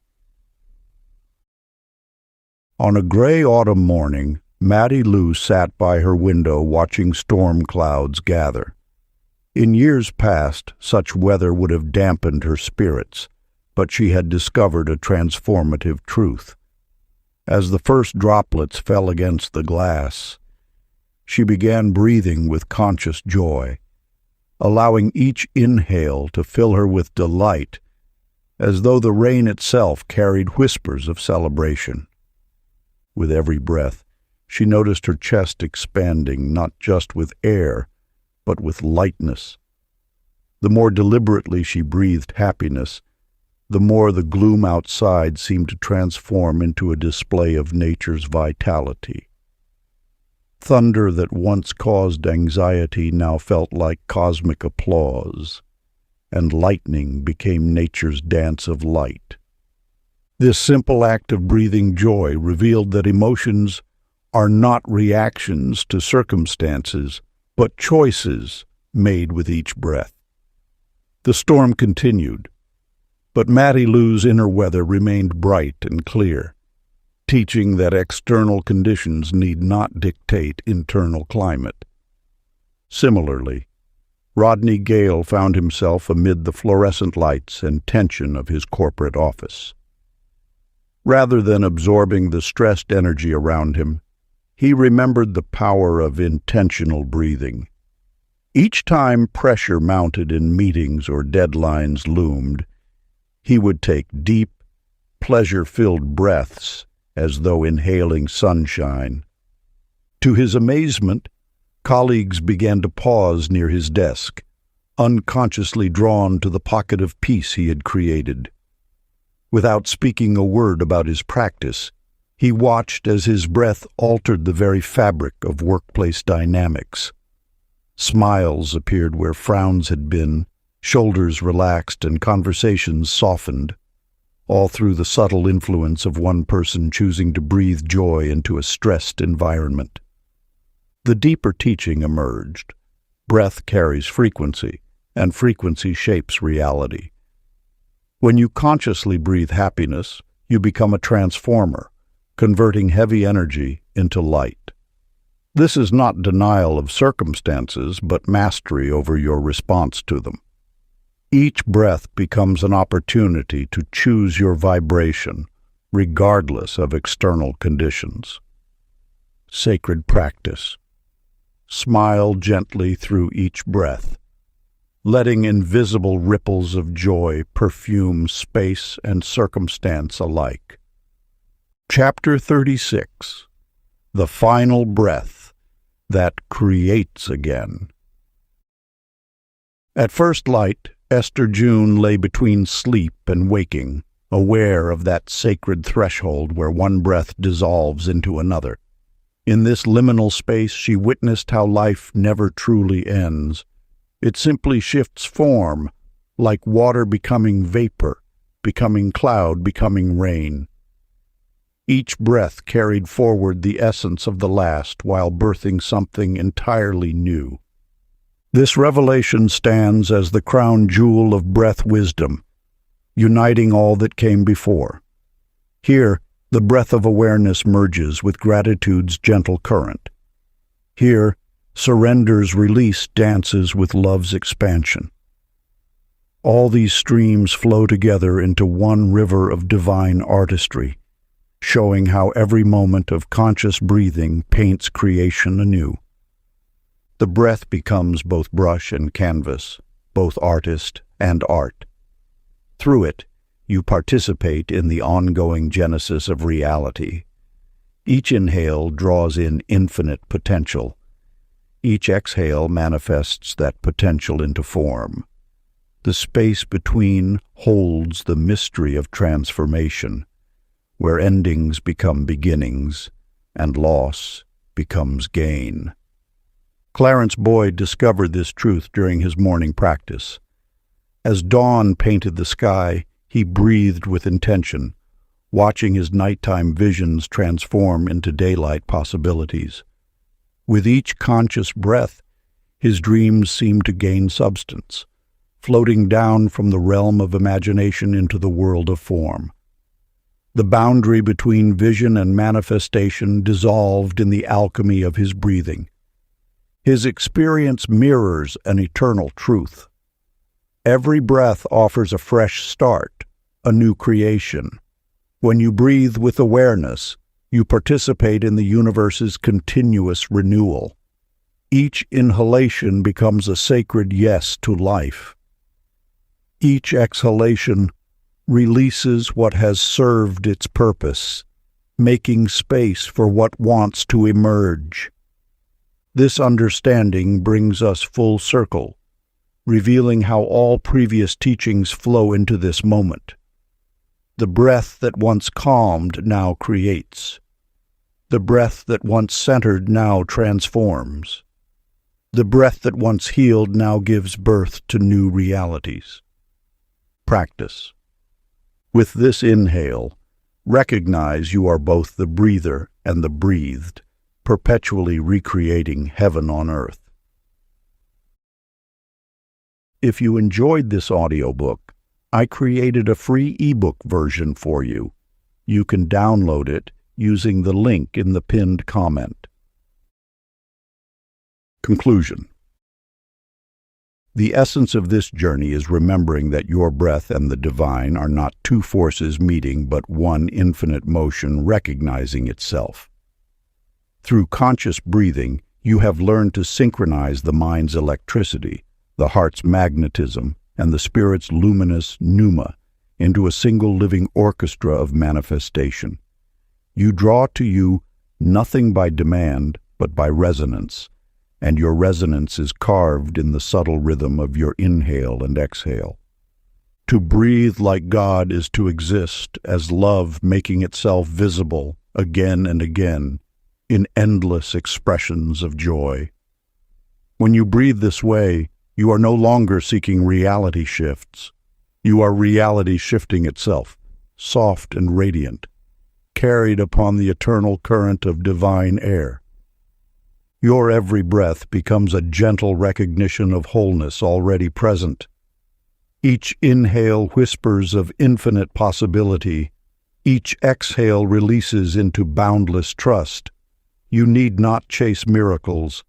S1: On a gray autumn morning, Mattie Lou sat by her window watching storm clouds gather. In years past, such weather would have dampened her spirits, but she had discovered a transformative truth. As the first droplets fell against the glass, she began breathing with conscious joy, allowing each inhale to fill her with delight, as though the rain itself carried whispers of celebration. With every breath, she noticed her chest expanding not just with air, but with lightness. The more deliberately she breathed happiness, the more the gloom outside seemed to transform into a display of nature's vitality. Thunder that once caused anxiety now felt like cosmic applause, and lightning became nature's dance of light. This simple act of breathing joy revealed that emotions are not reactions to circumstances, but choices made with each breath. The storm continued, but Mattie Lou's inner weather remained bright and clear, teaching that external conditions need not dictate internal climate. Similarly, Rodney Gale found himself amid the fluorescent lights and tension of his corporate office. Rather than absorbing the stressed energy around him, he remembered the power of intentional breathing. Each time pressure mounted in meetings or deadlines loomed, he would take deep, pleasure-filled breaths as though inhaling sunshine. To his amazement, colleagues began to pause near his desk, unconsciously drawn to the pocket of peace he had created. Without speaking a word about his practice, he watched as his breath altered the very fabric of workplace dynamics. Smiles appeared where frowns had been, shoulders relaxed, and conversations softened, all through the subtle influence of one person choosing to breathe joy into a stressed environment. The deeper teaching emerged. Breath carries frequency, and frequency shapes reality. When you consciously breathe happiness, you become a transformer, converting heavy energy into light. This is not denial of circumstances, but mastery over your response to them. Each breath becomes an opportunity to choose your vibration, regardless of external conditions. Sacred practice. Smile gently through each breath, letting invisible ripples of joy perfume space and circumstance alike. Chapter 36. The Final Breath That Creates Again. At first light, Esther June lay between sleep and waking, aware of that sacred threshold where one breath dissolves into another. In this liminal space, she witnessed how life never truly ends. It simply shifts form, like water becoming vapor, becoming cloud, becoming rain. Each breath carried forward the essence of the last while birthing something entirely new. This revelation stands as the crown jewel of breath wisdom, uniting all that came before. Here, the breath of awareness merges with gratitude's gentle current. Here, surrender's release dances with love's expansion. All these streams flow together into one river of divine artistry, showing how every moment of conscious breathing paints creation anew. The breath becomes both brush and canvas, both artist and art. Through it, you participate in the ongoing genesis of reality. Each inhale draws in infinite potential. Each exhale manifests that potential into form. The space between holds the mystery of transformation, where endings become beginnings and loss becomes gain. Clarence Boyd discovered this truth during his morning practice. As dawn painted the sky, he breathed with intention, watching his nighttime visions transform into daylight possibilities. With each conscious breath, his dreams seemed to gain substance, floating down from the realm of imagination into the world of form. The boundary between vision and manifestation dissolved in the alchemy of his breathing. His experience mirrors an eternal truth. Every breath offers a fresh start, a new creation. When you breathe with awareness, you participate in the universe's continuous renewal. Each inhalation becomes a sacred yes to life. Each exhalation releases what has served its purpose, making space for what wants to emerge. This understanding brings us full circle, revealing how all previous teachings flow into this moment. The breath that once calmed now creates. The breath that once centered now transforms. The breath that once healed now gives birth to new realities. Practice. With this inhale, Recognize you are both the breather and the breathed, perpetually recreating heaven on earth. If you enjoyed this audiobook, I created a free ebook version for you. You can download it using the link in the pinned comment. Conclusion. The essence of this journey is remembering that your breath and the divine are not two forces meeting but one infinite motion recognizing itself. Through conscious breathing, you have learned to synchronize the mind's electricity, the heart's magnetism, and the spirit's luminous numa into a single living orchestra of manifestation. You draw to you nothing by demand but by resonance, and your resonance is carved in the subtle rhythm of your inhale and exhale. To breathe like God is to exist as love making itself visible again and again in endless expressions of joy. When you breathe this way, you are no longer seeking reality shifts. You are reality shifting itself, soft and radiant, carried upon the eternal current of divine air. Your every breath becomes a gentle recognition of wholeness already present. Each inhale whispers of infinite possibility. Each exhale releases into boundless trust. You need not chase miracles.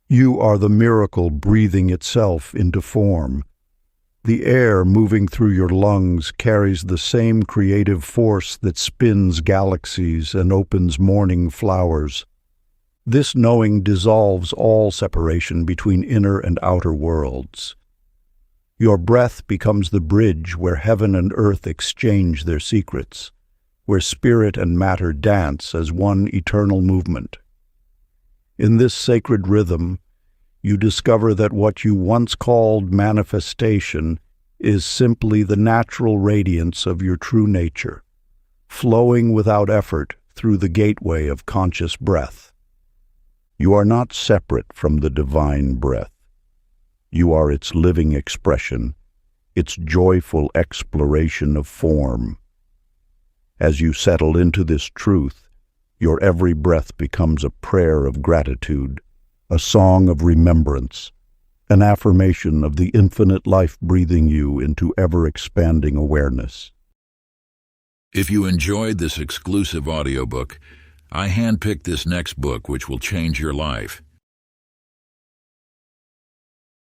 S1: You are the miracle breathing itself into form. The air moving through your lungs carries the same creative force that spins galaxies and opens morning flowers. This knowing dissolves all separation between inner and outer worlds. Your breath becomes the bridge where heaven and earth exchange their secrets, where spirit and matter dance as one eternal movement. In this sacred rhythm, you discover that what you once called manifestation is simply the natural radiance of your true nature, flowing without effort through the gateway of conscious breath. You are not separate from the divine breath. You are its living expression, its joyful exploration of form. As you settle into this truth, your every breath becomes a prayer of gratitude, a song of remembrance, an affirmation of the infinite life breathing you into ever-expanding awareness.
S2: If you enjoyed this exclusive audiobook, I handpicked this next book which will change your life.